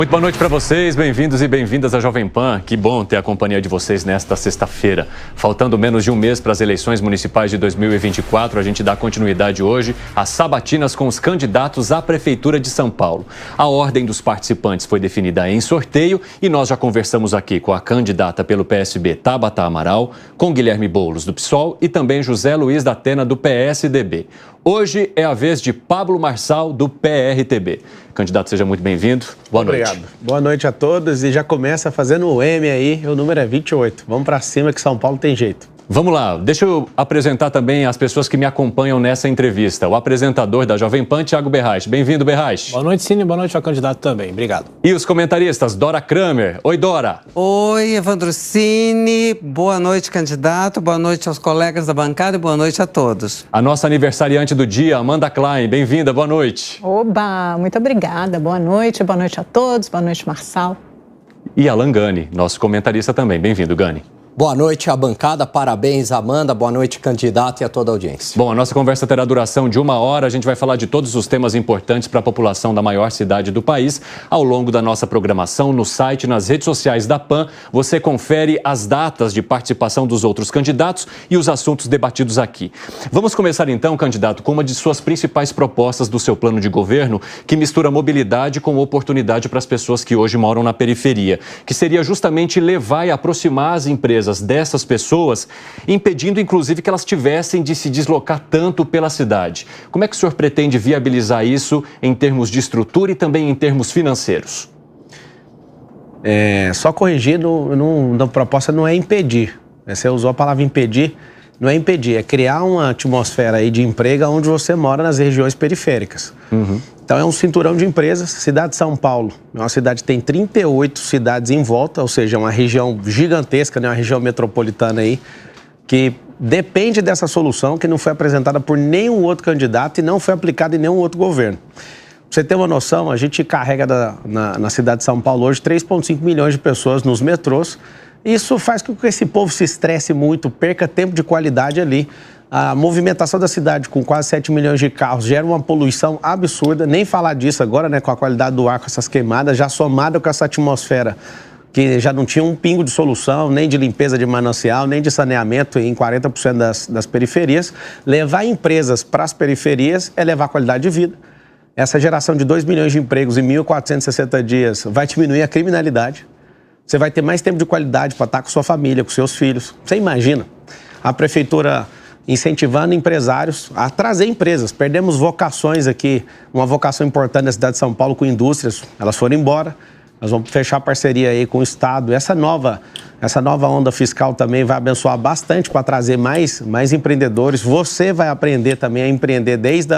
Muito boa noite para vocês, bem-vindos e bem-vindas à Jovem Pan. Que bom ter a companhia de vocês nesta sexta-feira. Faltando menos de um mês para as eleições municipais de 2024, a gente dá continuidade hoje às sabatinas com os candidatos à Prefeitura de São Paulo. A ordem dos participantes foi definida em sorteio e nós já conversamos aqui com a candidata pelo PSB, Tabata Amaral, com Guilherme Boulos, do PSOL, e também José Luiz da Atena, do PSDB. Hoje é a vez de Pablo Marçal, do PRTB. Candidato, seja muito bem-vindo. Boa noite. Obrigado. Boa noite a todos e já começa fazendo o M aí, o número é 28. Vamos para cima que São Paulo tem jeito. Vamos lá, deixa eu apresentar também as pessoas que me acompanham nessa entrevista. O apresentador da Jovem Pan, Thiago Berraich. Bem-vindo, Berraich. Boa noite, Cine. Boa noite ao candidato também. Obrigado. E os comentaristas, Dora Kramer. Oi, Dora. Oi, Evandro Cine. Boa noite, candidato. Boa noite aos colegas da bancada e boa noite a todos. A nossa aniversariante do dia, Amanda Klein. Bem-vinda, boa noite. Oba, muito obrigada. Boa noite a todos. Boa noite, Marçal. E Alan Gani, nosso comentarista também. Bem-vindo, Gani. Boa noite à bancada, parabéns, Amanda, boa noite, candidato, e a toda a audiência. Bom, a nossa conversa terá duração de 1 hora, a gente vai falar de todos os temas importantes para a população da maior cidade do país. Ao longo da nossa programação, no site, nas redes sociais da PAN, você confere as datas de participação dos outros candidatos e os assuntos debatidos aqui. Vamos começar então, candidato, com uma de suas principais propostas do seu plano de governo, que mistura mobilidade com oportunidade para as pessoas que hoje moram na periferia, que seria justamente levar e aproximar as empresas dessas pessoas, impedindo inclusive que elas tivessem de se deslocar tanto pela cidade. Como é que o senhor pretende viabilizar isso em termos de estrutura e também em termos financeiros? Só corrigindo, a proposta não é impedir. Você usou a palavra impedir, não é impedir, é criar uma atmosfera aí de emprego onde você mora nas regiões periféricas. Então é um cinturão de empresas. Cidade de São Paulo é uma cidade que tem 38 cidades em volta, ou seja, é uma região gigantesca, né? Uma região metropolitana aí, que depende dessa solução que não foi apresentada por nenhum outro candidato e não foi aplicada em nenhum outro governo. Pra você ter uma noção, a gente carrega na cidade de São Paulo hoje 3,5 milhões de pessoas nos metrôs. Isso faz com que esse povo se estresse muito, perca tempo de qualidade ali. A movimentação da cidade com quase 7 milhões de carros gera uma poluição absurda. Nem falar disso agora, né, com a qualidade do ar, com essas queimadas, já somada com essa atmosfera que já não tinha um pingo de solução, nem de limpeza de manancial, nem de saneamento em 40% das periferias. Levar empresas para as periferias é levar qualidade de vida. Essa geração de 2 milhões de empregos em 1.460 dias vai diminuir a criminalidade. Você vai ter mais tempo de qualidade para estar com sua família, com seus filhos. Você imagina a prefeitura incentivando empresários a trazer empresas. Perdemos vocações aqui, uma vocação importante da cidade de São Paulo com indústrias. Elas foram embora. Nós vamos fechar parceria aí com o Estado. Essa nova onda fiscal também vai abençoar bastante para trazer mais empreendedores. Você vai aprender também a empreender desde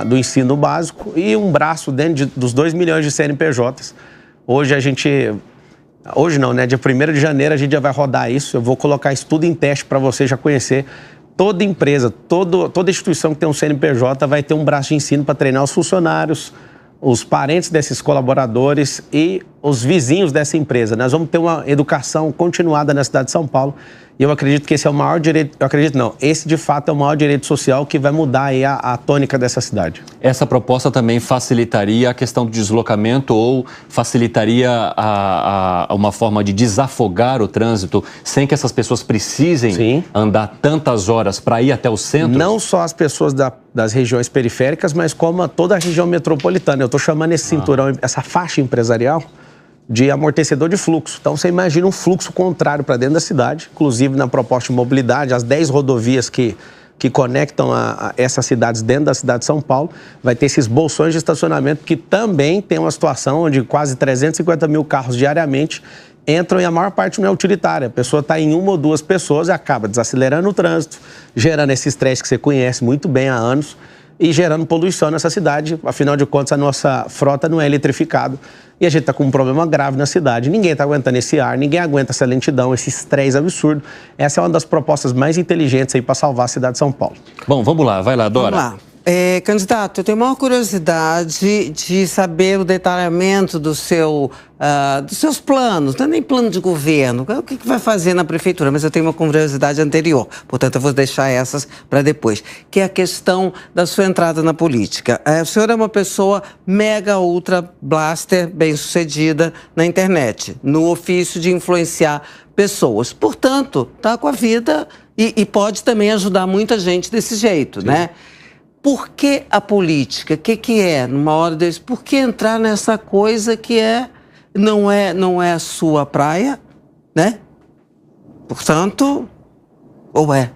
do ensino básico e um braço dentro dos 2 milhões de CNPJs. Hoje não, né? Dia 1º de janeiro a gente já vai rodar isso. Eu vou colocar isso tudo em teste para você já conhecer. Toda empresa, toda instituição que tem um CNPJ vai ter um braço de ensino para treinar os funcionários, os parentes desses colaboradores e os vizinhos dessa empresa. Nós vamos ter uma educação continuada na cidade de São Paulo e eu acredito que esse é o maior direito, esse de fato é o maior direito social que vai mudar aí a tônica dessa cidade. Essa proposta também facilitaria a questão do deslocamento ou facilitaria uma forma de desafogar o trânsito sem que essas pessoas precisem andar tantas horas para ir até o centro? Não só as pessoas das regiões periféricas, mas como toda a região metropolitana. Eu estou chamando esse cinturão, essa faixa empresarial, de amortecedor de fluxo. Então, você imagina um fluxo contrário para dentro da cidade, inclusive na proposta de mobilidade, as 10 rodovias que conectam a essas cidades dentro da cidade de São Paulo, vai ter esses bolsões de estacionamento que também tem uma situação onde quase 350 mil carros diariamente entram e a maior parte não é utilitária. A pessoa está em 1 ou 2 pessoas e acaba desacelerando o trânsito, gerando esse estresse que você conhece muito bem há anos e gerando poluição nessa cidade. Afinal de contas, a nossa frota não é eletrificada e a gente está com um problema grave na cidade. Ninguém está aguentando esse ar, ninguém aguenta essa lentidão, esse estresse absurdo. Essa é uma das propostas mais inteligentes aí para salvar a cidade de São Paulo. Bom, vamos lá, vai lá, Dora. Vamos lá. Candidato, eu tenho maior curiosidade de saber o detalhamento dos seus planos, não é nem plano de governo, o que vai fazer na prefeitura, mas eu tenho uma curiosidade anterior, portanto eu vou deixar essas para depois, que é a questão da sua entrada na política. O senhor é uma pessoa mega, ultra, blaster, bem-sucedida na internet, no ofício de influenciar pessoas, portanto, está com a vida e pode também ajudar muita gente desse jeito, Sim. né? Por que a política? O que é, numa hora desse? Por que entrar nessa coisa que não é a sua praia, né? Portanto, ou é?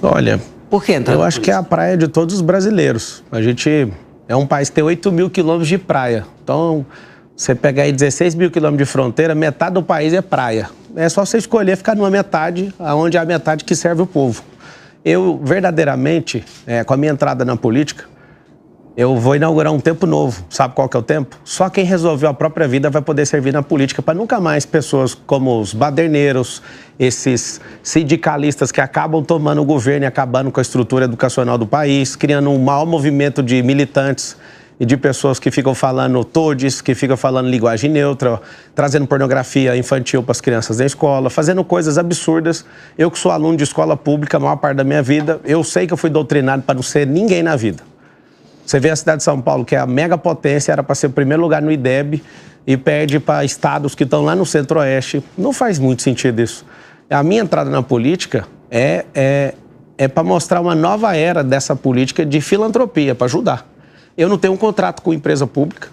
Olha, por que entrar eu acho que é a praia de todos os brasileiros. A gente é um país que tem 8 mil quilômetros de praia. Então, você pegar aí 16 mil quilômetros de fronteira, metade do país é praia. É só você escolher ficar numa metade, onde é a metade que serve o povo. Eu, verdadeiramente, com a minha entrada na política, eu vou inaugurar um tempo novo. Sabe qual que é o tempo? Só quem resolveu a própria vida vai poder servir na política, para nunca mais pessoas como os baderneiros, esses sindicalistas que acabam tomando o governo e acabando com a estrutura educacional do país, criando um mau movimento de militantes e de pessoas que ficam falando todes, que ficam falando linguagem neutra, trazendo pornografia infantil para as crianças da escola, fazendo coisas absurdas. Eu que sou aluno de escola pública a maior parte da minha vida, eu sei que eu fui doutrinado para não ser ninguém na vida. Você vê a cidade de São Paulo, que é a mega potência, era para ser o primeiro lugar no IDEB e perde para estados que estão lá no Centro-Oeste. Não faz muito sentido isso. A minha entrada na política é para mostrar uma nova era dessa política de filantropia, para ajudar. Eu não tenho um contrato com empresa pública.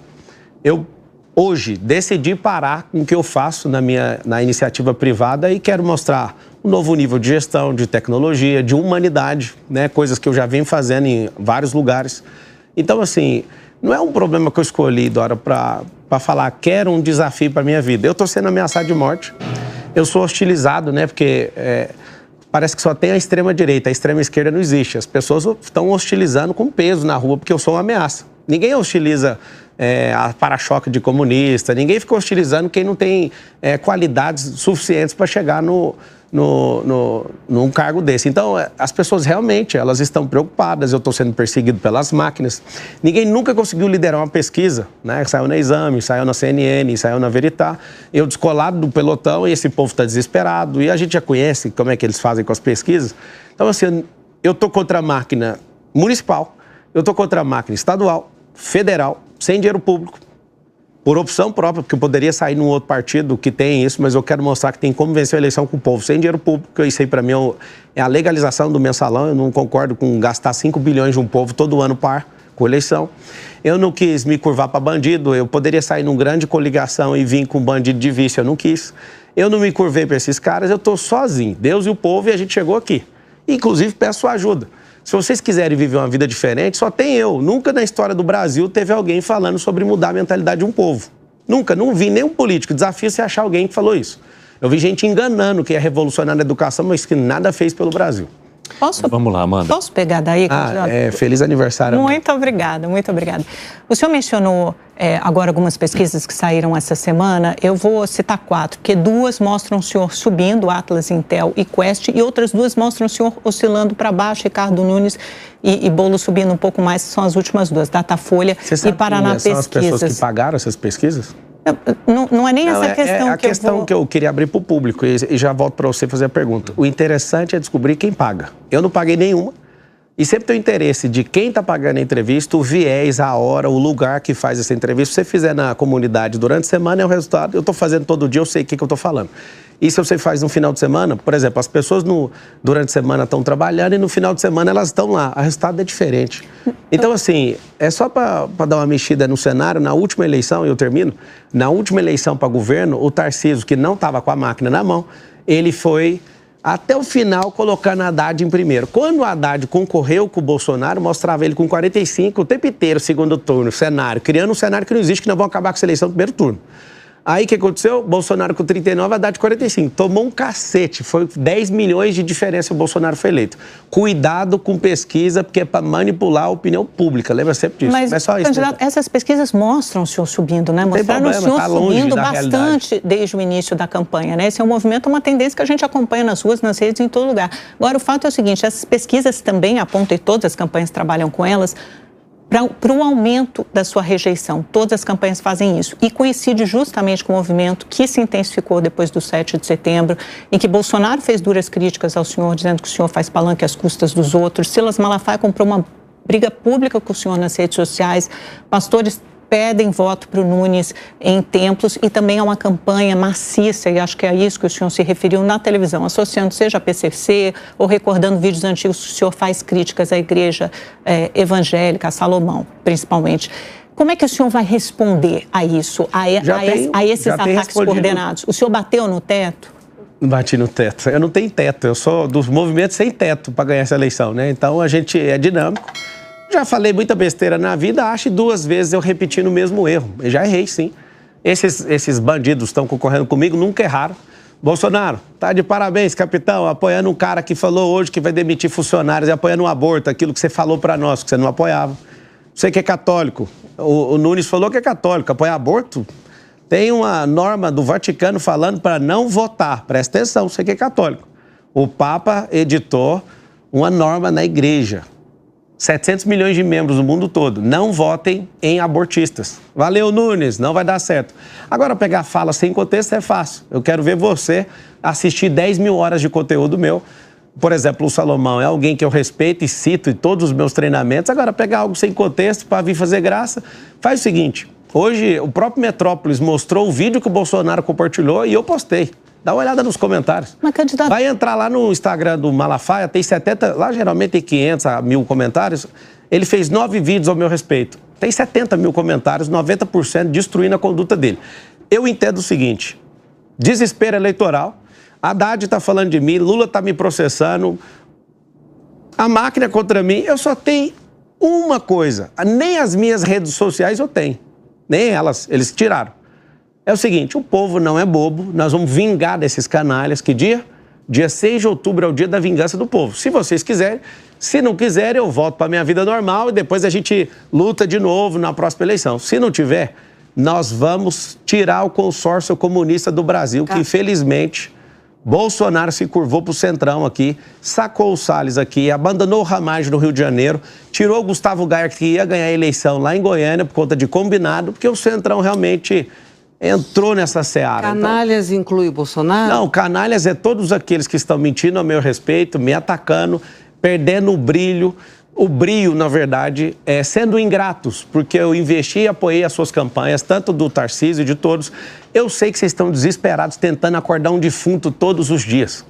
Eu, hoje, decidi parar com o que eu faço na iniciativa privada e quero mostrar um novo nível de gestão, de tecnologia, de humanidade, né? Coisas que eu já venho fazendo em vários lugares. Então, assim, não é um problema que eu escolhi, Dora, para falar, quero um desafio para a minha vida. Eu estou sendo ameaçado de morte. Eu sou hostilizado, né? Porque parece que só tem a extrema-direita, a extrema-esquerda não existe. As pessoas estão hostilizando com peso na rua porque eu sou uma ameaça. Ninguém hostiliza a para-choque de comunista, ninguém fica hostilizando quem não tem qualidades suficientes para chegar num cargo desse. Então, as pessoas realmente, elas estão preocupadas, eu estou sendo perseguido pelas máquinas. Ninguém nunca conseguiu liderar uma pesquisa, né? Saiu na Exame, saiu na CNN, saiu na Veritá. Eu descolado do pelotão e esse povo está desesperado. E a gente já conhece como é que eles fazem com as pesquisas. Então, assim, eu estou contra a máquina municipal, eu estou contra a máquina estadual, federal, sem dinheiro público, por opção própria, porque eu poderia sair num outro partido que tem isso, mas eu quero mostrar que tem como vencer a eleição com o povo sem dinheiro público. Isso aí, para mim, é a legalização do mensalão. Eu não concordo com gastar 5 bilhões de um povo todo ano com eleição. Eu não quis me curvar para bandido. Eu poderia sair numa grande coligação e vir com bandido de vício. Eu não quis. Eu não me curvei para esses caras. Eu estou sozinho. Deus e o povo, e a gente chegou aqui. Inclusive, peço sua ajuda. Se vocês quiserem viver uma vida diferente, só tem eu. Nunca na história do Brasil teve alguém falando sobre mudar a mentalidade de um povo. Nunca, não vi nenhum político. Desafio você achar alguém que falou isso. Eu vi gente enganando que ia revolucionar na educação, mas que nada fez pelo Brasil. Vamos lá, Amanda. Posso pegar daí? Feliz aniversário. Muito obrigada, muito obrigada. O senhor mencionou agora algumas pesquisas que saíram essa semana. Eu vou citar 4, porque 2 mostram o senhor subindo, Atlas, Intel e Quest, e outras 2 mostram o senhor oscilando para baixo, Ricardo Nunes e Bolo subindo um pouco mais, que são as últimas 2, Datafolha e Paraná Pesquisas. São as pessoas que pagaram essas pesquisas? Não é nem essa questão a questão que eu queria abrir para o público e já volto para você fazer a pergunta. O interessante é descobrir quem paga. Eu não paguei nenhuma e sempre tem o interesse de quem está pagando a entrevista, o viés, a hora, o lugar que faz essa entrevista. Se você fizer na comunidade durante a semana, é o resultado. Eu estou fazendo todo dia, eu sei o que eu estou falando. E se você faz no final de semana, por exemplo, as pessoas durante a semana estão trabalhando e no final de semana elas estão lá. O resultado é diferente. Então, assim, é só para dar uma mexida no cenário. Na última eleição, eu termino, na última eleição para governo, o Tarcísio, que não estava com a máquina na mão, ele foi até o final colocando a Haddad em primeiro. Quando o Haddad concorreu com o Bolsonaro, mostrava ele com 45 o tempo inteiro, segundo turno, cenário, criando um cenário que não existe, que nós vamos acabar com essa eleição no primeiro turno. Aí o que aconteceu? Bolsonaro com 39, Haddad 45. Tomou um cacete. Foi 10 milhões de diferença o Bolsonaro foi eleito. Cuidado com pesquisa, porque é para manipular a opinião pública. Lembra sempre disso. Mas só isso, candidato, essas pesquisas mostram o senhor subindo, né? Mostraram o senhor subindo bastante desde o início da campanha, né? Esse é um movimento, uma tendência que a gente acompanha nas ruas, nas redes, em todo lugar. Agora, o fato é o seguinte, essas pesquisas também apontam, e todas as campanhas trabalham com elas, para o aumento da sua rejeição. Todas as campanhas fazem isso. E coincide justamente com o movimento que se intensificou depois do 7 de setembro, em que Bolsonaro fez duras críticas ao senhor, dizendo que o senhor faz palanque às custas dos outros. Silas Malafaia comprou uma briga pública com o senhor nas redes sociais. Pastores pedem voto para o Nunes em templos e também há uma campanha maciça, e acho que é isso que o senhor se referiu na televisão, associando seja a PCC ou recordando vídeos antigos que o senhor faz críticas à igreja evangélica, a Salomão, principalmente. Como é que o senhor vai responder a isso, a esses ataques coordenados? O senhor bateu no teto? Bati no teto. Eu não tenho teto, eu sou dos movimentos sem teto para ganhar essa eleição, né? Então a gente é dinâmico. Já falei muita besteira na vida, acho que 2 vezes eu repetindo o mesmo erro. Eu já errei, sim. Esses bandidos estão concorrendo comigo, nunca erraram. Bolsonaro, tá de parabéns, capitão, apoiando um cara que falou hoje que vai demitir funcionários e apoiando o aborto, aquilo que você falou para nós, que você não apoiava. Você que é católico, o Nunes falou que é católico, apoia aborto. Tem uma norma do Vaticano falando para não votar, presta atenção, você que é católico. O Papa editou uma norma na igreja. 700 milhões de membros no mundo todo, não votem em abortistas. Valeu, Nunes, não vai dar certo. Agora, pegar fala sem contexto é fácil. Eu quero ver você assistir 10 mil horas de conteúdo meu. Por exemplo, o Salomão é alguém que eu respeito e cito em todos os meus treinamentos. Agora, pegar algo sem contexto para vir fazer graça, faz o seguinte. Hoje, o próprio Metrópolis mostrou o vídeo que o Bolsonaro compartilhou e eu postei. Dá uma olhada nos comentários. Mas, candidato... Vai entrar lá no Instagram do Malafaia, tem 70, lá geralmente tem 500 a 1000 comentários. Ele fez 9 vídeos ao meu respeito. Tem 70 mil comentários, 90% destruindo a conduta dele. Eu entendo o seguinte, desespero eleitoral, Haddad está falando de mim, Lula está me processando, a máquina contra mim, eu só tenho uma coisa, nem as minhas redes sociais eu tenho, nem elas, eles tiraram. É o seguinte, o povo não é bobo, nós vamos vingar desses canalhas. Que dia? Dia 6 de outubro é o dia da vingança do povo. Se vocês quiserem, se não quiserem, eu volto para a minha vida normal e depois a gente luta de novo na próxima eleição. Se não tiver, nós vamos tirar o consórcio comunista do Brasil, que infelizmente Bolsonaro se curvou para o Centrão aqui, sacou o Salles aqui, abandonou o Ramagem no Rio de Janeiro, tirou o Gustavo Gaia, que ia ganhar a eleição lá em Goiânia por conta de combinado, porque o Centrão realmente... entrou nessa seara. Canalhas então... inclui o Bolsonaro? Não, canalhas é todos aqueles que estão mentindo a meu respeito, me atacando, perdendo o brilho. O brilho, na verdade, é sendo ingratos, porque eu investi e apoiei as suas campanhas, tanto do Tarcísio e de todos. Eu sei que vocês estão desesperados tentando acordar um defunto todos os dias.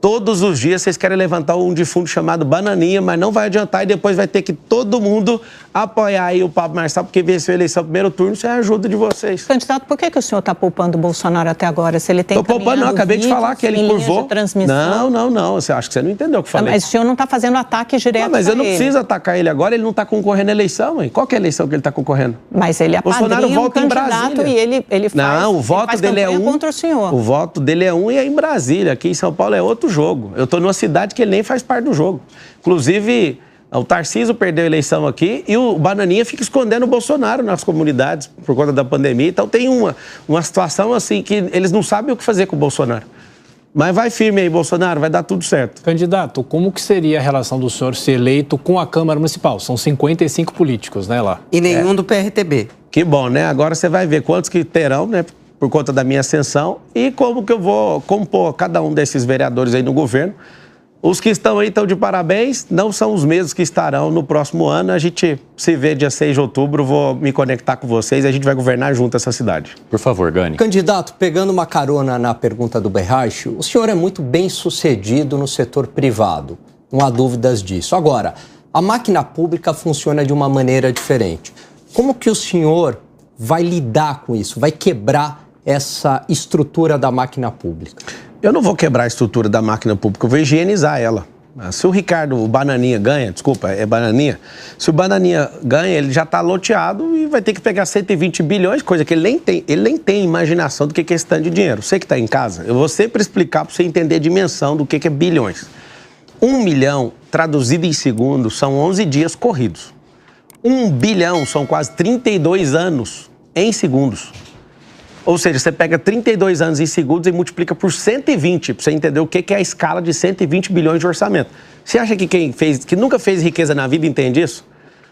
Todos os dias vocês querem levantar um defunto chamado Bananinha, mas não vai adiantar e depois vai ter que todo mundo apoiar aí o Pablo Marçal, porque venceu a eleição no primeiro turno sem a ajuda de vocês. Candidato, por que o senhor está poupando o Bolsonaro até agora? Se ele tem Estou poupando, não. Acabei de falar que ele curvou. Não. Você acha que você não entendeu o que eu falei. Mas o senhor não está fazendo ataque direto mas eu não preciso atacar ele agora, ele não está concorrendo à eleição, hein? Qual que é a eleição que ele está concorrendo? Mas ele apadrinha um candidato e ele faz, não, o voto dele é um contra o senhor. O voto dele é um e é em Brasília. Aqui em São Paulo é outro jogo. Eu estou numa cidade que ele nem faz parte do jogo. Inclusive, o Tarcísio perdeu a eleição aqui e o Bananinha fica escondendo o Bolsonaro nas comunidades por conta da pandemia. Então tem uma situação assim que eles não sabem o que fazer com o Bolsonaro. Mas vai firme aí, Bolsonaro, vai dar tudo certo. Candidato, como que seria a relação do senhor ser eleito com a Câmara Municipal? São 55 políticos, né, lá? E nenhum do PRTB. Que bom, né? Agora você vai ver quantos que terão, né? Por conta da minha ascensão e como que eu vou compor cada um desses vereadores aí no governo. Os que estão aí estão de parabéns, não são os mesmos que estarão no próximo ano. A gente se vê dia 6 de outubro, vou me conectar com vocês e a gente vai governar junto essa cidade. Por favor, Gani. Candidato, pegando uma carona na pergunta do Berrache, o senhor é muito bem sucedido no setor privado, não há dúvidas disso. Agora, a máquina pública funciona de uma maneira diferente. Como que o senhor vai lidar com isso, vai quebrar essa estrutura da máquina pública? Eu não vou quebrar a estrutura da máquina pública, eu vou higienizar ela. Se o Ricardo, o Bananinha ganha, desculpa, é Bananinha, se o Bananinha ganha, ele já está loteado e vai ter que pegar 120 bilhões, coisa que ele nem tem imaginação do que é esse tanto de dinheiro. Você que está em casa, eu vou sempre explicar para você entender a dimensão do que é bilhões. 1 milhão, traduzido em segundos, são 11 dias corridos. 1 bilhão são quase 32 anos em segundos. Ou seja, você pega 32 anos em segundos e multiplica por 120, para você entender o que é a escala de 120 bilhões de orçamento. Você acha que que nunca fez riqueza na vida entende isso?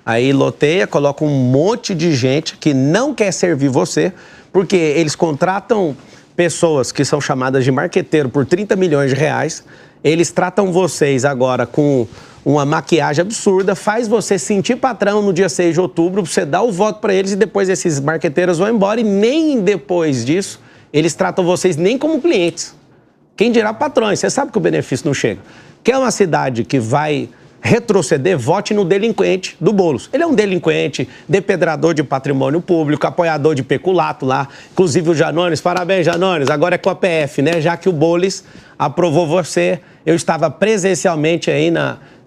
Aí loteia, coloca um monte de gente que não quer servir você, porque eles contratam pessoas que são chamadas de marqueteiro por 30 milhões de reais, eles tratam vocês agora com uma maquiagem absurda, faz você sentir patrão no dia 6 de outubro, você dá o voto para eles e depois esses marqueteiros vão embora e nem depois disso eles tratam vocês nem como clientes. Quem dirá patrões? Você sabe que o benefício não chega. Quer uma cidade que vai retroceder? Vote no delinquente do Boulos. Ele é um delinquente, depredador de patrimônio público, apoiador de peculato lá. Inclusive o Janones, parabéns Janones, agora é com a PF, né? Já que o Boulos aprovou você, eu estava presencialmente aí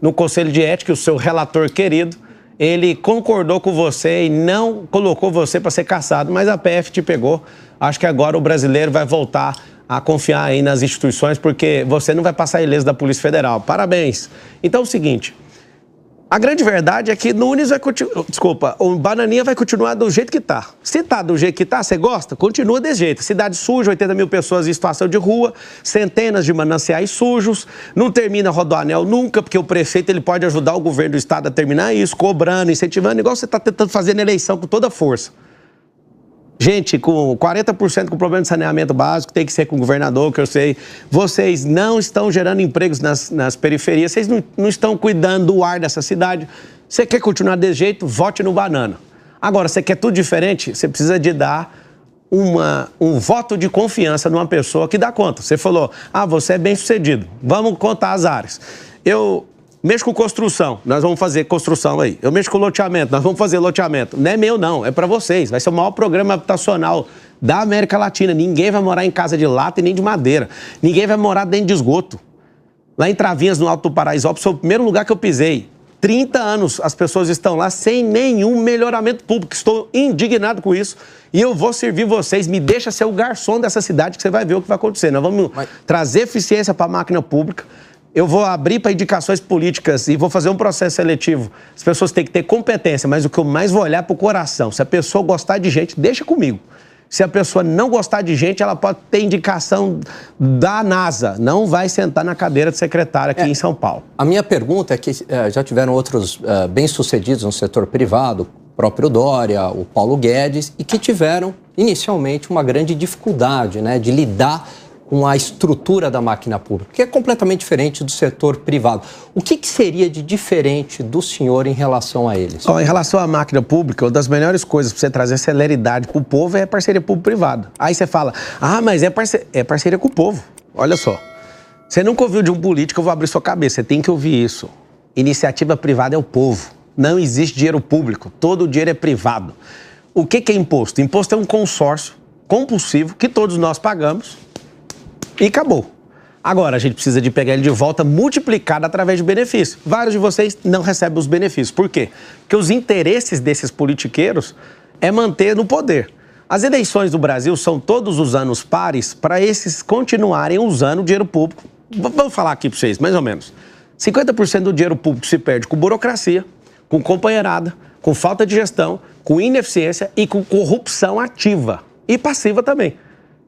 no Conselho de Ética, o seu relator querido, ele concordou com você e não colocou você para ser cassado, mas a PF te pegou. Acho que agora o brasileiro vai voltar a confiar aí nas instituições, porque você não vai passar ileso da Polícia Federal. Parabéns. Então é o seguinte, a grande verdade é que Nunes vai continuar, o Bananinha vai continuar do jeito que está. Se está do jeito que está, você gosta? Continua desse jeito. Cidade suja, 80 mil pessoas em situação de rua, centenas de mananciais sujos, não termina Rodoanel nunca, porque o prefeito ele pode ajudar o governo do estado a terminar isso, cobrando, incentivando, igual você está tentando fazer na eleição com toda a força. Gente, com 40% com problema de saneamento básico, tem que ser com o governador, que eu sei. Vocês não estão gerando empregos nas periferias, vocês não estão cuidando do ar dessa cidade. Você quer continuar desse jeito? Vote no Banana. Agora, você quer tudo diferente? Você precisa de dar um voto de confiança numa pessoa que dá conta. Você falou, você é bem sucedido, vamos contar as áreas. Eu mexo com construção, nós vamos fazer construção aí. Eu mexo com loteamento, nós vamos fazer loteamento. Não é meu não, é para vocês. Vai ser o maior programa habitacional da América Latina. Ninguém vai morar em casa de lata e nem de madeira. Ninguém vai morar dentro de esgoto. Lá em Travinhas, no Alto do Paraisópolis, foi o primeiro lugar que eu pisei. 30 anos as pessoas estão lá sem nenhum melhoramento público. Estou indignado com isso. E eu vou servir vocês. Me deixa ser o garçom dessa cidade que você vai ver o que vai acontecer. Nós vamos trazer eficiência para a máquina pública. Eu vou abrir para indicações políticas e vou fazer um processo seletivo. As pessoas têm que ter competência, mas o que eu mais vou olhar é para o coração. Se a pessoa gostar de gente, deixa comigo. Se a pessoa não gostar de gente, ela pode ter indicação da NASA. Não vai sentar na cadeira de secretário aqui em São Paulo. A minha pergunta é que já tiveram outros bem-sucedidos no setor privado, o próprio Dória, o Paulo Guedes, e que tiveram, inicialmente, uma grande dificuldade, né, de lidar com a estrutura da máquina pública, que é completamente diferente do setor privado. O que seria de diferente do senhor em relação a eles? Em relação à máquina pública, uma das melhores coisas para você trazer celeridade para o povo é parceria público-privada. Aí você fala, mas é parceria com o povo. Olha só, você nunca ouviu de um político, eu vou abrir sua cabeça, você tem que ouvir isso. Iniciativa privada é o povo. Não existe dinheiro público, todo o dinheiro é privado. O que é imposto? Imposto é um consórcio compulsivo que todos nós pagamos, e acabou. Agora, a gente precisa de pegar ele de volta multiplicado através de benefícios. Vários de vocês não recebem os benefícios. Por quê? Porque os interesses desses politiqueiros é manter no poder. As eleições do Brasil são todos os anos pares para esses continuarem usando o dinheiro público. Vamos falar aqui para vocês, mais ou menos. 50% do dinheiro público se perde com burocracia, com companheirada, com falta de gestão, com ineficiência e com corrupção ativa e passiva também.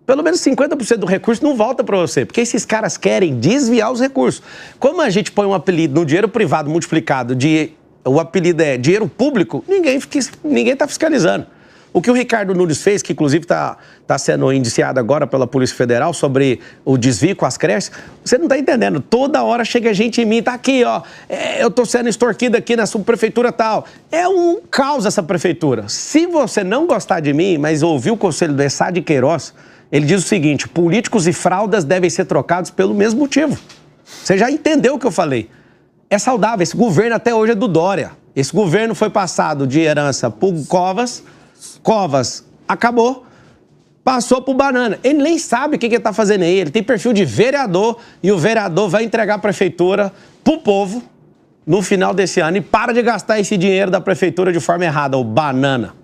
Pelo menos 50% do recurso não volta para você, porque esses caras querem desviar os recursos. Como a gente põe um apelido no dinheiro privado multiplicado, o apelido é dinheiro público, ninguém está fiscalizando. O que o Ricardo Nunes fez, que inclusive está sendo indiciado agora pela Polícia Federal sobre o desvio com as creches, você não está entendendo. Toda hora chega gente em mim, tá aqui, eu estou sendo extorquido aqui na subprefeitura tal. É um caos essa prefeitura. Se você não gostar de mim, mas ouvir o conselho do Essá de Queiroz, ele diz o seguinte, políticos e fraldas devem ser trocados pelo mesmo motivo. Você já entendeu o que eu falei. É saudável, esse governo até hoje é do Dória. Esse governo foi passado de herança por Covas acabou. Passou pro Banana. Ele nem sabe o que ele está fazendo aí. Ele tem perfil de vereador e o vereador vai entregar a prefeitura pro povo no final desse ano e para de gastar esse dinheiro da prefeitura de forma errada, o Banana.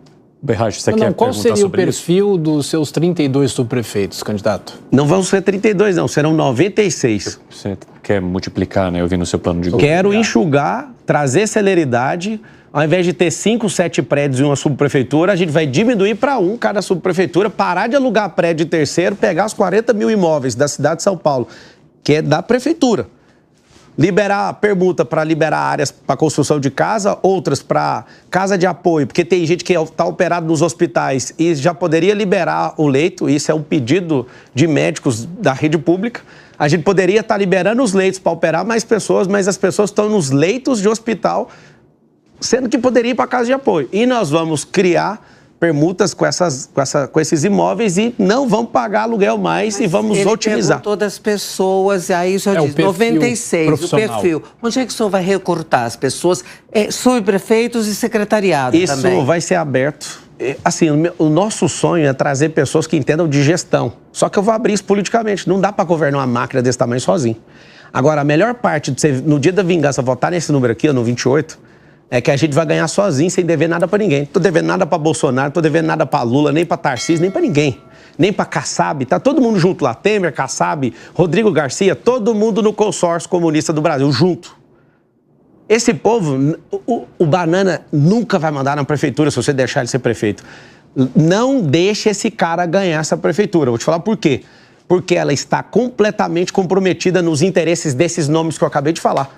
Berrache, você quer qual seria o perfil isso? dos seus 32 subprefeitos, candidato? Não vão ser 32, não. Serão 96. Você quer multiplicar, né? Eu vi no seu plano de governo. Quero enxugar, trazer celeridade. Ao invés de ter 5, 7 prédios em uma subprefeitura, a gente vai diminuir para 1 cada subprefeitura, parar de alugar prédio de terceiro, pegar os 40 mil imóveis da cidade de São Paulo, que é da prefeitura. Liberar permuta para liberar áreas para construção de casa, outras para casa de apoio, porque tem gente que está operado nos hospitais e já poderia liberar o leito, isso é um pedido de médicos da rede pública. A gente poderia estar liberando os leitos para operar mais pessoas, mas as pessoas estão nos leitos de hospital, sendo que poderia ir para casa de apoio. E nós vamos criar permutas com esses imóveis e não vamos pagar aluguel mais. Mas e vamos otimizar. Ele todas as pessoas, e aí o senhor diz, 96, o perfil. Onde é que o senhor vai recortar as pessoas? Subprefeitos e secretariado também. Isso vai ser aberto. Assim, o nosso sonho é trazer pessoas que entendam de gestão. Só que eu vou abrir isso politicamente. Não dá para governar uma máquina desse tamanho sozinho. Agora, a melhor parte de você, no dia da vingança, votar nesse número aqui, no 28... é que a gente vai ganhar sozinho, sem dever nada pra ninguém. Tô devendo nada pra Bolsonaro, tô devendo nada pra Lula, nem pra Tarcísio, nem pra ninguém. Nem pra Kassab. Tá todo mundo junto lá. Temer, Kassab, Rodrigo Garcia, todo mundo no consórcio comunista do Brasil, junto. Esse povo, o Banana nunca vai mandar na prefeitura se você deixar ele ser prefeito. Não deixe esse cara ganhar essa prefeitura. Vou te falar por quê. Porque ela está completamente comprometida nos interesses desses nomes que eu acabei de falar.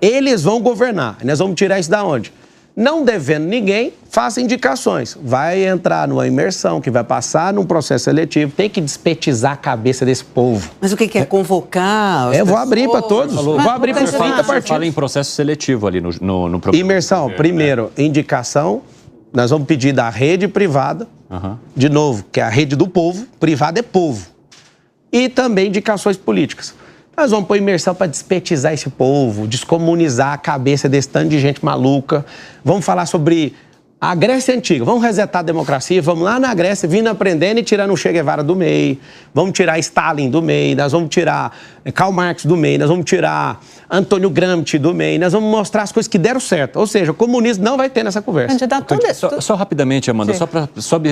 Eles vão governar. Nós vamos tirar isso da onde? Não devendo ninguém, faça indicações. Vai entrar numa imersão, que vai passar num processo seletivo. Tem que despetizar a cabeça desse povo. Mas o que é convocar? Eu vou abrir para todos. Vou abrir para 30 partidos. Fala em processo seletivo ali no programa. Imersão, primeiro, indicação. Nós vamos pedir da rede privada, de novo, que é a rede do povo. Privada é povo. E também indicações políticas. Nós vamos pôr imersão para despetizar esse povo, descomunizar a cabeça desse tanto de gente maluca. Vamos falar sobre a Grécia Antiga. Vamos resetar a democracia, vamos lá na Grécia, vindo aprendendo e tirando o Che Guevara do meio. Vamos tirar Stalin do meio, nós vamos tirar Karl Marx do meio, nós vamos tirar Antônio Gramsci do meio, nós vamos mostrar as coisas que deram certo. Ou seja, o comunismo não vai ter nessa conversa. Candidato, só rapidamente, Amanda, só para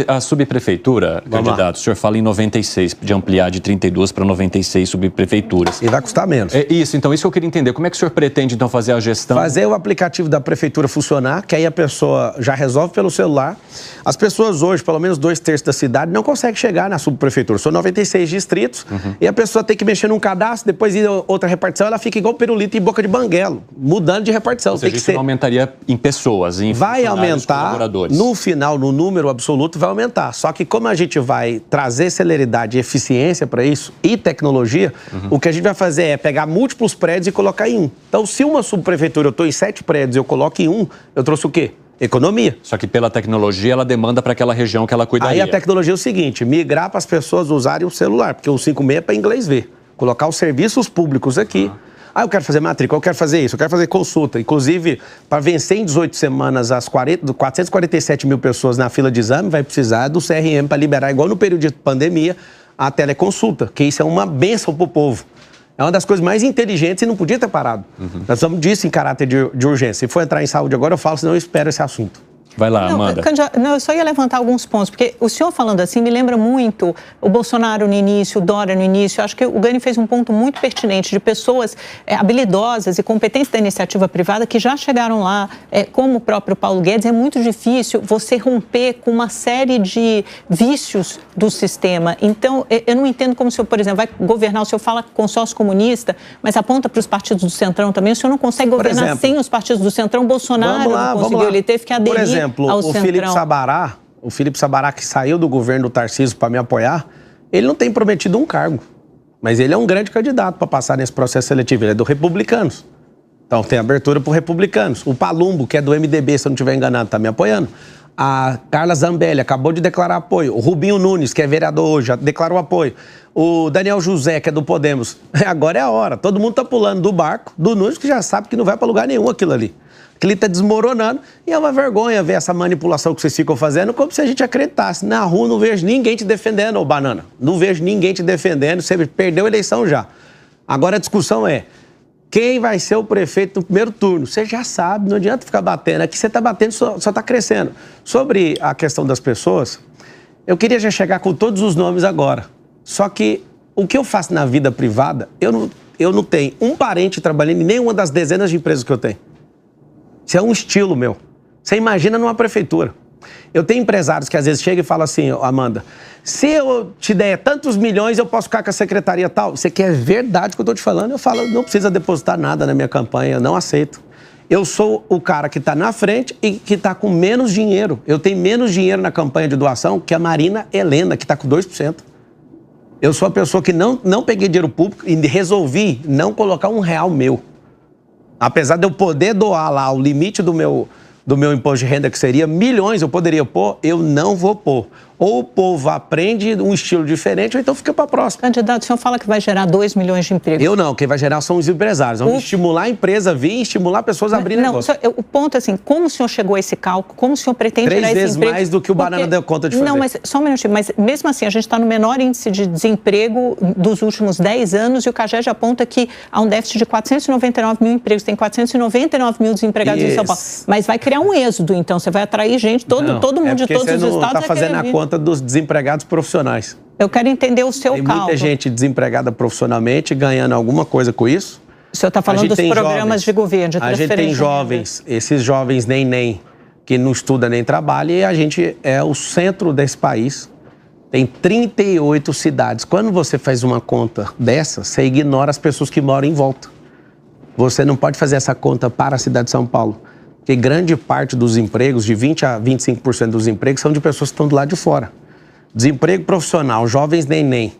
a subprefeitura, candidato, o senhor fala em 96, de ampliar de 32 para 96 subprefeituras. E vai custar menos. Isso que eu queria entender. Como é que o senhor pretende, então, fazer a gestão? Fazer o aplicativo da prefeitura funcionar, que aí a pessoa já resolve pelo celular. As pessoas hoje, pelo menos 2/3 da cidade, não conseguem chegar na subprefeitura. São 96 distritos e a pessoa tem que mexer num cadastro, depois ir a outra repartição, ela fica igual pirulito em boca de banguelo, mudando de repartição. Ou seja, isso não aumentaria em pessoas, em vai aumentar, colaboradores. No final, no número absoluto, vai aumentar. Só que como a gente vai trazer celeridade e eficiência para isso e tecnologia, o que a gente vai fazer é pegar múltiplos prédios e colocar em um. Então, se uma subprefeitura, eu estou em 7 prédios e eu coloco em um, eu trouxe o quê? Economia. Só que pela tecnologia, ela demanda para aquela região que ela cuidaria. Aí a tecnologia é o seguinte, migrar para as pessoas usarem o celular, porque o 56 é para inglês ver. Colocar os serviços públicos aqui. Eu quero fazer matrícula, eu quero fazer isso, eu quero fazer consulta. Inclusive, para vencer em 18 semanas as 447 mil pessoas na fila de exame, vai precisar do CRM para liberar, igual no período de pandemia, a teleconsulta, que isso é uma bênção para o povo. É uma das coisas mais inteligentes e não podia ter parado. Nós precisamos disso em caráter de urgência. Se for entrar em saúde agora, eu falo, senão eu espero esse assunto. Vai lá, Amanda. Não, eu só ia levantar alguns pontos, porque o senhor falando assim me lembra muito o Bolsonaro no início, o Dória no início. Acho que o Gani fez um ponto muito pertinente de pessoas habilidosas e competentes da iniciativa privada que já chegaram lá, como o próprio Paulo Guedes. É muito difícil você romper com uma série de vícios do sistema. Então, eu não entendo como o senhor, por exemplo, vai governar, o senhor fala consórcio comunista, mas aponta para os partidos do Centrão também. O senhor não consegue governar sem os partidos do Centrão. Bolsonaro não conseguiu, ele teve que aderir. Por exemplo, o Felipe Sabará, que saiu do governo do Tarcísio para me apoiar, ele não tem prometido um cargo. Mas ele é um grande candidato para passar nesse processo seletivo. Ele é do Republicanos. Então tem abertura para os Republicanos. O Palumbo, que é do MDB, se eu não estiver enganado, está me apoiando. A Carla Zambelli acabou de declarar apoio. O Rubinho Nunes, que é vereador hoje, já declarou apoio. O Daniel José, que é do Podemos. Agora é a hora. Todo mundo está pulando do barco do Nunes, que já sabe que não vai para lugar nenhum aquilo ali. Aquilo está desmoronando e é uma vergonha ver essa manipulação que vocês ficam fazendo, como se a gente acreditasse. Na rua não vejo ninguém te defendendo, ô banana. Não vejo ninguém te defendendo, você perdeu a eleição já. Agora a discussão é, quem vai ser o prefeito no primeiro turno? Você já sabe, não adianta ficar batendo. Aqui você está batendo, só está crescendo. Sobre a questão das pessoas, eu queria já chegar com todos os nomes agora. Só que o que eu faço na vida privada, eu não tenho um parente trabalhando em nenhuma das dezenas de empresas que eu tenho. Isso é um estilo meu. Você imagina numa prefeitura. Eu tenho empresários que às vezes chegam e falam assim, Amanda, se eu te der tantos milhões, eu posso ficar com a secretaria tal. Isso aqui é verdade que eu estou te falando. Eu falo, não precisa depositar nada na minha campanha, eu não aceito. Eu sou o cara que está na frente e que está com menos dinheiro. Eu tenho menos dinheiro na campanha de doação que a Marina Helena, que está com 2%. Eu sou a pessoa que não peguei dinheiro público e resolvi não colocar R$1 meu. Apesar de eu poder doar lá o limite do meu imposto de renda, que seria milhões, eu poderia pôr, eu não vou pôr. Ou o povo aprende um estilo diferente, ou então fica para a próxima. Candidato, o senhor fala que vai gerar 2 milhões de empregos. Eu não, quem vai gerar são os empresários. Vamos estimular a empresa a vir e estimular pessoas a abrirem negócio. O ponto é assim, como o senhor chegou a esse cálculo? Como o senhor pretende gerar esse emprego? 3 vezes mais do que o Banana deu conta de fazer. Não, mas só um minutinho. Mas mesmo assim, a gente está no menor índice de desemprego dos últimos 10 anos e o CAGED aponta que há um déficit de 499 mil empregos. Tem 499 mil desempregados em São Paulo. Mas vai criar um êxodo, então. Você vai atrair gente, todo mundo de todos os estados. Você não está fazendo a conta dos desempregados profissionais. Eu quero entender o seu cálculo. Tem muita gente desempregada profissionalmente, ganhando alguma coisa com isso. O senhor está falando dos programas de governo, de transferência. A gente tem jovens, esses jovens nem que não estudam nem trabalham, e a gente é o centro desse país. Tem 38 cidades. Quando você faz uma conta dessa, você ignora as pessoas que moram em volta. Você não pode fazer essa conta para a cidade de São Paulo, porque grande parte dos empregos, de 20% a 25% dos empregos, são de pessoas que estão do lado de fora. Desemprego profissional, jovens nem.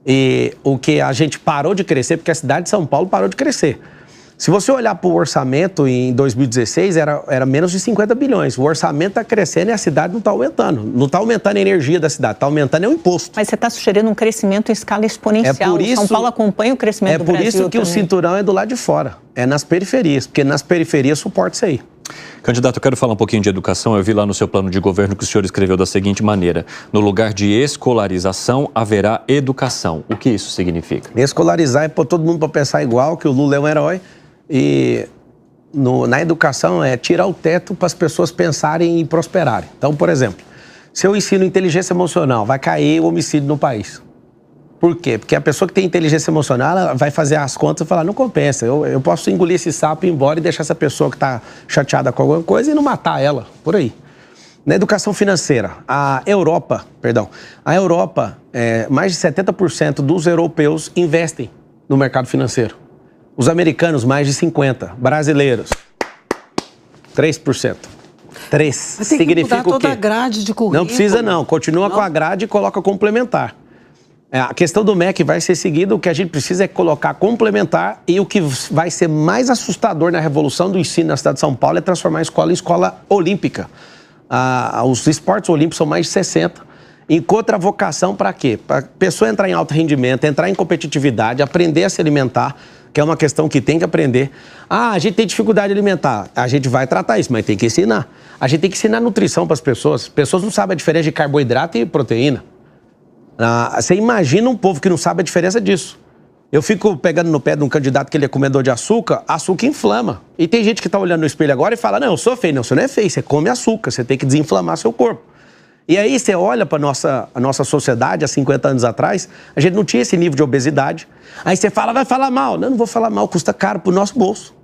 E o que a gente parou de crescer, porque a cidade de São Paulo parou de crescer. Se você olhar para o orçamento em 2016, era menos de 50 bilhões. O orçamento está crescendo e a cidade não está aumentando. Não está aumentando a energia da cidade, está aumentando o imposto. Mas você está sugerindo um crescimento em escala exponencial. São Paulo acompanha o crescimento do Brasil. É por isso que o cinturão é do lado de fora, é nas periferias, porque nas periferias suporta isso aí. Candidato, eu quero falar um pouquinho de educação. Eu vi lá no seu plano de governo que o senhor escreveu da seguinte maneira: no lugar de escolarização, haverá educação. O que isso significa? Escolarizar é pôr todo mundo para pensar igual, que o Lula é um herói. E na educação é tirar o teto para as pessoas pensarem e prosperarem. Então, por exemplo, se eu ensino inteligência emocional, vai cair o homicídio no país. Por quê? Porque a pessoa que tem inteligência emocional, ela vai fazer as contas e falar, não compensa, eu posso engolir esse sapo e ir embora e deixar essa pessoa que está chateada com alguma coisa e não matar ela, por aí. Na educação financeira, a Europa, mais de 70% dos europeus investem no mercado financeiro. Os americanos, mais de 50%. Brasileiros, 3%. 3%. Significa o quê? Toda a grade de currículo. Não precisa não, continua com a grade e coloca complementar. A questão do MEC vai ser seguida, o que a gente precisa é colocar complementar, e o que vai ser mais assustador na revolução do ensino na cidade de São Paulo é transformar a escola em escola olímpica. Os esportes olímpicos são mais de 60. Encontra a vocação para quê? Para a pessoa entrar em alto rendimento, entrar em competitividade, aprender a se alimentar, que é uma questão que tem que aprender. A gente tem dificuldade alimentar, a gente vai tratar isso, mas tem que ensinar. A gente tem que ensinar nutrição para as pessoas. As pessoas não sabem a diferença de carboidrato e proteína. Você imagina um povo que não sabe a diferença disso. Eu fico pegando no pé de um candidato que ele é comedor de açúcar, açúcar inflama. E tem gente que está olhando no espelho agora e fala, não, eu sou feio. Não, você não é feio, você come açúcar, você tem que desinflamar seu corpo. E aí você olha para a nossa sociedade, há 50 anos atrás, a gente não tinha esse nível de obesidade. Aí você fala, vai falar mal. Não vou falar mal, custa caro para o nosso bolso.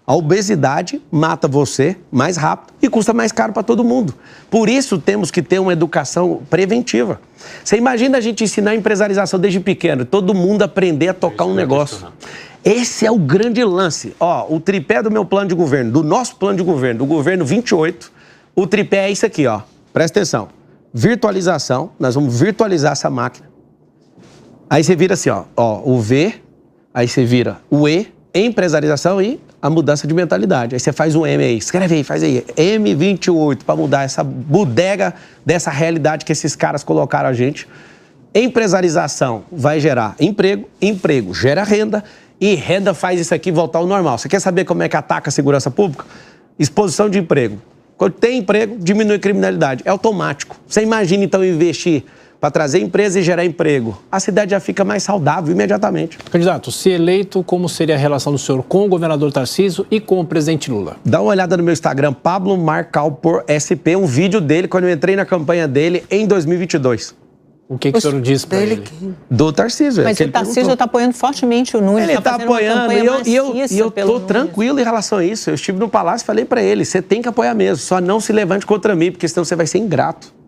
A obesidade mata você mais rápido e custa mais caro para todo mundo. Por isso temos que ter uma educação preventiva. Você imagina a gente ensinar a empresarização desde pequeno, todo mundo aprender a tocar um negócio. Esse é o grande lance. O tripé do meu plano de governo, do nosso plano de governo, do governo 28, o tripé é isso aqui, presta atenção. Virtualização, nós vamos virtualizar essa máquina. Aí você vira assim, o V, aí você vira o E, empresarização e a mudança de mentalidade. Aí você faz um M aí, escreve aí, faz aí, M28, para mudar essa bodega dessa realidade que esses caras colocaram a gente. Empresarização vai gerar emprego, emprego gera renda, e renda faz isso aqui voltar ao normal. Você quer saber como é que ataca a segurança pública? exposição de emprego. Quando tem emprego, diminui a criminalidade. É automático. Você imagina, então, investir para trazer empresa e gerar emprego. A cidade já fica mais saudável imediatamente. Candidato, se eleito, como seria a relação do senhor com o governador Tarcísio e com o presidente Lula? Dá uma olhada no meu Instagram, Pablo Marcal por SP, um vídeo dele quando eu entrei na campanha dele em 2022. O que o senhor disse para ele? Do Tarcísio. Mas o Tarcísio está apoiando fortemente o Nunes. Ele está apoiando e eu estou tranquilo em relação a isso. Eu estive no Palácio e falei para ele, você tem que apoiar mesmo, só não se levante contra mim, porque senão você vai ser ingrato.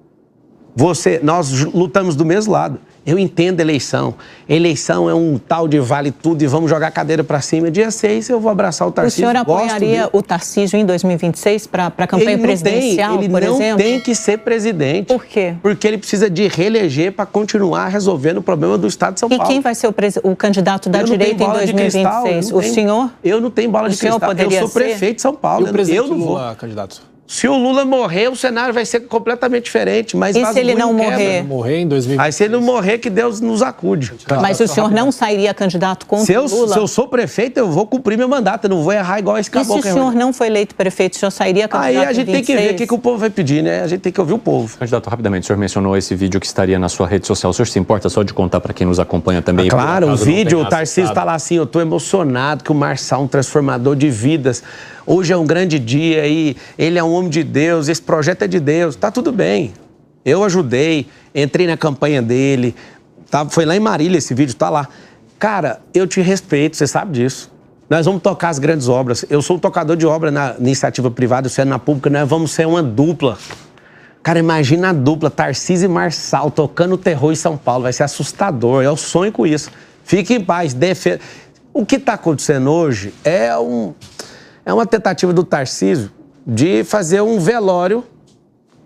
Nós lutamos do mesmo lado. Eu entendo eleição. Eleição é um tal de vale tudo e vamos jogar a cadeira para cima. Dia 6 eu vou abraçar o Tarcísio. O senhor apoiaria o Tarcísio em 2026 para a campanha presidencial, por exemplo? Ele não tem que ser presidente. Por quê? Porque ele precisa de reeleger para continuar resolvendo o problema do Estado de São Paulo. E quem vai ser o candidato da direita em 2026? O senhor? Eu não tenho bola de cristal. Eu sou prefeito de São Paulo. E o presidente eu não vou. Lula, candidato? Se o Lula morrer, o cenário vai ser completamente diferente. Mas e se ele não morrer? Morrer em 2026? Aí se ele não morrer, que Deus nos acude. Mas o senhor não sairia candidato contra o Lula? Se eu sou prefeito, eu vou cumprir meu mandato. Eu não vou errar igual esse caboclo. E se o senhor não foi eleito prefeito, o senhor sairia candidato Aí a gente tem que ver o que o povo vai pedir, né? A gente tem que ouvir o povo. Candidato, rapidamente, o senhor mencionou esse vídeo que estaria na sua rede social. O senhor se importa só de contar para quem nos acompanha também? Claro, o vídeo, o Tarcísio está lá assim, eu estou emocionado que o Marçal, um transformador de vidas. Hoje é um grande dia e ele é um homem de Deus, esse projeto é de Deus, tá tudo bem. Eu ajudei, entrei na campanha dele, foi lá em Marília esse vídeo, tá lá. Cara, eu te respeito, você sabe disso. Nós vamos tocar as grandes obras. Eu sou um tocador de obra na iniciativa privada, você é na pública, nós vamos ser uma dupla. Cara, imagina a dupla, Tarcísio e Marçal tocando o terror em São Paulo, vai ser assustador, eu sonho com isso. Fique em paz, O que está acontecendo hoje é uma tentativa do Tarcísio de fazer um velório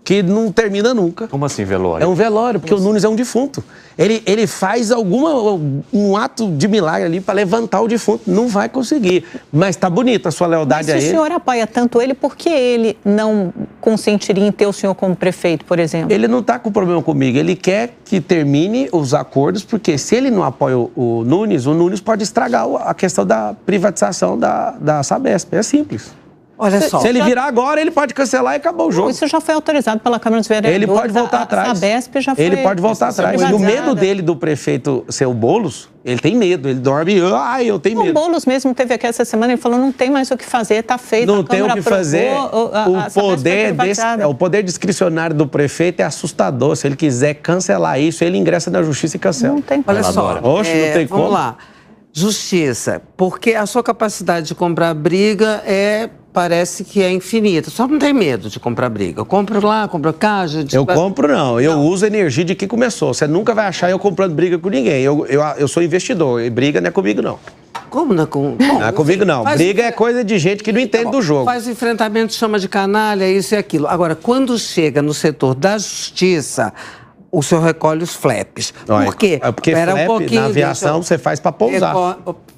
que não termina nunca. Como assim, velório? É um velório, porque o Nunes é um defunto. Ele faz um ato de milagre ali para levantar o defunto. Não vai conseguir. Mas tá bonita a sua lealdade a ele. Mas se o senhor apoia tanto ele, por que ele não consentiria em ter o senhor como prefeito, por exemplo? Ele não está com problema comigo. Ele quer que termine os acordos, porque se ele não apoia o Nunes pode estragar a questão da privatização da Sabesp. É simples. Olha só. Se ele virar agora, ele pode cancelar e acabou o jogo. Isso já foi autorizado pela Câmara dos Vereadores. Ele pode voltar atrás. A Sabesp já foi. Ele pode voltar atrás. E o medo dele do prefeito ser o Boulos, ele tem medo. Ele dorme eu tenho medo. O Boulos mesmo teve aqui essa semana e falou, não tem mais o que fazer, está feito. Não tem o que fazer. O poder discricionário do prefeito é assustador. Se ele quiser cancelar isso, ele ingressa na justiça e cancela. Não tem como. Olha só, não tem como. Vamos lá. Justiça, porque a sua capacidade de comprar briga parece que é infinita. Só não tem medo de comprar briga. Eu compro lá, compro cá. Eu compro não. Eu uso a energia de que começou. Você nunca vai achar eu comprando briga com ninguém. Eu sou investidor e briga não é comigo não. Como não é com... Não é comigo não. Briga é coisa de gente que não entende do jogo. Faz enfrentamento, chama de canalha, isso e aquilo. Agora, quando chega no setor da justiça, o senhor recolhe os flaps. Por quê? Porque flap, na aviação, você faz para pousar.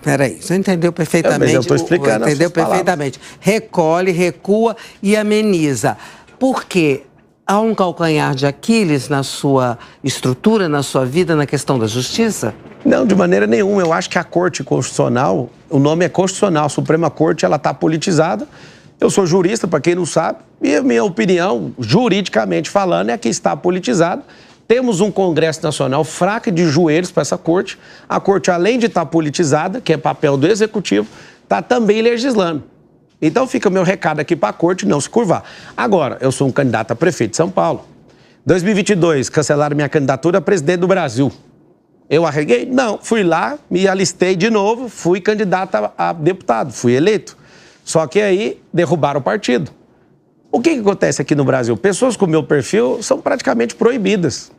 Peraí, você entendeu perfeitamente. Mas eu estou explicando. Entendeu perfeitamente. Recolhe, recua e ameniza. Por quê? Há um calcanhar de Aquiles na sua estrutura, na sua vida, na questão da justiça? Não, de maneira nenhuma. Eu acho que a Corte Constitucional, o nome é Constitucional, a Suprema Corte, ela está politizada. Eu sou jurista, para quem não sabe, e a minha opinião, juridicamente falando, é que está politizada. Temos um Congresso Nacional fraco de joelhos para essa Corte. A Corte, além de estar politizada, que é papel do Executivo, está também legislando. Então fica o meu recado aqui para a Corte não se curvar. Agora, eu sou um candidato a prefeito de São Paulo. 2022, cancelaram minha candidatura a presidente do Brasil. Eu arreguei? Não. Fui lá, me alistei de novo, fui candidato a deputado, fui eleito. Só que aí derrubaram o partido. O que acontece aqui no Brasil? Pessoas com meu perfil são praticamente proibidas.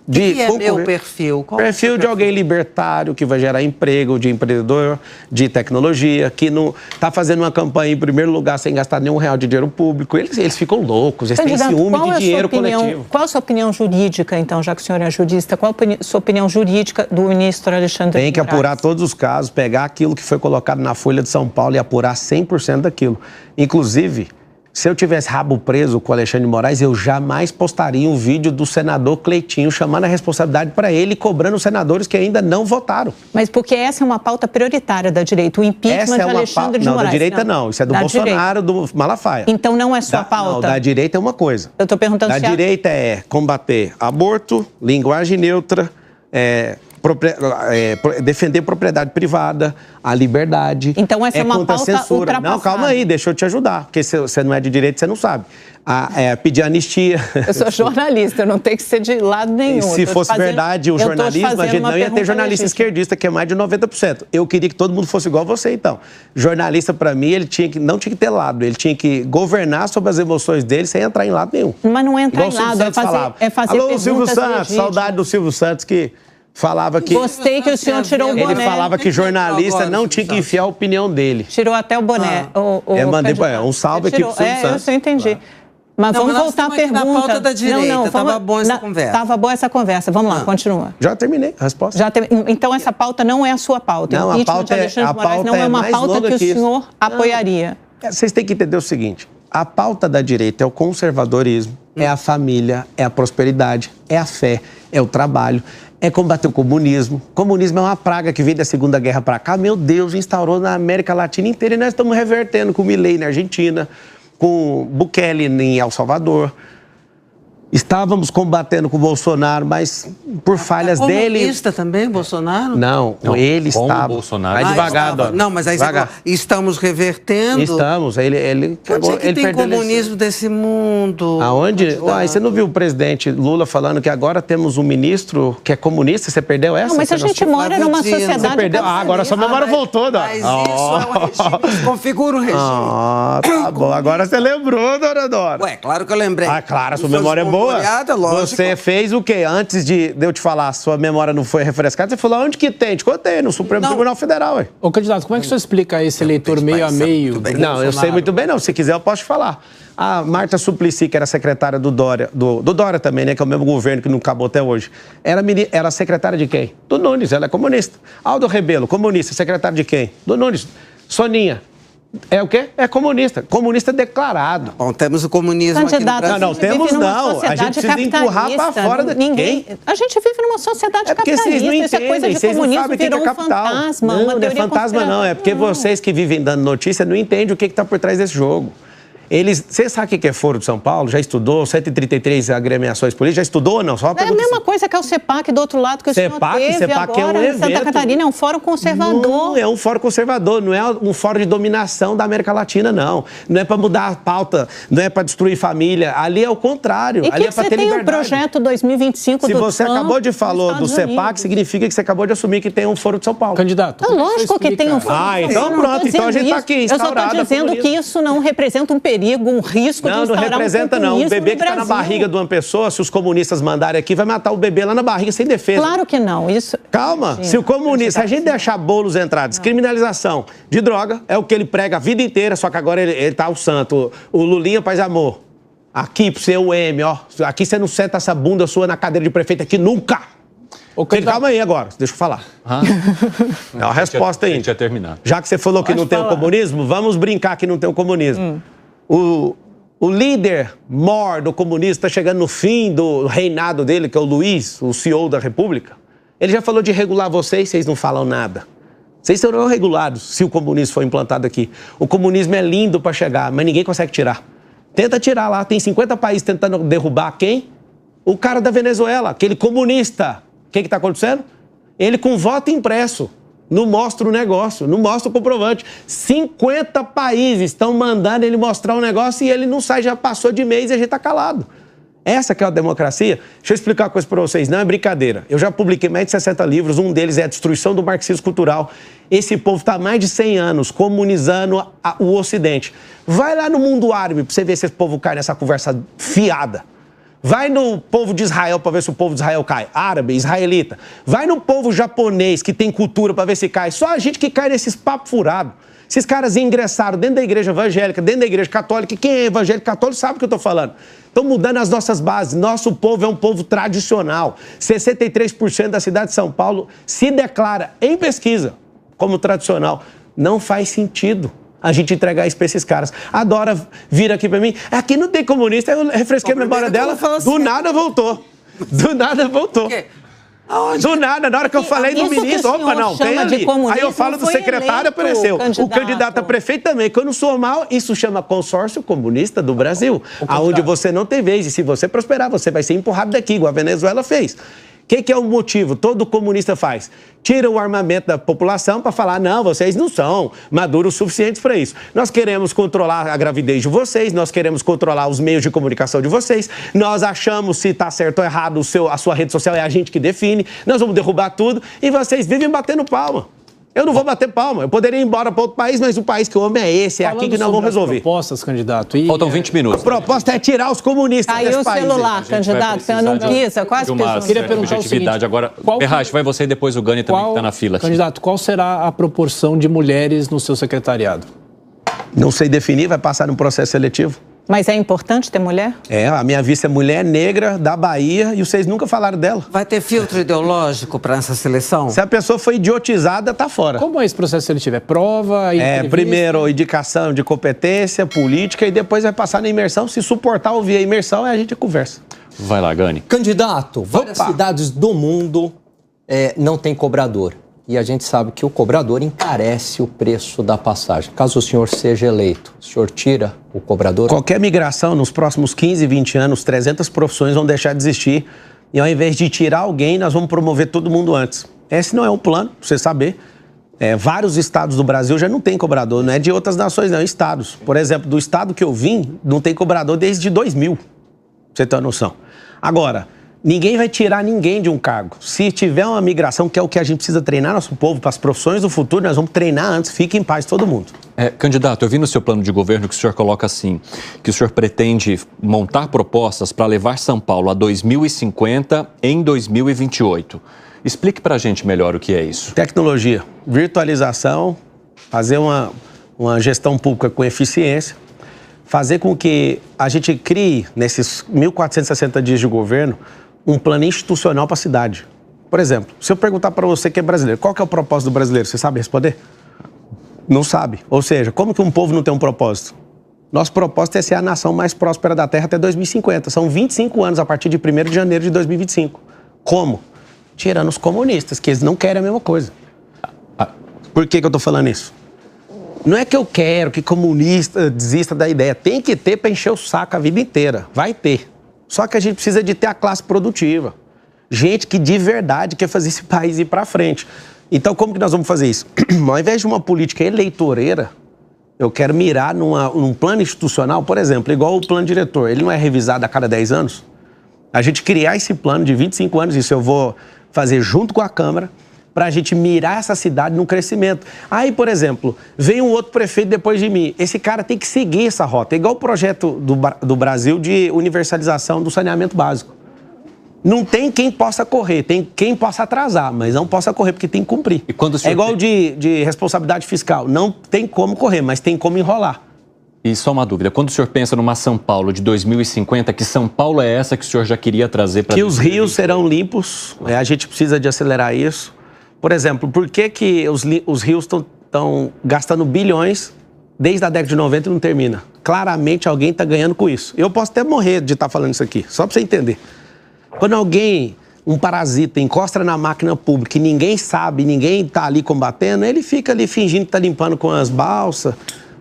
O que é meu perfil? Qual perfil de alguém libertário, que vai gerar emprego, de empreendedor, de tecnologia, que não está fazendo uma campanha em primeiro lugar sem gastar nenhum real de dinheiro público. Eles ficam loucos, eles têm ciúme de dinheiro coletivo. Qual a sua opinião jurídica, então, já que o senhor é jurista? Qual a sua opinião jurídica do ministro Alexandre de Moraes? Tem que apurar todos os casos, pegar aquilo que foi colocado na Folha de São Paulo e apurar 100% daquilo. Inclusive, Se eu tivesse rabo preso com o Alexandre de Moraes, eu jamais postaria um vídeo do senador Cleitinho chamando a responsabilidade para ele e cobrando os senadores que ainda não votaram. Mas porque essa é uma pauta prioritária da direita, o impeachment de Alexandre de Moraes. Não, da direita não. Isso é do Bolsonaro, do Malafaia. Então não é sua pauta? Não, da direita é uma coisa. Eu estou perguntando se da direita é combater aborto, linguagem neutra, defender propriedade privada, a liberdade. Então essa é uma pauta ultrapassada. Não, calma aí, deixa eu te ajudar, porque se você não é de direita, você não sabe. Pedir anistia. Eu sou jornalista, eu não tenho que ser de lado nenhum. E se fosse verdade o jornalismo, a gente não ia ter jornalista esquerdista, que é mais de 90%. Eu queria que todo mundo fosse igual a você, então. Jornalista, para mim, ele não tinha que ter lado, ele tinha que governar sobre as emoções dele sem entrar em lado nenhum. Mas não é entrar igual em lado, é fazer Alô, Silvio Santos, saudade do Silvio Santos, que falava que... Gostei que o senhor tirou o boné. Ele falava que jornalista não tinha que enfiar a opinião dele. Tirou até o boné. Eu mandei um salve aqui pro Silvio Santos. Eu entendi. Mas vamos voltar à pergunta. Na pauta da direita, estava boa essa conversa. Estava boa essa conversa. Vamos lá, continua. Já terminei a resposta. Então essa pauta não é a sua pauta. Não, a pauta não é uma pauta que o senhor apoiaria. Vocês têm que entender o seguinte, a pauta da direita é o conservadorismo, é a família, é a prosperidade, é a fé, é o trabalho, é combater o comunismo. O comunismo é uma praga que veio da Segunda Guerra para cá, meu Deus, instaurou na América Latina inteira e nós estamos revertendo com o Milei na Argentina, com Bukele em El Salvador. Estávamos combatendo com o Bolsonaro, mas por falhas dele... Comunista também, Bolsonaro? Não, ele estava... Bolsonaro. Vai devagar, Dona. Não, mas aí estamos revertendo... Estamos. Ele tem comunismo desse mundo? Aonde? Uai, você não viu o presidente Lula falando que agora temos um ministro que é comunista? Você perdeu essa? Não, mas a gente mora numa sociedade... Você perdeu? Agora sua memória voltou, Dona. Mas isso é um regime, configura um regime. Tá bom. Agora você lembrou, Dona Dora. Ué, claro que eu lembrei. Claro, sua memória é boa. Você fez o quê? Antes de eu te falar, sua memória não foi refrescada, você falou, onde que tem? Te contei, no Supremo Tribunal Federal, ué. Ô, candidato, como é que o senhor explica esse eleitor meio a meio? Não, eu sei muito bem, não. Se quiser, eu posso te falar. A Marta Suplicy, que era secretária do Dória, do Dória também, né, que é o mesmo governo que não acabou até hoje, era secretária de quem? Do Nunes, ela é comunista. Aldo Rebelo, comunista, secretário de quem? Do Nunes. Soninha. É o quê? É comunista. Comunista declarado. Bom, temos o comunismo Candidato, aqui no Não, temos não. A gente precisa empurrar para fora da... A gente vive numa sociedade capitalista. Vocês não entendem. Isso é coisa de comunismo, virou um fantasma. Não, não é fantasma não. É porque vocês que vivem dando notícia não entendem o que está por trás desse jogo. Você sabe o que é Foro de São Paulo? Já estudou? 133 agremiações políticas? Já estudou ou não? Só é a mesma coisa que é o CEPAC do outro lado que o senhor teve CEPAC agora é um em Santa evento. Catarina. É um fórum conservador. Não, é um fórum conservador. Não é um fórum de dominação da América Latina, não. Não é para mudar a pauta, não é para destruir família. Ali é o contrário. E ali é para ter liberdade. Você tem o projeto 2025 Se do você Trump, acabou de falar do CEPAC, significa que você acabou de assumir que tem um Foro de São Paulo. Candidato. Não, lógico que tem um fórum. Então pronto. Então a gente está aqui instaurado. Eu só estou dizendo que isso não representa um perigo, um risco de instaurar representa, não. Um bebê que está na barriga de uma pessoa, se os comunistas mandarem aqui, vai matar o bebê lá na barriga sem defesa. Claro que não. Isso... Calma. Se o comunista, se a gente deixar Boulos entrar, descriminalização de droga, é o que ele prega a vida inteira, só que agora ele tá o santo. O Lulinha Paz e Amor. Aqui pro seu M, ó. Aqui você não senta essa bunda sua na cadeira de prefeito aqui nunca. Calma aí agora, deixa eu falar. É uma resposta aí. Tinha terminado. Já que você falou que não tem o comunismo, vamos brincar que não tem o comunismo. O líder mor do comunismo está chegando no fim do reinado dele, que é o Luiz, o CEO da República. Ele já falou de regular vocês não falam nada. Vocês serão regulados se o comunismo for implantado aqui. O comunismo é lindo para chegar, mas ninguém consegue tirar. Tenta tirar lá, tem 50 países tentando derrubar quem? O cara da Venezuela, aquele comunista. O que está acontecendo? Ele com voto impresso. Não mostra o negócio, não mostra o comprovante. 50 países estão mandando ele mostrar o negócio e ele não sai, já passou de mês e a gente está calado. Essa que é a democracia. Deixa eu explicar uma coisa para vocês, não é brincadeira. Eu já publiquei mais de 60 livros, um deles é a destruição do marxismo cultural. Esse povo está há mais de 100 anos comunizando o Ocidente. Vai lá no mundo árabe para você ver se esse povo cai nessa conversa fiada. Vai no povo de Israel para ver se o povo de Israel cai. Árabe, israelita. Vai no povo japonês que tem cultura para ver se cai. Só a gente que cai nesses papos furados. Esses caras ingressaram dentro da igreja evangélica, dentro da igreja católica. Quem é evangélico católico sabe o que eu estou falando. Estão mudando as nossas bases. Nosso povo é um povo tradicional. 63% da cidade de São Paulo se declara em pesquisa como tradicional. Não faz sentido. a gente entregar isso pra esses caras. Adora vir aqui pra mim. Aqui não tem comunista, eu refresquei a memória dela, do nada voltou. Do nada voltou. Do nada, na hora que eu falei do ministro, opa, não, tem ali. Aí eu falo do secretário, apareceu. O candidato a prefeito também. Quando eu sou mal, isso chama consórcio comunista do Brasil, aonde você não tem vez. E se você prosperar, você vai ser empurrado daqui, igual a Venezuela fez. O que é o motivo? Todo comunista faz. Tira o armamento da população para falar, não, vocês não são maduros suficientes para isso. Nós queremos controlar a gravidez de vocês, nós queremos controlar os meios de comunicação de vocês, nós achamos se está certo ou errado a sua rede social, é a gente que define, nós vamos derrubar tudo e vocês vivem batendo palma. Eu não vou bater palma. Eu poderia ir embora para outro país, mas o país que eu amo é esse, é aqui que nós vamos resolver. Propostas, candidato. Faltam 20 minutos. A proposta é tirar os comunistas desse país. Aí o celular, candidato, você não quis, quase pessoas. Queria perguntar o seguinte, agora, Berrache, vai você e depois o Gani também que está na fila. Candidato, qual será a proporção de mulheres no seu secretariado? Não sei definir, vai passar no processo seletivo. Mas é importante ter mulher? A minha vice é mulher negra da Bahia e vocês nunca falaram dela. Vai ter filtro ideológico para essa seleção? Se a pessoa foi idiotizada, tá fora. Como é esse processo seletivo? É prova, entrevista? Primeiro indicação de competência política e depois vai passar na imersão. Se suportar ouvir a imersão, a gente conversa. Vai lá, Gani. Candidato, várias cidades do mundo não tem cobrador. E a gente sabe que o cobrador encarece o preço da passagem. Caso o senhor seja eleito, o senhor tira o cobrador? Qualquer migração, nos próximos 15, 20 anos, 300 profissões vão deixar de existir. E ao invés de tirar alguém, nós vamos promover todo mundo antes. Esse não é um plano, pra você saber. Vários estados do Brasil já não tem cobrador, não é de outras nações, não, estados. Por exemplo, do estado que eu vim, não tem cobrador desde 2000, pra você ter uma noção. Agora, ninguém vai tirar ninguém de um cargo. Se tiver uma migração, que é o que a gente precisa treinar nosso povo para as profissões do futuro, nós vamos treinar antes. Fique em paz todo mundo. Candidato, eu vi no seu plano de governo que o senhor coloca assim, que o senhor pretende montar propostas para levar São Paulo a 2050 em 2028. Explique para a gente melhor o que é isso. Tecnologia, virtualização, fazer uma gestão pública com eficiência, fazer com que a gente crie, nesses 1.460 dias de governo, um plano institucional para a cidade. Por exemplo, se eu perguntar para você que é brasileiro, qual que é o propósito do brasileiro? Você sabe responder? Não sabe. Ou seja, como que um povo não tem um propósito? Nosso propósito é ser a nação mais próspera da Terra até 2050. São 25 anos a partir de 1º de janeiro de 2025. Como? Tirando os comunistas, que eles não querem a mesma coisa. Por que eu estou falando isso? Não é que eu quero que comunista desista da ideia. Tem que ter para encher o saco a vida inteira. Vai ter. Só que a gente precisa de ter a classe produtiva. Gente que de verdade quer fazer esse país ir para frente. Então, como que nós vamos fazer isso? Ao invés de uma política eleitoreira, eu quero mirar num plano institucional, por exemplo, igual o plano diretor. Ele não é revisado a cada 10 anos? A gente criar esse plano de 25 anos, isso eu vou fazer junto com a Câmara, para a gente mirar essa cidade no crescimento. Aí, por exemplo, vem um outro prefeito depois de mim. Esse cara tem que seguir essa rota. É igual o projeto do Brasil de universalização do saneamento básico. Não tem quem possa correr, tem quem possa atrasar, mas não possa correr porque tem que cumprir. E quando o senhor igual de responsabilidade fiscal. Não tem como correr, mas tem como enrolar. E só uma dúvida, quando o senhor pensa numa São Paulo de 2050, que São Paulo é essa que o senhor já queria trazer para... Que os rios serão limpos, a gente precisa de acelerar isso. Por exemplo, por que os rios estão gastando bilhões desde a década de 90 e não termina? Claramente alguém está ganhando com isso. Eu posso até morrer de estar falando isso aqui, só para você entender. Quando alguém, um parasita, encosta na máquina pública e ninguém sabe, ninguém está ali combatendo, ele fica ali fingindo que está limpando com as balsas.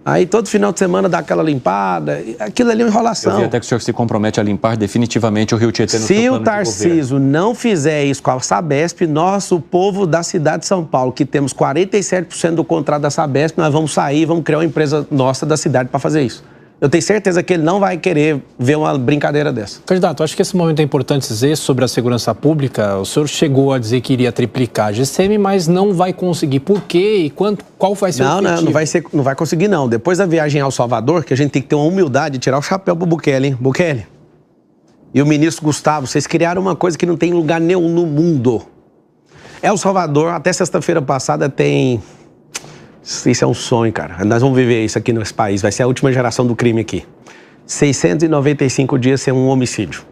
Aí todo final de semana dá aquela limpada, aquilo ali é uma enrolação. Eu vi até que o senhor se compromete a limpar definitivamente o Rio Tietê no seu Se plano o Tarcísio não fizer isso com a Sabesp, nós, o povo da cidade de São Paulo, que temos 47% do contrato da Sabesp, nós vamos sair, vamos criar uma empresa nossa da cidade para fazer isso. Eu tenho certeza que ele não vai querer ver uma brincadeira dessa. Candidato, acho que esse momento é importante dizer sobre a segurança pública. O senhor chegou a dizer que iria triplicar a GCM, mas não vai conseguir. Por quê? E qual vai ser o objetivo? Não vai conseguir, não. Depois da viagem ao Salvador, que a gente tem que ter uma humildade de tirar o chapéu pro Bukele, hein? Bukele. E o ministro Gustavo, vocês criaram uma coisa que não tem lugar nenhum no mundo. El Salvador, até sexta-feira passada, tem... Isso é um sonho, cara. Nós vamos viver isso aqui nesse país. Vai ser a última geração do crime aqui. 695 dias sem um homicídio.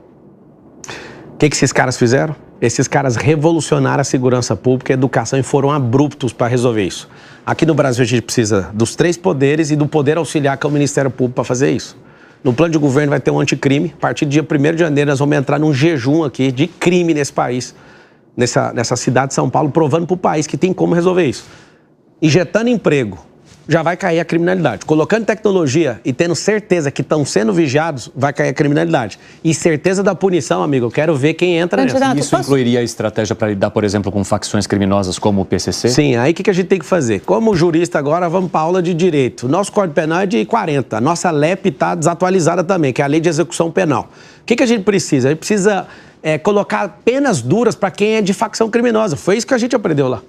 O que esses caras fizeram? Esses caras revolucionaram a segurança pública e a educação e foram abruptos para resolver isso. Aqui no Brasil a gente precisa dos 3 poderes e do poder auxiliar, que é o Ministério Público, para fazer isso. No plano de governo vai ter um anticrime. A partir do dia 1º de janeiro nós vamos entrar num jejum aqui de crime nesse país, nessa cidade de São Paulo, provando para o país que tem como resolver isso. Injetando emprego, já vai cair a criminalidade. Colocando tecnologia e tendo certeza que estão sendo vigiados, vai cair a criminalidade. E certeza da punição, amigo, eu quero ver quem entra nessa. Isso incluiria a estratégia para lidar, por exemplo, com facções criminosas como o PCC? Sim, aí o que a gente tem que fazer? Como jurista agora, vamos para a aula de direito. Nosso Código Penal é de 40. A nossa LEP está desatualizada também, que é a Lei de Execução Penal. O que a gente precisa? A gente precisa colocar penas duras para quem é de facção criminosa. Foi isso que a gente aprendeu lá.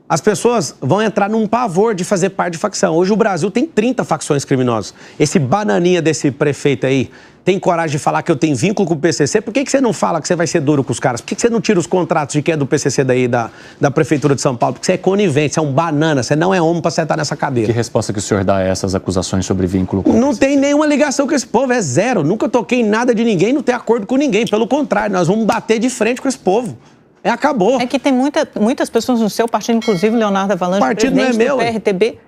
As pessoas vão entrar num pavor de fazer parte de facção. Hoje o Brasil tem 30 facções criminosas. Esse bananinha desse prefeito aí tem coragem de falar que eu tenho vínculo com o PCC? Por que você não fala que você vai ser duro com os caras? Por que você não tira os contratos de quem é do PCC daí, da Prefeitura de São Paulo? Porque você é conivente, você é um banana, você não é homem para sentar nessa cadeira. Que resposta que o senhor dá a essas acusações sobre vínculo com o PCC? Não tem nenhuma ligação com esse povo, é zero. Nunca toquei em nada de ninguém, não tenho acordo com ninguém. Pelo contrário, nós vamos bater de frente com esse povo. Acabou. É que tem muitas pessoas no seu partido, inclusive Leonardo Avalanche, presidente do PRTB,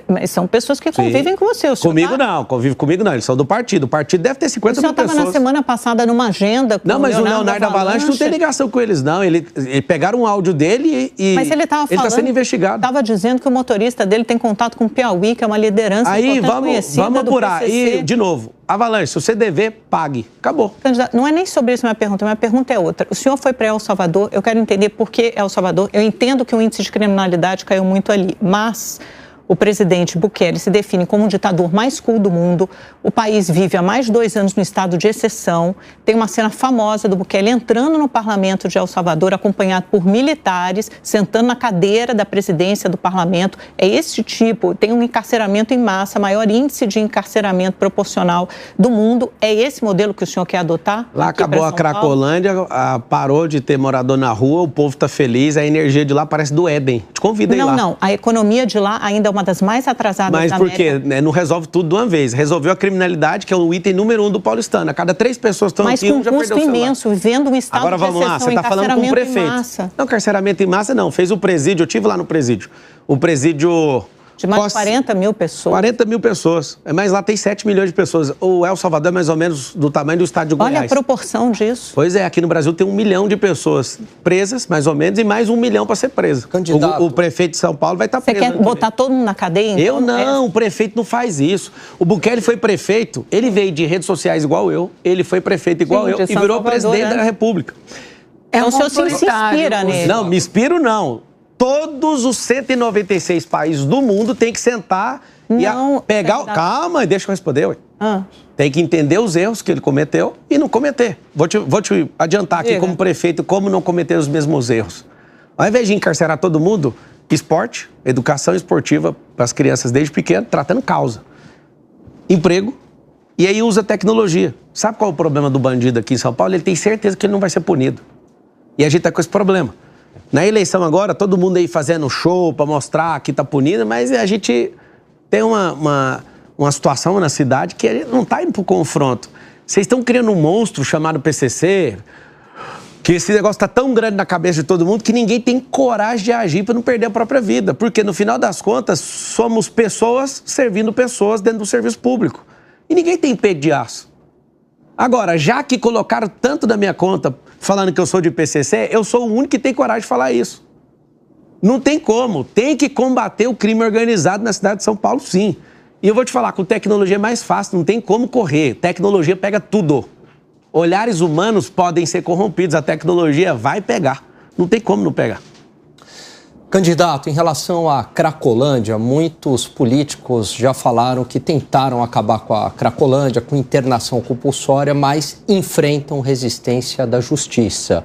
mas são pessoas que convivem com você. Comigo não, convive comigo não, eles são do partido. O partido deve ter 50 mil pessoas. O senhor estava na semana passada numa agenda com Não, mas o Leonardo Avalanche não tem ligação com eles, não. Ele pegaram um áudio dele e mas ele estava está sendo investigado. Estava dizendo que o motorista dele tem contato com o Piauí, que é uma liderança conhecida vamos apurar. do PCC. E, de novo, Avalanche, se você dever, pague. Acabou. Candidato, não é nem sobre isso a minha pergunta é outra. O senhor foi para El Salvador, eu quero entender por que El Salvador. Eu entendo que o índice de criminalidade caiu muito ali, mas o presidente Bukele se define como o ditador mais cool do mundo. O país vive há mais de 2 anos no estado de exceção. Tem uma cena famosa do Bukele entrando no parlamento de El Salvador, acompanhado por militares, sentando na cadeira da presidência do parlamento. É esse tipo, tem um encarceramento em massa, maior índice de encarceramento proporcional do mundo. É esse modelo que o senhor quer adotar? Lá acabou a Cracolândia, parou de ter morador na rua, o povo está feliz, a energia de lá parece do Éden. Te convido aí lá. Não, a economia de lá ainda é uma das mais atrasadas da América. Mas por quê? Não resolve tudo de uma vez. Resolveu a criminalidade, que é o item número 1 do paulistano. A cada 3 pessoas estão aqui, um já perdeu o celular. Mas com custo imenso, vivendo um estado Agora, de exceção. Agora vamos lá, você está falando com o prefeito. Não, carceramento em massa não. Fez o presídio, eu estive lá no presídio. O presídio... De mais de 40 mil pessoas. 40 mil pessoas. Mas lá tem 7 milhões de pessoas. O El Salvador é mais ou menos do tamanho do estado de Goiás. Olha a proporção disso. Pois é, aqui no Brasil tem 1 milhão de pessoas presas, mais ou menos, e mais 1 milhão para ser preso. O prefeito de São Paulo vai estar preso. Você quer botar todo mundo na cadeia? Então? Eu não, o prefeito não faz isso. O Bukele foi prefeito, ele veio de redes sociais igual eu, ele foi prefeito igual eu e virou presidente da República. Então o senhor se inspira nele. Não, me inspiro não. Todos os 196 países do mundo têm que sentar e pegar... Calma, deixa eu responder, ué. Tem que entender os erros que ele cometeu e não cometer. Vou te adiantar aqui como prefeito como não cometer os mesmos erros. Ao invés de encarcerar todo mundo, esporte, educação esportiva para as crianças desde pequeno, tratando causa. Emprego, e aí usa tecnologia. Sabe qual é o problema do bandido aqui em São Paulo? Ele tem certeza que ele não vai ser punido. E a gente está com esse problema. Na eleição agora, todo mundo aí fazendo show para mostrar que está punido, mas a gente tem uma situação na cidade que a gente não está indo para o confronto. Vocês estão criando um monstro chamado PCC, que esse negócio está tão grande na cabeça de todo mundo que ninguém tem coragem de agir para não perder a própria vida. Porque, no final das contas, somos pessoas servindo pessoas dentro do serviço público. E ninguém tem peito de aço. Agora, já que colocaram tanto na minha conta falando que eu sou de PCC, eu sou o único que tem coragem de falar isso. Não tem como. Tem que combater o crime organizado na cidade de São Paulo, sim. E eu vou te falar, com tecnologia é mais fácil, não tem como correr. Tecnologia pega tudo. Olhares humanos podem ser corrompidos, a tecnologia vai pegar. Não tem como não pegar. Candidato, em relação à Cracolândia, muitos políticos já falaram que tentaram acabar com a Cracolândia, com internação compulsória, mas enfrentam resistência da justiça.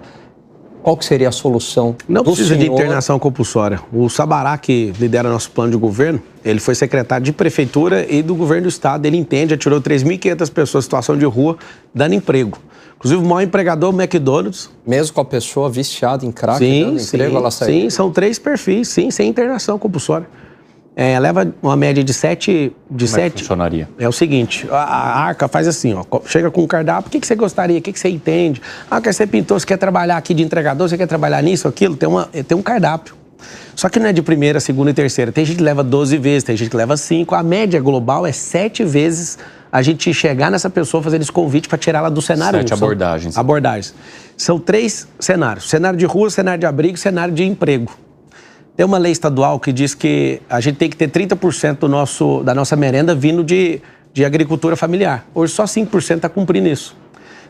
Qual que seria a solução do senhor? Não precisa de internação compulsória. O Sabará, que lidera nosso plano de governo, ele foi secretário de prefeitura e do governo do estado. Ele entende, atirou 3.500 pessoas em situação de rua, dando emprego. Inclusive, o maior empregador, o McDonald's. Mesmo com a pessoa viciada em crack, sim, dando emprego, ela saiu? Sim, são 3 perfis, sim, sem internação compulsória. leva uma média de 7... Como é que funcionaria? É o seguinte, a Arca faz assim, ó, chega com um cardápio, o que você gostaria, o que você entende? Quer ser pintor, você quer trabalhar aqui de entregador, você quer trabalhar nisso, aquilo, tem um cardápio. Só que não é de primeira, segunda e terceira. Tem gente que leva 12 vezes, tem gente que leva 5. A média global é 7 vezes a gente chegar nessa pessoa, fazer esse convite para tirar ela do cenário 7 abordagens. Abordagens. São 3 cenários. Cenário de rua, cenário de abrigo, cenário de emprego. Tem uma lei estadual que diz que a gente tem que ter 30% da nossa merenda vindo de agricultura familiar. Hoje só 5% está cumprindo isso.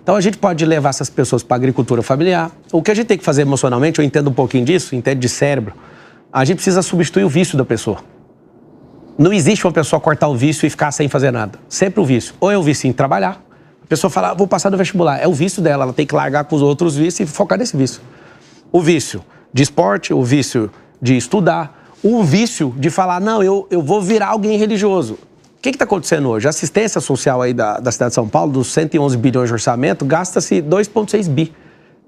Então a gente pode levar essas pessoas para a agricultura familiar. O que a gente tem que fazer emocionalmente, eu entendo um pouquinho disso, entendo de cérebro, a gente precisa substituir o vício da pessoa. Não existe uma pessoa cortar o vício e ficar sem fazer nada. Sempre o vício. Ou é o vício em trabalhar. A pessoa fala, vou passar no vestibular. É o vício dela, ela tem que largar com os outros vícios e focar nesse vício. O vício de esporte, o vício de estudar, o vício de falar, não, eu vou virar alguém religioso. O que está acontecendo hoje? A assistência social aí da cidade de São Paulo, dos 111 bilhões de orçamento, gasta-se 2,6 bi.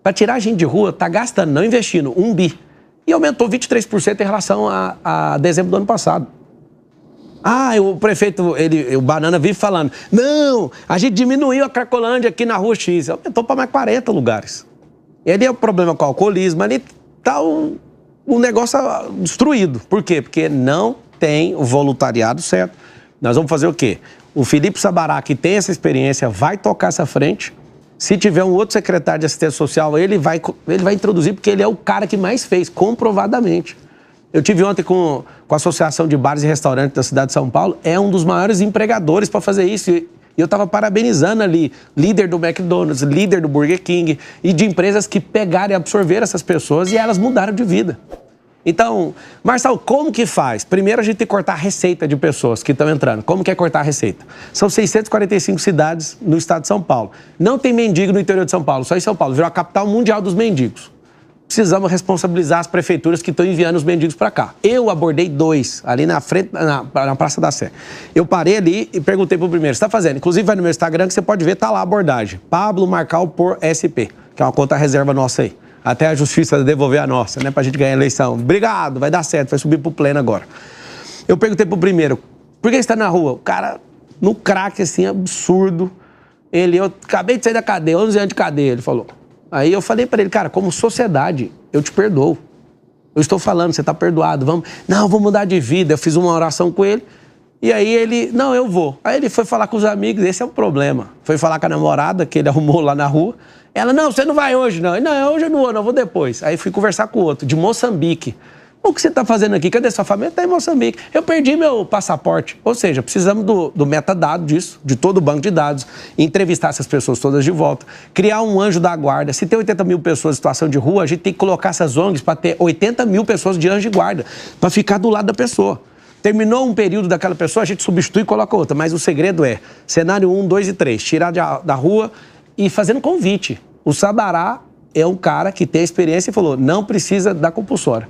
Para tirar a gente de rua, está gastando, não investindo, 1 bi. E aumentou 23% em relação a dezembro do ano passado. O prefeito, o Banana vive falando, não, a gente diminuiu a Cracolândia aqui na rua X, aumentou para mais 40 lugares. Ele é o problema com o alcoolismo, ali está o negócio destruído. Por quê? Porque não tem o voluntariado certo. Nós vamos fazer o quê? O Felipe Sabará, que tem essa experiência, vai tocar essa frente. Se tiver um outro secretário de assistência social, ele vai introduzir, porque ele é o cara que mais fez, comprovadamente. Eu tive ontem com a Associação de Bares e Restaurantes da cidade de São Paulo, é um dos maiores empregadores para fazer isso. E eu estava parabenizando ali, líder do McDonald's, líder do Burger King, e de empresas que pegaram e absorveram essas pessoas e elas mudaram de vida. Então, Marcelo, como que faz? Primeiro a gente tem que cortar a receita de pessoas que estão entrando. Como que é cortar a receita? São 645 cidades no estado de São Paulo. Não tem mendigo no interior de São Paulo, só em São Paulo. Virou a capital mundial dos mendigos. Precisamos responsabilizar as prefeituras que estão enviando os mendigos para cá. Eu abordei 2, ali na frente, na Praça da Sé. Eu parei ali e perguntei pro primeiro, você está fazendo? Inclusive vai no meu Instagram que você pode ver, tá lá a abordagem. Pablo Marcal por SP, que é uma conta reserva nossa aí. Até a justiça devolver a nossa, né? Pra gente ganhar a eleição. Obrigado, vai dar certo, vai subir pro pleno agora. Eu perguntei pro primeiro, por que você tá na rua? O cara, no crack, assim, absurdo. Eu acabei de sair da cadeia, 11 anos de cadeia, ele falou. Aí eu falei pra ele, cara, como sociedade, eu te perdoo. Eu estou falando, você tá perdoado, vamos mudar de vida. Eu fiz uma oração com ele. E aí ele, não, eu vou. Aí ele foi falar com os amigos, esse é o problema. Foi falar com a namorada, que ele arrumou lá na rua. Ela, não, você não vai hoje, não. Não, hoje eu não vou, não, eu vou depois. Aí fui conversar com o outro, de Moçambique. O que você está fazendo aqui? Cadê sua família? Está em Moçambique. Eu perdi meu passaporte. Ou seja, precisamos do metadado disso, de todo o banco de dados, entrevistar essas pessoas todas de volta, criar um anjo da guarda. Se tem 80 mil pessoas em situação de rua, a gente tem que colocar essas ONGs para ter 80 mil pessoas de anjo de guarda, para ficar do lado da pessoa. Terminou um período daquela pessoa, a gente substitui e coloca outra. Mas o segredo é cenário 1, 2 e 3. Tirar da rua e fazendo convite. O Sabará é um cara que tem experiência e falou, não precisa da compulsória.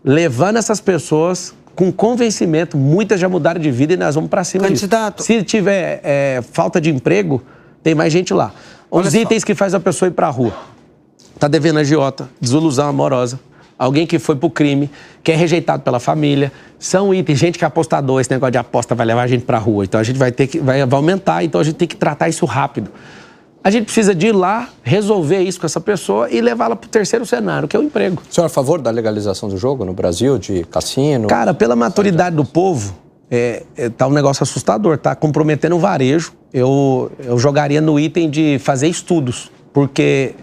Levando essas pessoas com convencimento, muitas já mudaram de vida e nós vamos para cima Candidato. disso. Se tiver falta de emprego, tem mais gente lá. Os itens que faz a pessoa ir para a rua. Tá devendo agiota, desilusão amorosa, alguém que foi pro crime, que é rejeitado pela família. São itens, gente que é apostador, esse negócio de aposta vai levar a gente para a rua. Então a gente vai aumentar, então a gente tem que tratar isso rápido. A gente precisa de ir lá, resolver isso com essa pessoa e levá-la para o terceiro cenário, que é o emprego. O senhor é a favor da legalização do jogo no Brasil, de cassino? Cara, pela maturidade do povo, tá um negócio assustador, tá comprometendo o varejo. Eu jogaria no item de fazer estudos, porque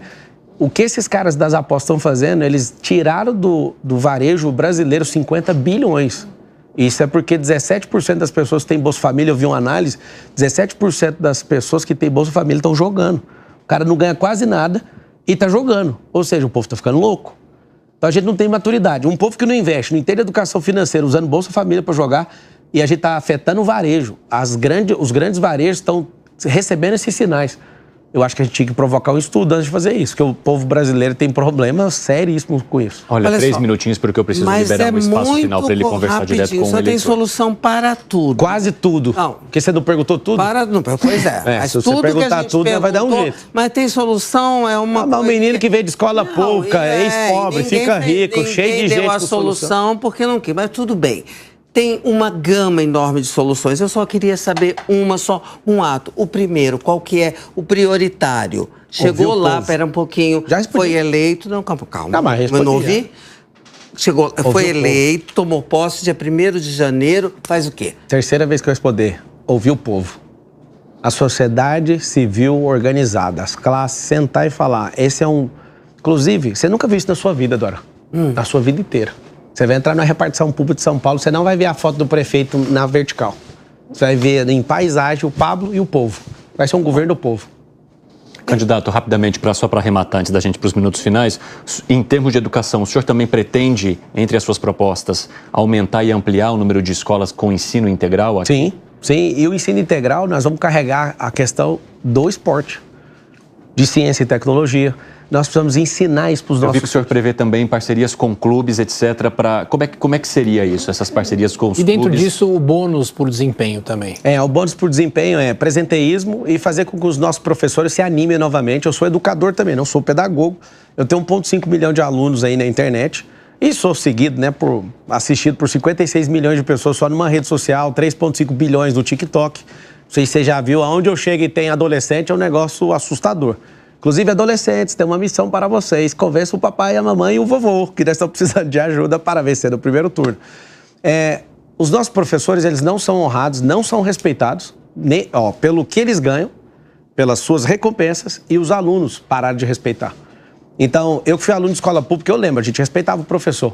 o que esses caras das apostas estão fazendo, eles tiraram do varejo brasileiro 50 bilhões. Isso é porque 17% das pessoas que têm Bolsa Família, eu vi uma análise, 17% das pessoas que têm Bolsa Família estão jogando. O cara não ganha quase nada e está jogando. Ou seja, o povo está ficando louco. Então a gente não tem maturidade. Um povo que não investe, não entende educação financeira, usando Bolsa Família para jogar, e a gente está afetando o varejo. Os grandes varejos estão recebendo esses sinais. Eu acho que a gente tinha que provocar um estudo antes de fazer isso, porque o povo brasileiro tem problemas seríssimos com isso. Olha 3 minutinhos, porque eu preciso liberar um espaço final para ele conversar direto com o eleitor. Só tem solução para tudo. Quase tudo. Não. Porque você não perguntou tudo? Pois é. Mas se você perguntar tudo, vai dar um jeito. Mas tem solução, é uma coisa... O menino que veio de escola pública, ex-pobre, fica rico, cheio de gente deu a solução porque não quer, mas tudo bem. tem uma gama enorme de soluções. Eu só queria saber um ato. O primeiro, qual que é o prioritário? Chegou lá, pera um pouquinho, foi eleito... Não, calma. Não, mas eu não ouvi. Foi eleito, tomou posse dia 1º de janeiro, faz o quê? Terceira vez que eu responder, ouvir o povo. A sociedade civil organizada, as classes, sentar e falar. Esse é um... Inclusive, você nunca viu isso na sua vida, Dora. Na sua vida inteira. Você vai entrar na repartição pública de São Paulo, você não vai ver a foto do prefeito na vertical. Você vai ver em paisagem o Pablo e o povo. Vai ser um governo do povo. Candidato, rapidamente, só para arrematar, antes da gente para os minutos finais, em termos de educação, o senhor também pretende, entre as suas propostas, aumentar e ampliar o número de escolas com ensino integral aqui? Sim. E o ensino integral, nós vamos carregar a questão do esporte, de ciência e tecnologia. Nós precisamos ensinar isso para os nossos... Eu vi que o senhor prevê também parcerias com clubes, etc. Como é que seria isso, essas parcerias com os clubes? E dentro disso, o bônus por desempenho também. O bônus por desempenho é presenteísmo e fazer com que os nossos professores se animem novamente. Eu sou educador também, não sou pedagogo. Eu tenho 1,5 milhão de alunos aí na internet e sou seguido, assistido por 56 milhões de pessoas só numa rede social, 3,5 bilhões no TikTok. Não sei se você já viu, aonde eu chego e tem adolescente é um negócio assustador. Inclusive, adolescentes, tem uma missão para vocês. Convença o papai, a mamãe e o vovô, que nós estamos precisando de ajuda para vencer no primeiro turno. Os nossos professores, eles não são honrados, não são respeitados, pelo que eles ganham, pelas suas recompensas, e os alunos pararam de respeitar. Então, eu que fui aluno de escola pública, eu lembro, a gente respeitava o professor.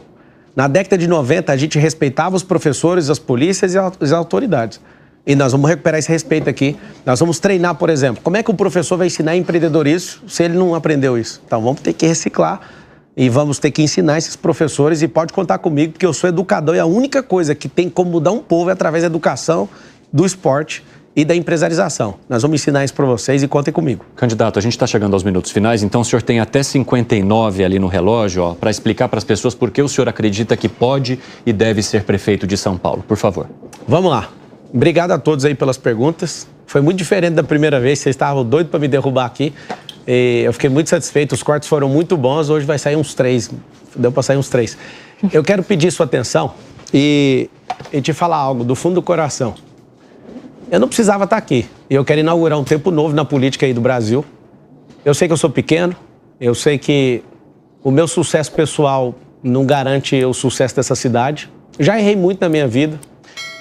Na década de 90, a gente respeitava os professores, as polícias e as autoridades. E nós vamos recuperar esse respeito aqui. Nós vamos treinar, por exemplo, como é que o professor vai ensinar empreendedorismo se ele não aprendeu isso? Então, vamos ter que reciclar e vamos ter que ensinar esses professores. E pode contar comigo, porque eu sou educador e a única coisa que tem como mudar um povo é através da educação, do esporte e da empresarização. Nós vamos ensinar isso para vocês e contem comigo. Candidato, a gente está chegando aos minutos finais, então o senhor tem até 59 ali no relógio, para explicar para as pessoas por que o senhor acredita que pode e deve ser prefeito de São Paulo. Por favor. Vamos lá. Obrigado a todos aí pelas perguntas. Foi muito diferente da primeira vez, vocês estavam doidos para me derrubar aqui. E eu fiquei muito satisfeito, os cortes foram muito bons, hoje vai sair uns 3. Deu para sair uns 3. Eu quero pedir sua atenção e te falar algo do fundo do coração. Eu não precisava estar aqui. Eu quero inaugurar um tempo novo na política aí do Brasil. Eu sei que eu sou pequeno, eu sei que o meu sucesso pessoal não garante o sucesso dessa cidade. Já errei muito na minha vida.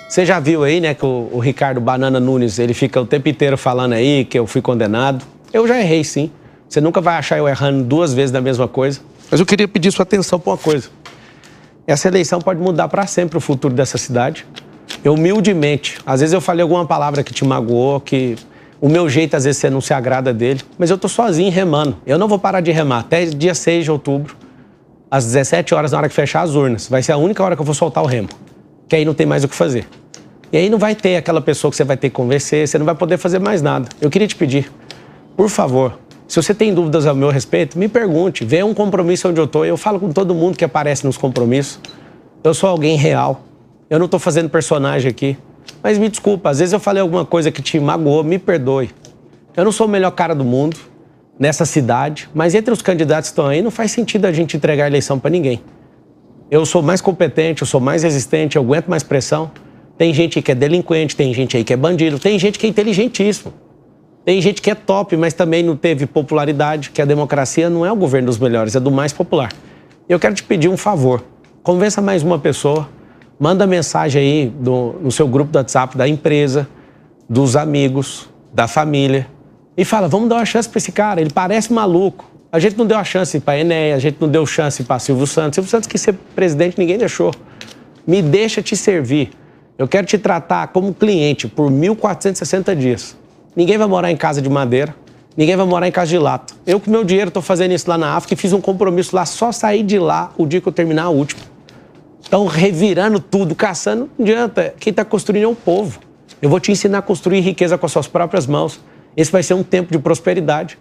Você já viu aí, né, que o Ricardo Banana Nunes, ele fica o tempo inteiro falando aí que eu fui condenado. Eu já errei, sim. Você nunca vai achar eu errando 2 vezes da mesma coisa. Mas eu queria pedir sua atenção para uma coisa. Essa eleição pode mudar para sempre o futuro dessa cidade. Eu, humildemente, às vezes eu falei alguma palavra que te magoou, que o meu jeito, às vezes, você não se agrada dele, mas eu tô sozinho remando. Eu não vou parar de remar até dia 6 de outubro, às 17 horas, na hora que fechar as urnas. Vai ser a única hora que eu vou soltar o remo. Que aí não tem mais o que fazer. E aí não vai ter aquela pessoa que você vai ter que convencer, você não vai poder fazer mais nada. Eu queria te pedir, por favor, se você tem dúvidas ao meu respeito, me pergunte, venha um compromisso onde eu tô, eu falo com todo mundo que aparece nos compromissos. Eu sou alguém real, eu não tô fazendo personagem aqui. Mas me desculpa, às vezes eu falei alguma coisa que te magoou, me perdoe. Eu não sou o melhor cara do mundo, nessa cidade, mas entre os candidatos que estão aí, não faz sentido a gente entregar a eleição para ninguém. Eu sou mais competente, eu sou mais resistente, eu aguento mais pressão. Tem gente que é delinquente, tem gente aí que é bandido, tem gente que é inteligentíssimo. Tem gente que é top, mas também não teve popularidade, que a democracia não é o governo dos melhores, é do mais popular. Eu quero te pedir um favor. Convença mais uma pessoa, manda mensagem aí no seu grupo do WhatsApp da empresa, dos amigos, da família, e fala, vamos dar uma chance para esse cara, ele parece maluco. A gente não deu a chance para Enéia, a gente não deu chance para Silvio Santos. Silvio Santos quis ser presidente, ninguém deixou. Me deixa te servir. Eu quero te tratar como cliente por 1.460 dias. Ninguém vai morar em casa de madeira, ninguém vai morar em casa de lata. Eu com meu dinheiro estou fazendo isso lá na África e fiz um compromisso lá, só sair de lá o dia que eu terminar a última. Estão revirando tudo, caçando, não adianta. Quem está construindo é o povo. Eu vou te ensinar a construir riqueza com as suas próprias mãos. Esse vai ser um tempo de prosperidade.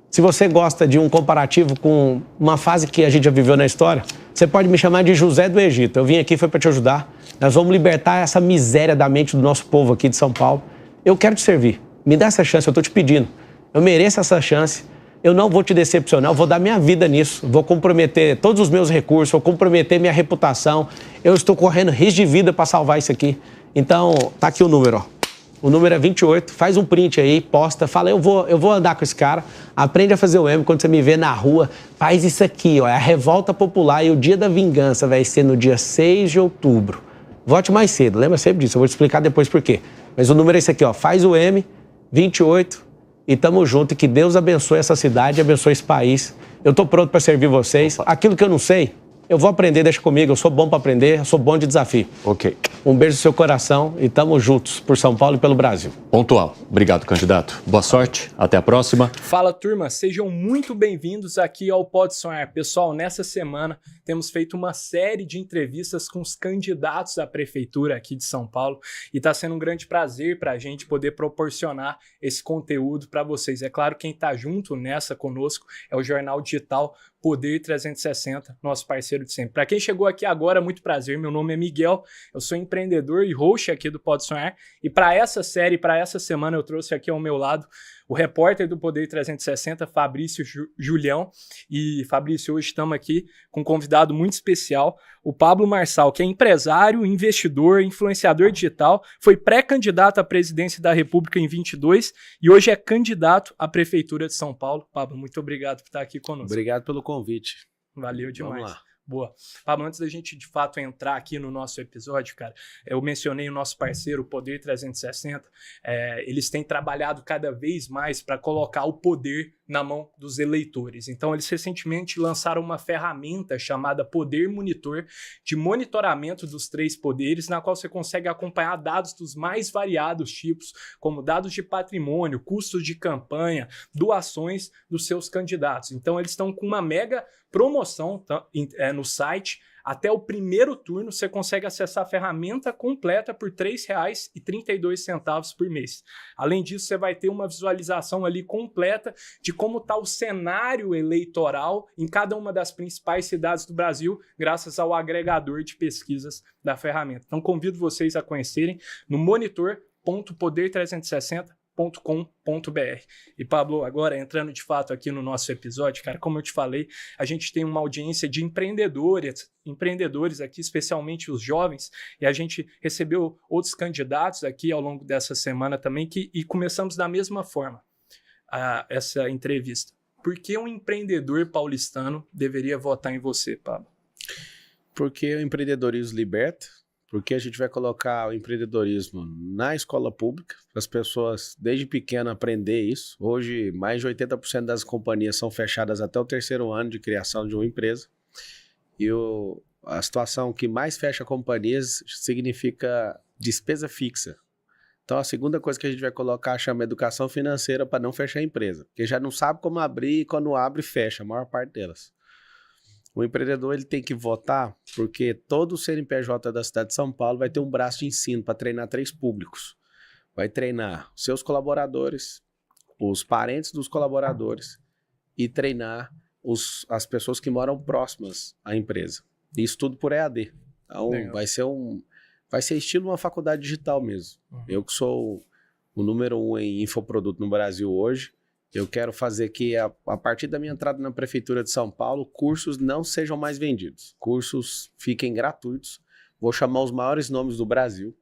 Se você gosta de um comparativo com uma fase que a gente já viveu na história, você pode me chamar de José do Egito. Eu vim aqui foi para te ajudar. Nós vamos libertar essa miséria da mente do nosso povo aqui de São Paulo. Eu quero te servir. Me dá essa chance, eu estou te pedindo. Eu mereço essa chance. eu não vou te decepcionar, eu vou dar minha vida nisso, vou comprometer todos os meus recursos, vou comprometer minha reputação, eu estou correndo risco de vida para salvar isso aqui. Então, tá aqui o número, ó. O número é 28, faz um print aí, posta, fala, eu vou andar com esse cara, aprende a fazer o M, quando você me vê na rua, faz isso aqui, ó, é a revolta popular e o dia da vingança vai ser no dia 6 de outubro. Vote mais cedo, lembra sempre disso, eu vou te explicar depois por quê. Mas o número é esse aqui, ó, faz o M, 28, e tamo junto, e que Deus abençoe essa cidade, abençoe esse país. Eu tô pronto para servir vocês, aquilo que eu não sei, eu vou aprender, deixa comigo, eu sou bom para aprender, eu sou bom de desafio. Ok. Um beijo no seu coração e tamo juntos por São Paulo e pelo Brasil. Pontual. Obrigado, candidato. Boa sorte, até a próxima. Fala, turma, sejam muito bem-vindos aqui ao Pode Sonhar. Pessoal, nessa semana temos feito uma série de entrevistas com os candidatos à prefeitura aqui de São Paulo e está sendo um grande prazer para a gente poder proporcionar esse conteúdo para vocês. É claro, quem está junto nessa conosco é o jornal digital Poder 360, nosso parceiro de sempre. Para quem chegou aqui agora, muito prazer, meu nome é Miguel, eu sou empreendedor e host aqui do Pode Sonhar, e para essa série, para essa semana, eu trouxe aqui ao meu lado o repórter do Poder 360, Fabrício Julião. E, Fabrício, hoje estamos aqui com um convidado muito especial, o Pablo Marçal, que é empresário, investidor, influenciador digital, foi pré-candidato à presidência da República em 22 e hoje é candidato à Prefeitura de São Paulo. Pablo, muito obrigado por estar aqui conosco. Obrigado pelo convite. Valeu demais. Vamos lá. Boa. Pablo, antes da gente de fato entrar aqui no nosso episódio, cara, eu mencionei o nosso parceiro, o Poder 360, eles têm trabalhado cada vez mais para colocar o poder na mão dos eleitores. Então, eles recentemente lançaram uma ferramenta chamada Poder Monitor, de monitoramento dos 3 poderes, na qual você consegue acompanhar dados dos mais variados tipos, como dados de patrimônio, custos de campanha, doações dos seus candidatos. Então, eles estão com uma mega promoção no site. Até o primeiro turno, você consegue acessar a ferramenta completa por R$ 3,32 por mês. Além disso, você vai ter uma visualização ali completa de como está o cenário eleitoral em cada uma das principais cidades do Brasil, graças ao agregador de pesquisas da ferramenta. Então, convido vocês a conhecerem no monitor.poder360.com.br. E, Pablo, agora entrando de fato aqui no nosso episódio, cara, como eu te falei, a gente tem uma audiência de empreendedores aqui, especialmente os jovens, e a gente recebeu outros candidatos aqui ao longo dessa semana também, e começamos da mesma forma essa entrevista. Por que um empreendedor paulistano deveria votar em você, Pablo? Porque o empreendedorismo liberta. Porque a gente vai colocar o empreendedorismo na escola pública, para as pessoas desde pequeno aprender isso. Hoje, mais de 80% das companhias são fechadas até o 3º ano de criação de uma empresa. E a situação que mais fecha companhias significa despesa fixa. Então, a segunda coisa que a gente vai colocar chama educação financeira para não fechar a empresa. Porque já não sabe como abrir e quando abre, fecha, a maior parte delas. O empreendedor ele tem que votar porque todo o CNPJ da cidade de São Paulo vai ter um braço de ensino para treinar 3 públicos. Vai treinar os seus colaboradores, os parentes dos colaboradores e treinar as pessoas que moram próximas à empresa. Isso tudo por EAD. Então vai ser estilo uma faculdade digital mesmo. Uhum. Eu que sou o número 1 em infoproduto no Brasil hoje, eu quero fazer que, a partir da minha entrada na Prefeitura de São Paulo, cursos não sejam mais vendidos. Cursos fiquem gratuitos. Vou chamar os maiores nomes do Brasil,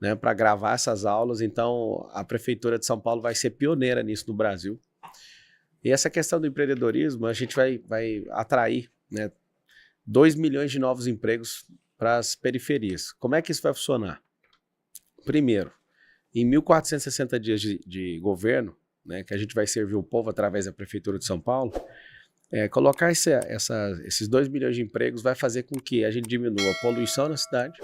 né, para gravar essas aulas. Então, a Prefeitura de São Paulo vai ser pioneira nisso no Brasil. E essa questão do empreendedorismo, a gente vai atrair, né, 2 milhões de novos empregos para as periferias. Como é que isso vai funcionar? Primeiro, em 1.460 dias de governo, né, que a gente vai servir o povo através da Prefeitura de São Paulo, colocar esses 2 milhões de empregos vai fazer com que a gente diminua a poluição na cidade,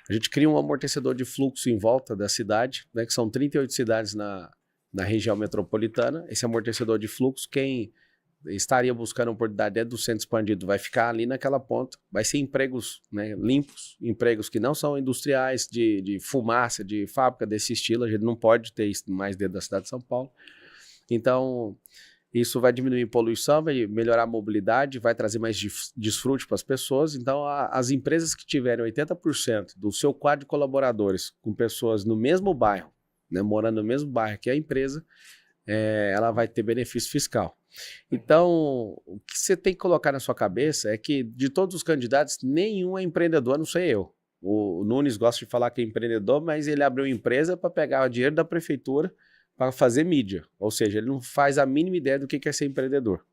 a gente cria um amortecedor de fluxo em volta da cidade, né, que são 38 cidades na região metropolitana. Esse amortecedor de fluxo, quem estaria buscando oportunidade dentro do centro expandido vai ficar ali naquela ponta, vai ser empregos, né, limpos, empregos que não são industriais, de fumaça, de fábrica desse estilo. A gente não pode ter isso mais dentro da cidade de São Paulo. Então, isso vai diminuir a poluição, vai melhorar a mobilidade, vai trazer mais desfrute para as pessoas. Então, as empresas que tiverem 80% do seu quadro de colaboradores com pessoas no mesmo bairro, né, morando no mesmo bairro que a empresa, ela vai ter benefício fiscal. Então, o que você tem que colocar na sua cabeça é que de todos os candidatos, nenhum é empreendedor, não sei eu. O Nunes gosta de falar que é empreendedor, mas ele abriu empresa para pegar o dinheiro da prefeitura para fazer mídia. Ou seja, ele não faz a mínima ideia do que é ser empreendedor.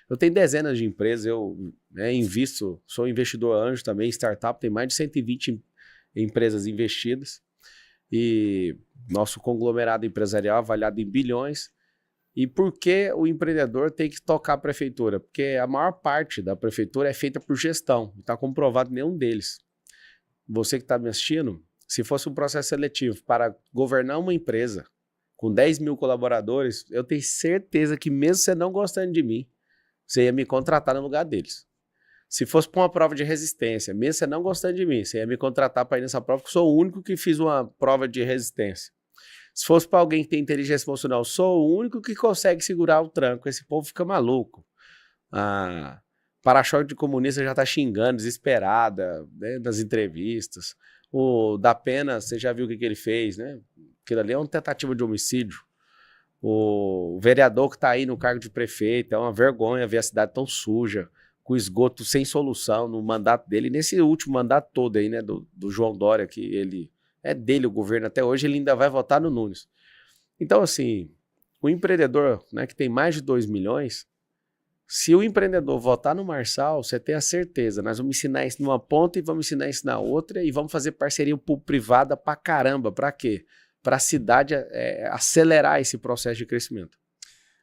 Eu tenho dezenas de empresas, eu invisto, sou investidor anjo também, startup, tem mais de 120 empresas investidas. E nosso conglomerado empresarial avaliado em bilhões. E por que o empreendedor tem que tocar a prefeitura? Porque a maior parte da prefeitura é feita por gestão, não está comprovado nenhum deles. Você que está me assistindo, se fosse um processo seletivo para governar uma empresa com 10 mil colaboradores, eu tenho certeza que mesmo você não gostando de mim, você ia me contratar no lugar deles. Se fosse para uma prova de resistência, mesmo você não gostando de mim, você ia me contratar para ir nessa prova, porque eu sou o único que fiz uma prova de resistência. Se fosse para alguém que tem inteligência emocional, sou o único que consegue segurar o tranco. Esse povo fica maluco. Para-choque de comunista já está xingando, desesperada, né, nas entrevistas. O da Pena, você já viu o que ele fez, né? Aquilo ali é uma tentativa de homicídio. O vereador que está aí no cargo de prefeito, é uma vergonha ver a cidade tão suja, com esgoto sem solução no mandato dele. E nesse último mandato todo aí, né, do João Dória, que ele é dele o governo até hoje, ele ainda vai votar no Nunes. Então, assim, o empreendedor, né, que tem mais de 2 milhões, se o empreendedor votar no Marçal, você tem a certeza, nós vamos ensinar isso numa ponta e vamos ensinar isso na outra e vamos fazer parceria público-privada pra caramba. Pra quê? Para a cidade acelerar esse processo de crescimento.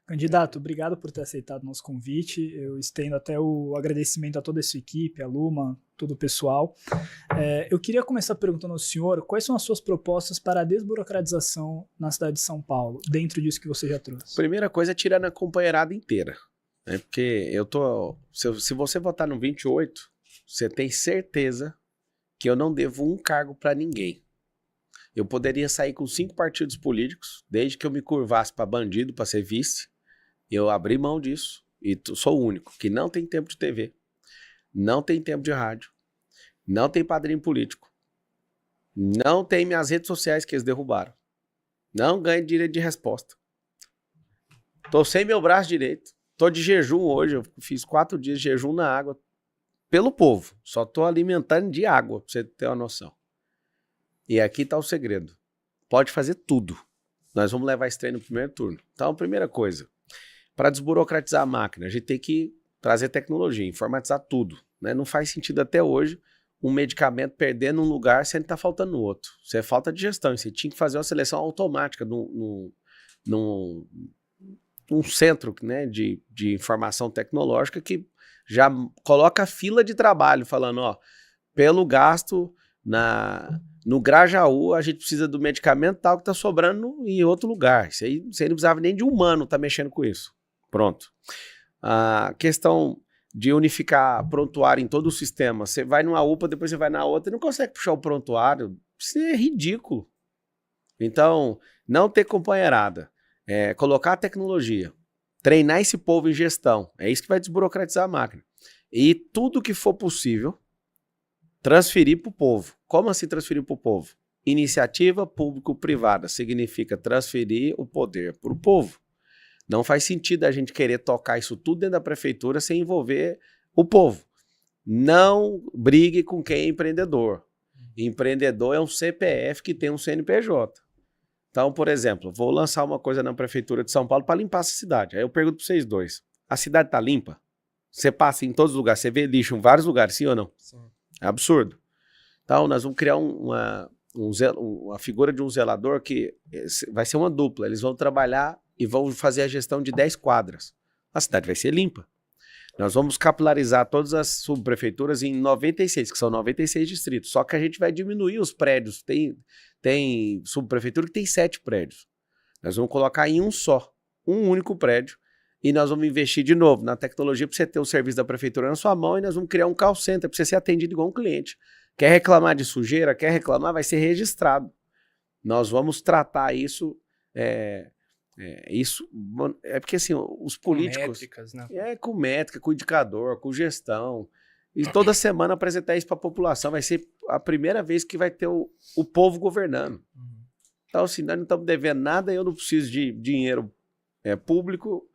Candidato, obrigado por ter aceitado o nosso convite. Eu estendo até o agradecimento a toda a sua equipe, a Luma, todo o pessoal. Eu queria começar perguntando ao senhor quais são as suas propostas para a desburocratização na cidade de São Paulo, dentro disso que você já trouxe. Primeira coisa é tirar na companheirada inteira. Né? Porque se você votar no 28, você tem certeza que eu não devo um cargo para ninguém. Eu poderia sair com 5 partidos políticos, desde que eu me curvasse para bandido, para ser vice. Eu abri mão disso e sou o único que não tem tempo de TV, não tem tempo de rádio, não tem padrinho político, não tem minhas redes sociais que eles derrubaram, não ganho direito de resposta. Tô sem meu braço direito, tô de jejum hoje, eu fiz 4 dias de jejum na água pelo povo, só tô alimentando de água, pra você ter uma noção. E aqui tá o segredo, pode fazer tudo, nós vamos levar esse trem no primeiro turno. Então, a primeira coisa, para desburocratizar a máquina, a gente tem que trazer tecnologia, informatizar tudo. Né? Não faz sentido até hoje um medicamento perder num lugar sendo que está faltando no outro. Isso é falta de gestão. Você tinha que fazer uma seleção automática num centro, né, de informação tecnológica que já coloca a fila de trabalho, falando, ó, pelo gasto no Grajaú, a gente precisa do medicamento tal que está sobrando em outro lugar. Isso aí, você não precisava nem de um humano estar mexendo com isso. Pronto. A questão de unificar prontuário em todo o sistema. Você vai numa UPA, depois você vai na outra e não consegue puxar o prontuário. Isso é ridículo. Então, não ter companheirada. Colocar a tecnologia. Treinar esse povo em gestão. É isso que vai desburocratizar a máquina. E tudo que for possível, transferir para o povo. Como assim transferir para o povo? Iniciativa público-privada significa transferir o poder para o povo. Não faz sentido a gente querer tocar isso tudo dentro da prefeitura sem envolver o povo. Não brigue com quem é empreendedor. Empreendedor é um CPF que tem um CNPJ. Então, por exemplo, vou lançar uma coisa na prefeitura de São Paulo para limpar essa cidade. Aí eu pergunto para vocês dois, a cidade está limpa? Você passa em todos os lugares, você vê lixo em vários lugares, sim ou não? Sim. É absurdo. Então, nós vamos criar uma figura de um zelador que vai ser uma dupla. Eles vão trabalhar e vão fazer a gestão de 10 quadras. A cidade vai ser limpa. Nós vamos capilarizar todas as subprefeituras em 96, que são 96 distritos. Só que a gente vai diminuir os prédios. Tem subprefeitura que tem 7 prédios. Nós vamos colocar em um só, um único prédio. E nós vamos investir de novo na tecnologia para você ter o serviço da prefeitura na sua mão e nós vamos criar um call center para você ser atendido igual um cliente. Quer reclamar de sujeira, quer reclamar, vai ser registrado. Nós vamos tratar isso... Isso é porque assim, os políticos... Com métricas, né? Com métrica, com indicador, com gestão. E toda semana apresentar isso para a população. Vai ser a primeira vez que vai ter o povo governando. Então, assim, nós não estamos devendo nada e eu não preciso de dinheiro público,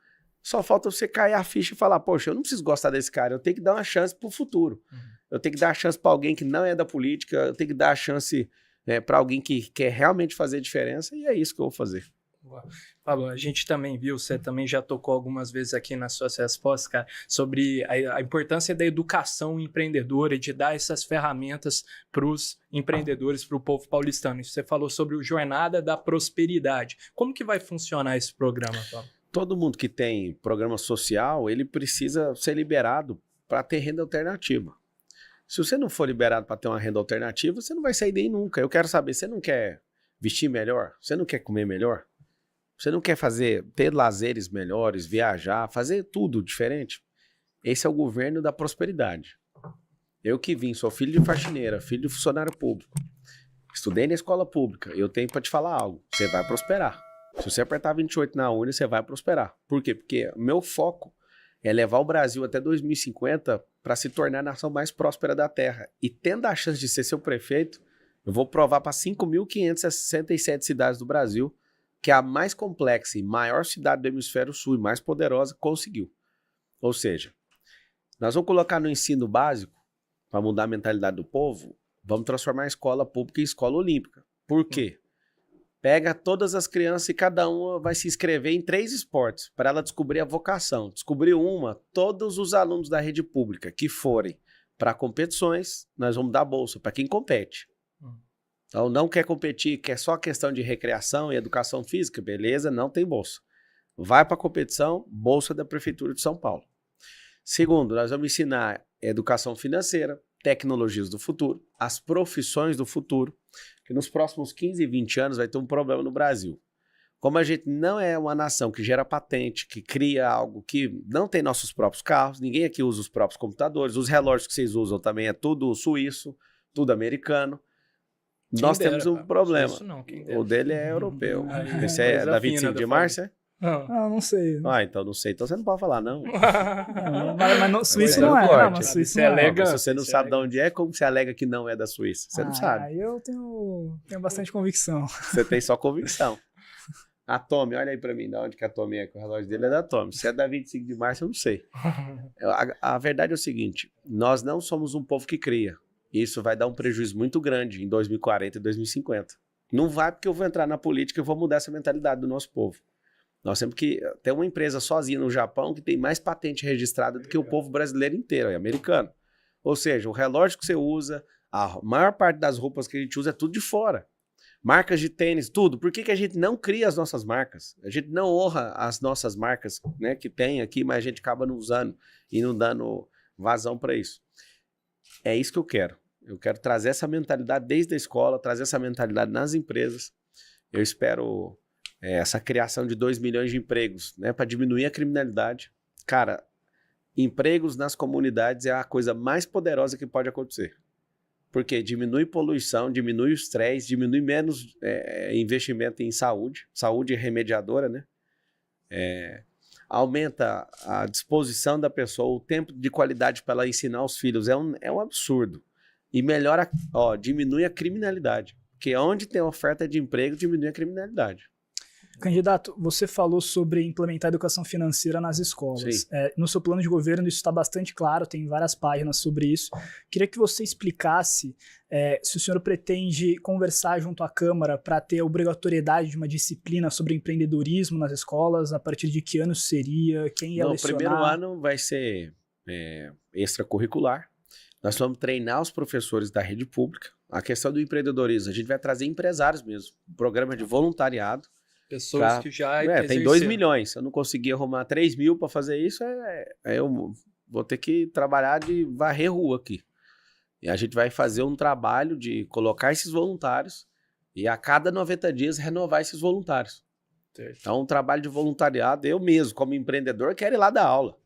só falta você cair a ficha e falar, poxa, eu não preciso gostar desse cara, eu tenho que dar uma chance pro futuro. Eu tenho que dar a chance para alguém que não é da política, eu tenho que dar a chance para alguém que quer realmente fazer diferença, e é isso que eu vou fazer. Pablo, a gente também viu, você também já tocou algumas vezes aqui nas suas respostas, cara, sobre a importância da educação empreendedora e de dar essas ferramentas para os empreendedores, para o povo paulistano. Você falou sobre o Jornada da Prosperidade. Como que vai funcionar esse programa, Pablo? Todo mundo que tem programa social, ele precisa ser liberado para ter renda alternativa. Se você não for liberado para ter uma renda alternativa, você não vai sair daí nunca. Eu quero saber, você não quer vestir melhor? Você não quer comer melhor? Você não quer ter lazeres melhores, viajar, fazer tudo diferente? Esse é o governo da prosperidade. Eu que vim, sou filho de faxineira, filho de funcionário público. Estudei na escola pública. Eu tenho para te falar algo. Você vai prosperar. Se você apertar 28 na urna, você vai prosperar. Por quê? Porque o meu foco é levar o Brasil até 2050 para se tornar a nação mais próspera da Terra. E tendo a chance de ser seu prefeito, eu vou provar para 5.567 cidades do Brasil que a mais complexa e maior cidade do hemisfério sul e mais poderosa conseguiu. Ou seja, nós vamos colocar no ensino básico, para mudar a mentalidade do povo, vamos transformar a escola pública em escola olímpica. Por quê? Pega todas as crianças e cada uma vai se inscrever em 3 esportes, para ela descobrir a vocação. Descobriu uma, todos os alunos da rede pública que forem para competições, nós vamos dar bolsa para quem compete. Então, não quer competir, quer só questão de recreação e educação física, beleza, não tem bolsa. Vai para a competição, bolsa da Prefeitura de São Paulo. Segundo, nós vamos ensinar educação financeira, tecnologias do futuro, as profissões do futuro, que nos próximos 15 e 20 anos vai ter um problema no Brasil. Como a gente não é uma nação que gera patente, que cria algo que não tem nossos próprios carros, ninguém aqui usa os próprios computadores, os relógios que vocês usam também é tudo suíço, tudo americano. Nós temos um problema. O dele é europeu. Esse é da 25 de março, é? Não sei. Então não sei. Então você não pode falar, não. Mas Suíça não é. Mas Suíça não é. Se você não sabe de onde é, como você alega que não é da Suíça? Você não sabe. Aí eu tenho bastante convicção. Você tem só convicção. A Tommy, olha aí pra mim, de onde que a Tommy é, que o relógio dele é da Tommy. Se é da 25 de março, eu não sei. A verdade é o seguinte, nós não somos um povo que cria. Isso vai dar um prejuízo muito grande em 2040 e 2050. Não vai porque eu vou entrar na política e vou mudar essa mentalidade do nosso povo. Nós temos que ter uma empresa sozinha no Japão que tem mais patente registrada do que o povo brasileiro inteiro, é americano. Ou seja, o relógio que você usa, a maior parte das roupas que a gente usa é tudo de fora. Marcas de tênis, tudo. Por que a gente não cria as nossas marcas? A gente não honra as nossas marcas, né, que tem aqui, mas a gente acaba não usando e não dando vazão para isso. É isso que eu quero. Eu quero trazer essa mentalidade desde a escola, trazer essa mentalidade nas empresas. Eu espero essa criação de 2 milhões de empregos, né, para diminuir a criminalidade. Cara, empregos nas comunidades é a coisa mais poderosa que pode acontecer. Porque diminui poluição, diminui o estresse, diminui menos investimento em saúde. Saúde remediadora, né? Aumenta a disposição da pessoa, o tempo de qualidade para ela ensinar os filhos. É um absurdo. E melhora, diminui a criminalidade. Porque onde tem oferta de emprego, diminui a criminalidade. Candidato, você falou sobre implementar a educação financeira nas escolas. No seu plano de governo isso está bastante claro, tem várias páginas sobre isso. Queria que você explicasse se o senhor pretende conversar junto à Câmara para ter a obrigatoriedade de uma disciplina sobre empreendedorismo nas escolas, a partir de que ano seria, quem ia lecionar? O primeiro ano vai ser extracurricular. Nós vamos treinar os professores da rede pública. A questão do empreendedorismo, a gente vai trazer empresários mesmo. Programa de voluntariado. Pessoas que já tem 2 milhões. Se eu não conseguir arrumar 3 mil para fazer isso, eu vou ter que trabalhar de varrer rua aqui. E a gente vai fazer um trabalho de colocar esses voluntários e a cada 90 dias renovar esses voluntários. Então, um trabalho de voluntariado, eu mesmo, como empreendedor, quero ir lá dar aula.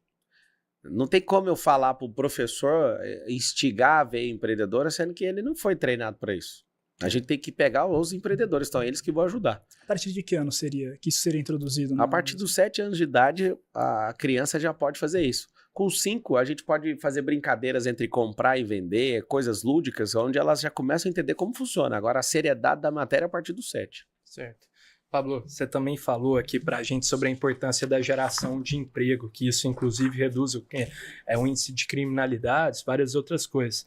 Não tem como eu falar para o professor instigar a ver empreendedora, sendo que ele não foi treinado para isso. A gente tem que pegar os empreendedores, então eles que vão ajudar. A partir de que ano seria que isso seria introduzido? A partir dos 7 anos de idade, a criança já pode fazer isso. Com 5, a gente pode fazer brincadeiras entre comprar e vender, coisas lúdicas, onde elas já começam a entender como funciona. Agora, a seriedade da matéria é a partir dos 7. Certo. Pablo, você também falou aqui para a gente sobre a importância da geração de emprego, que isso inclusive reduz o índice de criminalidades, várias outras coisas.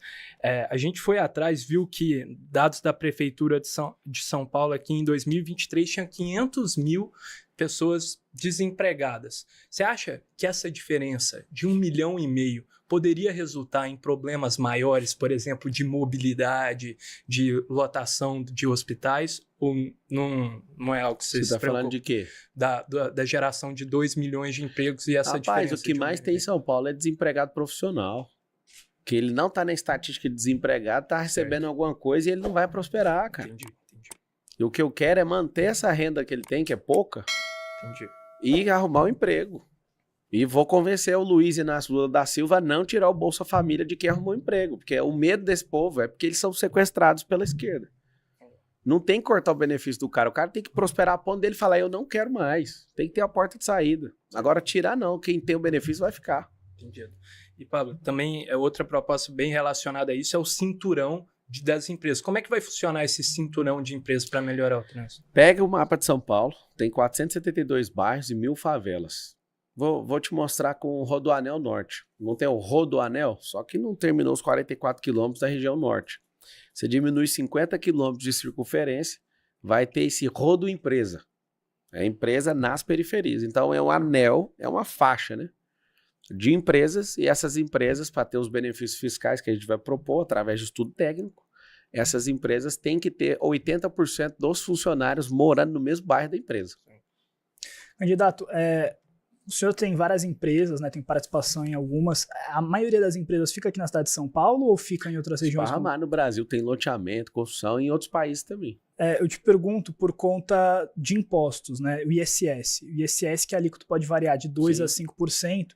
A gente foi atrás, viu que dados da Prefeitura de São Paulo aqui em 2023 tinha 500 mil pessoas desempregadas. Você acha que essa diferença de 1,5 milhão poderia resultar em problemas maiores, por exemplo, de mobilidade, de lotação de hospitais? Ou não é algo que vocês se preocupam? Você está falando de quê? Da geração de 2 milhões de empregos e essa diferença. Rapaz, o que mais tem em São Paulo é desempregado profissional. Que ele não está na estatística de desempregado, está recebendo alguma coisa e ele não vai prosperar, cara. Entendi. E o que eu quero é manter essa renda que ele tem, que é pouca, e arrumar um emprego. E vou convencer o Luiz Inácio Lula da Silva a não tirar o Bolsa Família de quem arrumou emprego. Porque o medo desse povo é porque eles são sequestrados pela esquerda. Não tem que cortar o benefício do cara. O cara tem que prosperar a ponto dele falar, eu não quero mais. Tem que ter a porta de saída. Agora, tirar não. Quem tem o benefício vai ficar. Entendido. E, Pablo, também é outra proposta bem relacionada a isso, é o cinturão das empresas. Como é que vai funcionar esse cinturão de empresas para melhorar o trânsito? Pega o mapa de São Paulo. Tem 472 bairros e 1.000 favelas. Vou te mostrar com o Rodoanel Norte. Não tem o Rodoanel? Só que não terminou os 44 quilômetros da região norte. Você diminui 50 quilômetros de circunferência, vai ter esse rodo empresa. É empresa nas periferias. Então é um anel, é uma faixa, né? De empresas, e essas empresas, para ter os benefícios fiscais que a gente vai propor através de estudo técnico, essas empresas têm que ter 80% dos funcionários morando no mesmo bairro da empresa. Candidato, o senhor tem várias empresas, né, tem participação em algumas. A maioria das empresas fica aqui na cidade de São Paulo ou fica em outras regiões? No Brasil tem loteamento, construção e em outros países também. Eu te pergunto por conta de impostos, né? O ISS. O ISS, que a alíquota pode variar de 2% a 5%.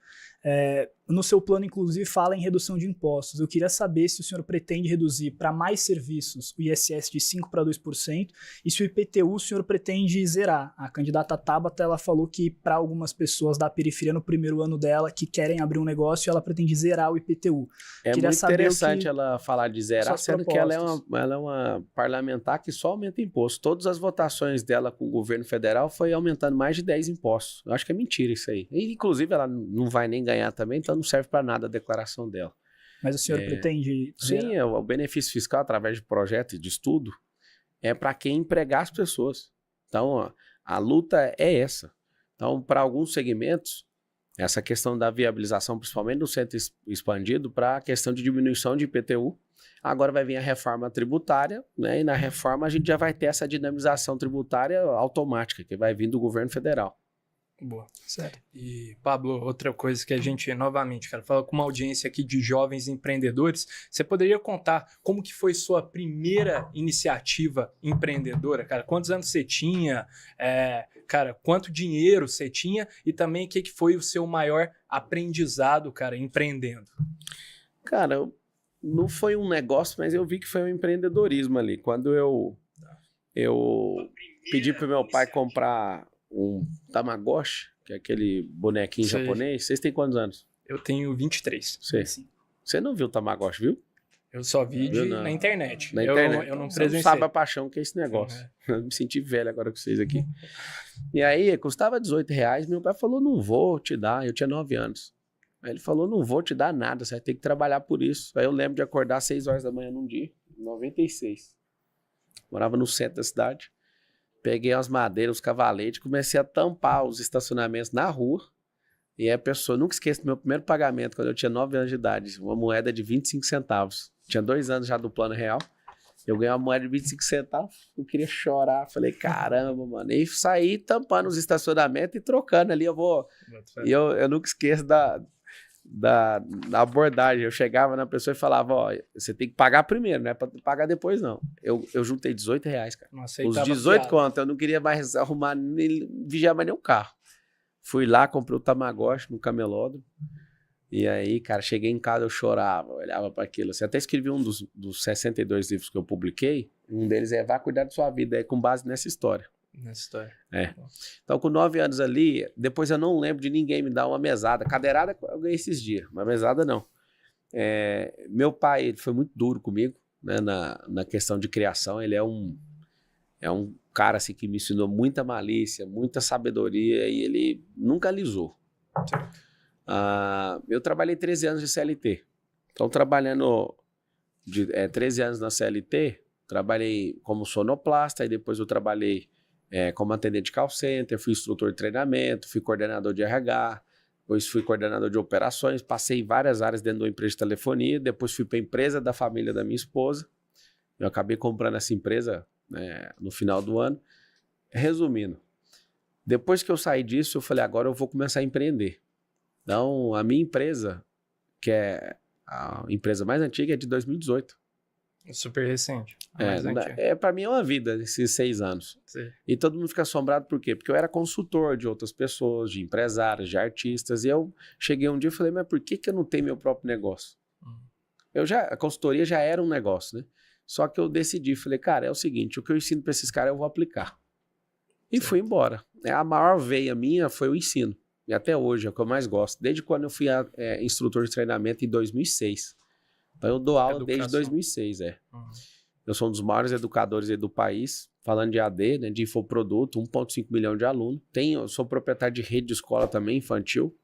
No seu plano, inclusive, fala em redução de impostos. Eu queria saber se o senhor pretende reduzir para mais serviços o ISS de 5% para 2% e se o IPTU o senhor pretende zerar. A candidata Tabata, ela falou que para algumas pessoas da periferia no primeiro ano dela que querem abrir um negócio, ela pretende zerar o IPTU. Queria muito interessante ela falar de zerar, sendo que ela é uma parlamentar que só aumenta imposto. Todas as votações dela com o governo federal foi aumentando mais de 10 impostos. Eu acho que é mentira isso aí. E, inclusive, ela não vai nem ganhar também, então não serve para nada a declaração dela. Mas o senhor pretende... Sim, o benefício fiscal através de projetos de estudo é para quem empregar as pessoas. Então, a luta é essa. Então, para alguns segmentos, essa questão da viabilização, principalmente no centro expandido, para a questão de diminuição de IPTU, agora vai vir a reforma tributária, né? E na reforma a gente já vai ter essa dinamização tributária automática, que vai vir do governo federal. Boa. Certo. E, Pablo, outra coisa que a gente, novamente, cara, fala com uma audiência aqui de jovens empreendedores, você poderia contar como que foi sua primeira iniciativa empreendedora, cara? Quantos anos você tinha? Cara, quanto dinheiro você tinha? E também o que foi o seu maior aprendizado, cara, empreendendo? Cara, não foi um negócio, mas eu vi que foi um empreendedorismo ali. Quando eu pedi pro meu pai comprar um Tamagotchi, que é aquele bonequinho japonês. Vocês têm quantos anos? Eu tenho 23. Você não viu o Tamagotchi, viu? Eu só vi na internet. Na internet. Eu não Você presenciei. não sabe a paixão que é esse negócio. Eu me senti velho agora com vocês aqui. E aí, custava R$18. Meu pai falou, não vou te dar. Eu tinha 9 anos. Aí ele falou, não vou te dar nada, você vai ter que trabalhar por isso. Aí eu lembro de acordar às 6 horas da manhã num dia, em 96. Morava no centro da cidade. Peguei umas madeiras, os cavaletes, comecei a tampar os estacionamentos na rua. E aí a pessoa, nunca esqueço do meu primeiro pagamento, quando eu tinha 9 anos de idade, uma moeda de 25 centavos. Tinha 2 anos já do plano real. Eu ganhei uma moeda de 25 centavos, eu queria chorar. Falei, caramba, mano. E saí tampando os estacionamentos e trocando ali. Eu nunca esqueço da abordagem. Eu chegava na pessoa e falava, ó, você tem que pagar primeiro, não é pra pagar depois, não. Eu juntei R$18, cara. Os 18 conto, eu não queria mais arrumar, vigiar mais nenhum carro. Fui lá, comprei o Tamagotchi no camelódromo. E aí, cara, cheguei em casa, eu chorava, olhava para aquilo. Você até escrevi um dos 62 livros que eu publiquei. Um deles é Vá Cuidar da Sua Vida, com base nessa história. Então, com 9 anos ali, depois eu não lembro de ninguém me dar uma mesada. Cadeirada eu ganhei esses dias, mas mesada não. Meu pai, ele foi muito duro comigo, né, na questão de criação. Ele é um cara assim, que me ensinou muita malícia, muita sabedoria, e ele nunca alisou. Eu trabalhei 13 anos de CLT. Então, trabalhando 13 anos na CLT, trabalhei como sonoplasta, e depois eu trabalhei como atendente de call center, fui instrutor de treinamento, fui coordenador de RH, depois fui coordenador de operações, passei em várias áreas dentro de uma empresa de telefonia, depois fui para a empresa da família da minha esposa. Eu acabei comprando essa empresa no final do ano. Resumindo, depois que eu saí disso, eu falei, agora eu vou começar a empreender. Então, a minha empresa, que é a empresa mais antiga, é de 2018. Super recente. Para mim é uma vida, esses 6 anos. Sim. E todo mundo fica assombrado por quê? Porque eu era consultor de outras pessoas, de empresários, de artistas, e eu cheguei um dia e falei, mas por que eu não tenho meu próprio negócio? A consultoria já era um negócio, né? Só que eu decidi, falei, cara, é o seguinte, o que eu ensino para esses caras eu vou aplicar. E fui embora. A maior veia minha foi o ensino. E até hoje é o que eu mais gosto. Desde quando eu fui instrutor de treinamento em 2006. Então eu dou aula desde 2006, Eu sou um dos maiores educadores do país, falando de AD, né, de infoproduto, 1,5 milhão de alunos. Eu sou proprietário de rede de escola também, infantil.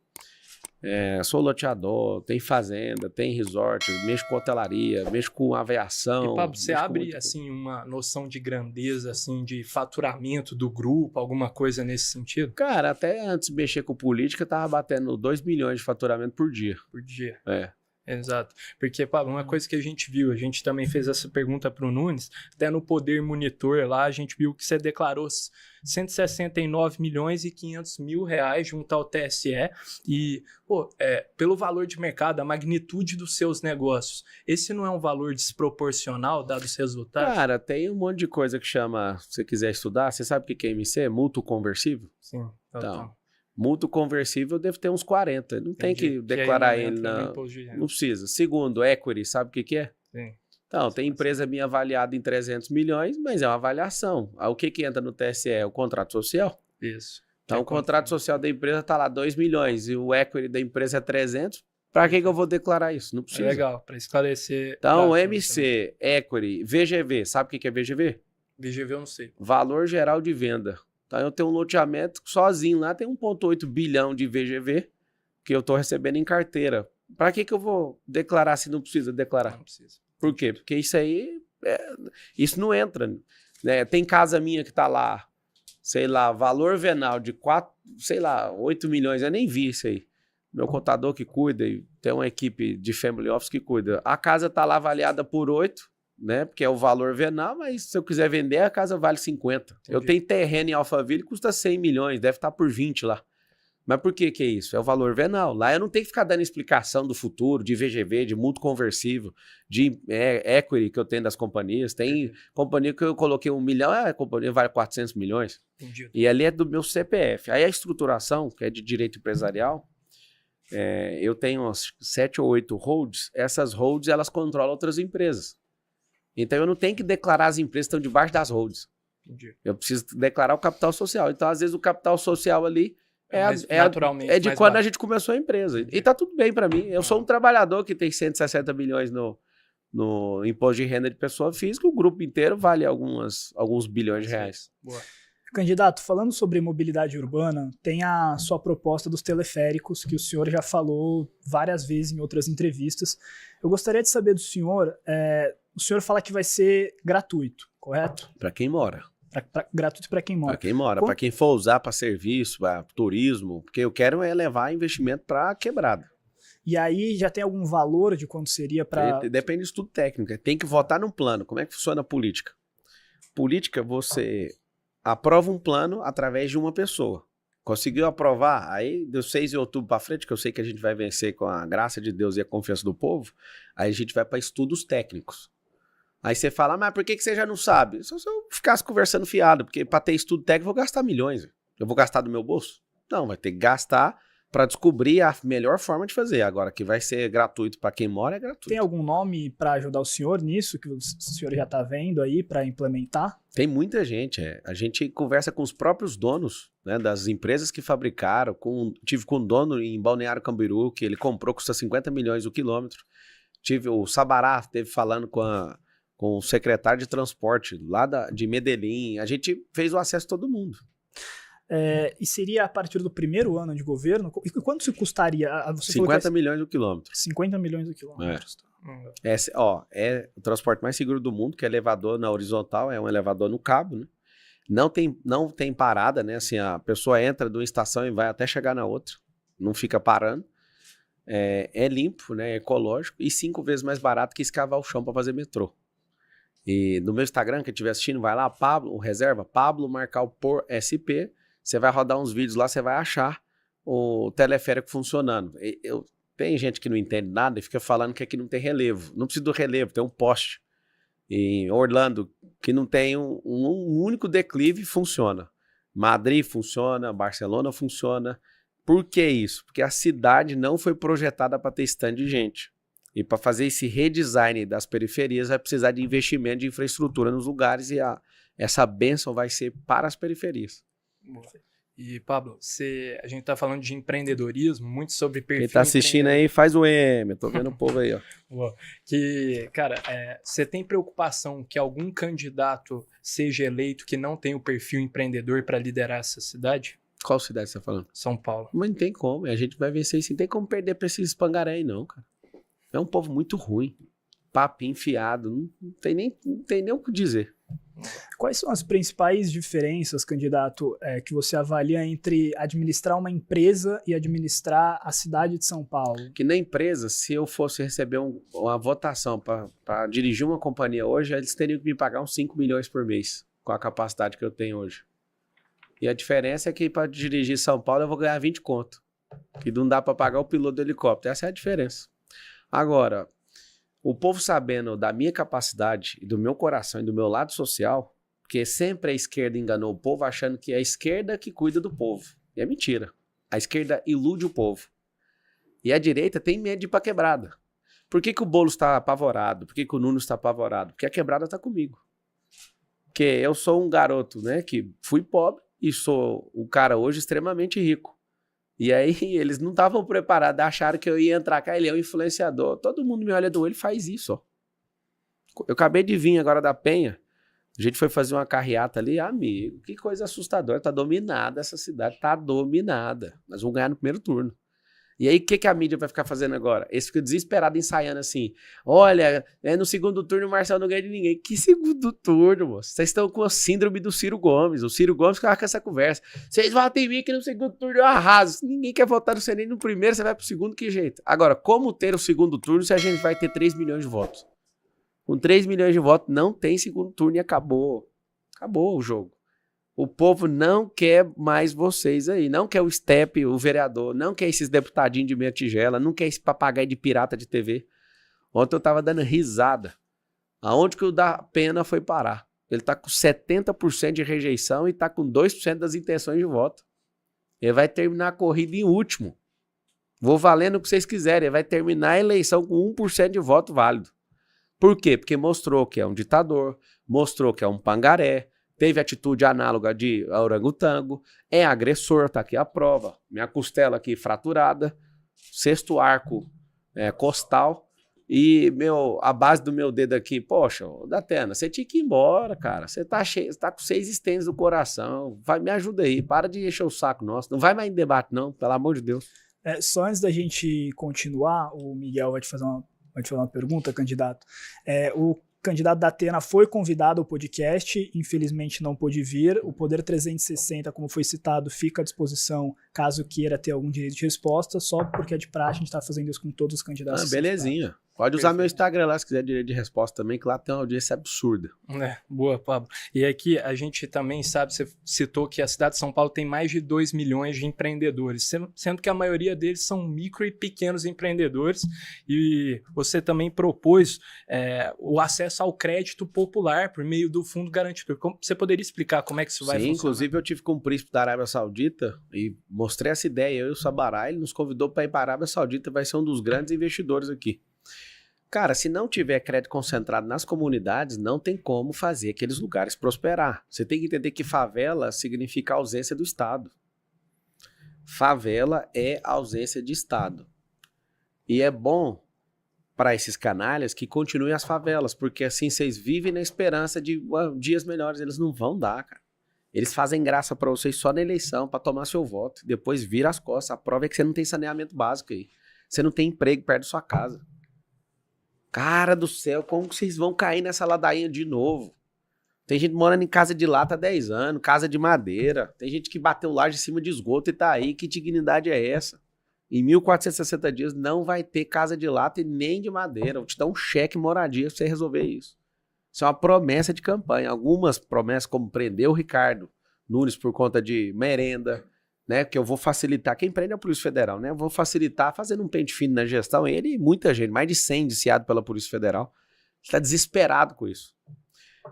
Sou loteador, tem fazenda, tem resort, mexo com hotelaria, mexo com aviação. E, Pablo, você abre assim, uma noção de grandeza, assim, de faturamento do grupo, alguma coisa nesse sentido? Cara, até antes de mexer com política, eu tava batendo 2 milhões de faturamento por dia. Por dia. Exato. Porque, Pablo, uma coisa que a gente viu, a gente também fez essa pergunta para o Nunes, até no Poder Monitor lá, a gente viu que você declarou 169 milhões e 500 mil reais junto ao TSE e, pelo valor de mercado, a magnitude dos seus negócios, esse não é um valor desproporcional, dados os resultados? Cara, tem um monte de coisa que chama, se você quiser estudar, você sabe o que é MC? Mútuo conversível? Sim. Então, mútuo conversível deve ter uns 40. Não tem que declarar ele. Não precisa. Segundo, equity, sabe o que é? Sim. Então, tem empresa minha avaliada em 300 milhões, mas é uma avaliação. O que entra no TSE? É o contrato social. Isso. Então, o contrato social da empresa está lá 2 milhões e o equity da empresa é 300. Para que eu vou declarar isso? Não precisa. Legal, para esclarecer. Então, MC, equity, VGV. Sabe o que é VGV? VGV eu não sei. Valor geral de venda. Então, eu tenho um loteamento sozinho lá, tem 1,8 bilhão de VGV que eu estou recebendo em carteira. Para que eu vou declarar se não precisa declarar? Não precisa. Por quê? Porque isso aí, isso não entra. Né? Tem casa minha que está lá, sei lá, valor venal de 8 milhões, eu nem vi isso aí. Meu contador que cuida, e tem uma equipe de family office que cuida. A casa está lá avaliada por 8, né? Porque é o valor venal, mas se eu quiser vender, a casa vale 50. Entendi. Eu tenho terreno em Alphaville que custa 100 milhões, deve estar por 20 lá. Mas por que é isso? É o valor venal. Lá eu não tenho que ficar dando explicação do futuro, de VGV, de mútuo conversível, de equity que eu tenho das companhias. Tem companhia que eu coloquei 1 milhão, a companhia vale 400 milhões. Entendi. E ali é do meu CPF. Aí a estruturação, que é de direito empresarial, eu tenho umas 7 ou 8 holds. Essas holds, elas controlam outras empresas. Então, eu não tenho que declarar as empresas que estão debaixo das holds. Entendi. Eu preciso declarar o capital social. Então, às vezes, o capital social ali naturalmente é de quando a gente começou a empresa. E tá tudo bem para mim. Eu sou um trabalhador que tem 160 bilhões no imposto de renda de pessoa física. O grupo inteiro vale alguns bilhões de reais. Boa. Candidato, falando sobre mobilidade urbana, tem a sua proposta dos teleféricos, que o senhor já falou várias vezes em outras entrevistas. Eu gostaria de saber do senhor, o senhor fala que vai ser gratuito, correto? Para quem mora. Gratuito para quem mora. Para quem mora, para quem for usar para serviço, para turismo, porque eu quero levar investimento para quebrada. E aí já tem algum valor de quanto seria para... Depende do estudo técnico, tem que votar num plano. Como é que funciona a política? Política, você aprova um plano através de uma pessoa. Conseguiu aprovar, aí deu 6 de outubro para frente, que eu sei que a gente vai vencer com a graça de Deus e a confiança do povo, aí a gente vai para estudos técnicos. Aí você fala, mas por que você já não sabe? Só se eu ficasse conversando fiado, porque para ter estudo técnico eu vou gastar milhões. Eu vou gastar do meu bolso? Não, vai ter que gastar para descobrir a melhor forma de fazer. Agora, que vai ser gratuito para quem mora, é gratuito. Tem algum nome para ajudar o senhor nisso, que o senhor já está vendo aí para implementar? Tem muita gente. A gente conversa com os próprios donos, né, das empresas que fabricaram. Tive com um dono em Balneário Camboriú, que ele comprou, custa 50 milhões o quilômetro. O Sabará esteve falando com com o secretário de transporte lá de Medellín. A gente fez o acesso a todo mundo. E seria a partir do primeiro ano de governo? E quanto se custaria? Você 50 milhões do quilômetro. 50 milhões do quilômetro. É o transporte mais seguro do mundo, que é elevador na horizontal, é um elevador no cabo, né? Não tem parada, né? Assim, a pessoa entra de uma estação e vai até chegar na outra. Não fica parando. É limpo, né? É ecológico e 5 vezes mais barato que escavar o chão para fazer metrô. E no meu Instagram, quem estiver assistindo, vai lá, Pablo Marcal por SP. Você vai rodar uns vídeos lá, você vai achar o teleférico funcionando. Tem gente que não entende nada e fica falando que aqui não tem relevo. Não precisa do relevo, tem um poste. Em Orlando, que não tem um único declive, funciona. Madrid funciona, Barcelona funciona. Por que isso? Porque a cidade não foi projetada para ter stand de gente. E para fazer esse redesign das periferias, vai precisar de investimento de infraestrutura nos lugares e essa bênção vai ser para as periferias. E, Pablo, a gente tá falando de empreendedorismo, muito sobre perfil. Quem tá assistindo aí, faz o M. Tô vendo o povo aí, ó. Cara, você tem preocupação que algum candidato seja eleito que não tem o perfil empreendedor para liderar essa cidade? Qual cidade você tá falando? São Paulo. Mas não tem como, a gente vai vencer isso. Não tem como perder pra esses pangaré aí, não, cara. É um povo muito ruim. Papo enfiado, não tem nem o que dizer. Quais são as principais diferenças, candidato, que você avalia entre administrar uma empresa e administrar a cidade de São Paulo? Que na empresa, se eu fosse receber uma votação para dirigir uma companhia hoje, eles teriam que me pagar uns 5 milhões por mês, com a capacidade que eu tenho hoje. E a diferença é que para dirigir São Paulo eu vou ganhar 20 conto, que não dá para pagar o piloto do helicóptero. Essa é a diferença. Agora, o povo sabendo da minha capacidade e do meu coração e do meu lado social, porque sempre a esquerda enganou o povo achando que é a esquerda que cuida do povo. E é mentira. A esquerda ilude o povo. E a direita tem medo de ir pra quebrada. Por que o Boulos está apavorado? Por que o Nunes está apavorado? Porque a quebrada está comigo. Porque eu sou um garoto, né, que fui pobre e sou um cara hoje extremamente rico. E aí eles não estavam preparados, acharam que eu ia entrar cá, ele é um influenciador. Todo mundo me olha do olho e faz isso, ó. Eu acabei de vir agora da Penha, a gente foi fazer uma carreata ali, amigo, que coisa assustadora, tá dominada essa cidade, tá dominada. Nós vamos ganhar no primeiro turno. E aí, o que a mídia vai ficar fazendo agora? Eles ficam desesperados ensaiando assim, olha, no segundo turno o Marcelo não ganha de ninguém. Que segundo turno, moço? Vocês estão com a síndrome do Ciro Gomes. O Ciro Gomes ficava com essa conversa. Vocês votam em mim que no segundo turno eu arraso. Ninguém quer votar no nem no primeiro, você vai pro segundo, que jeito? Agora, como ter o segundo turno se a gente vai ter 3 milhões de votos? Com 3 milhões de votos não tem segundo turno e acabou. Acabou o jogo. O povo não quer mais vocês aí, não quer o Step, o vereador, não quer esses deputadinhos de meia tigela, não quer esse papagaio de pirata de TV. Ontem eu tava dando risada. Aonde que o da Pena foi parar? Ele tá com 70% de rejeição e tá com 2% das intenções de voto. Ele vai terminar a corrida em último. Vou valendo o que vocês quiserem. Ele vai terminar a eleição com 1% de voto válido. Por quê? Porque mostrou que é um ditador, mostrou que é um pangaré, teve atitude análoga de orangotango, é agressor, tá aqui a prova. Minha costela aqui fraturada, 6º arco costal e a base do meu dedo aqui. Poxa, Datena, você tinha que ir embora, cara. Você tá com 6 estênis no coração. Me ajuda aí, para de encher o saco nosso. Não vai mais em debate não, pelo amor de Deus. Só antes da gente continuar, o Miguel vai te fazer uma pergunta, candidato. O candidato da Atena foi convidado ao podcast, infelizmente não pôde vir. O Poder 360, como foi citado, fica à disposição caso queira ter algum direito de resposta, só porque é de praxe, a gente está fazendo isso com todos os candidatos. Belezinha. Pode usar meu Instagram lá se quiser direito de resposta também, que lá tem uma audiência absurda. Boa, Pablo. E aqui a gente também sabe, você citou que a cidade de São Paulo tem mais de 2 milhões de empreendedores, sendo que a maioria deles são micro e pequenos empreendedores, e você também propôs o acesso ao crédito popular por meio do Fundo Garantido. Você poderia explicar como é que isso vai funcionar? Inclusive eu tive com o príncipe da Arábia Saudita e mostrei essa ideia, eu e o Sabará, ele nos convidou para ir para a Arábia Saudita, vai ser um dos grandes investidores aqui. Cara, se não tiver crédito concentrado nas comunidades, não tem como fazer aqueles lugares prosperar. Você tem que entender que favela significa ausência do Estado. Favela é ausência de Estado. E é bom para esses canalhas que continuem as favelas, porque assim vocês vivem na esperança de dias melhores. Eles não vão dar, cara. Eles fazem graça para vocês só na eleição, para tomar seu voto. Depois vira as costas. A prova é que você não tem saneamento básico aí. Você não tem emprego perto da sua casa. Cara do céu, como que vocês vão cair nessa ladainha de novo? Tem gente morando em casa de lata há 10 anos, casa de madeira. Tem gente que bateu laje em cima de esgoto e tá aí. Que dignidade é essa? Em 1460 dias não vai ter casa de lata e nem de madeira. Vou te dar um cheque moradia pra você resolver isso. Isso é uma promessa de campanha. Algumas promessas, como prender o Ricardo Nunes por conta de merenda, né? Que eu vou facilitar. Quem prende é a Polícia Federal, né? Eu vou facilitar fazendo um pente fino na gestão. Ele e muita gente, mais de 100 indiciados pela Polícia Federal. Está desesperado com isso.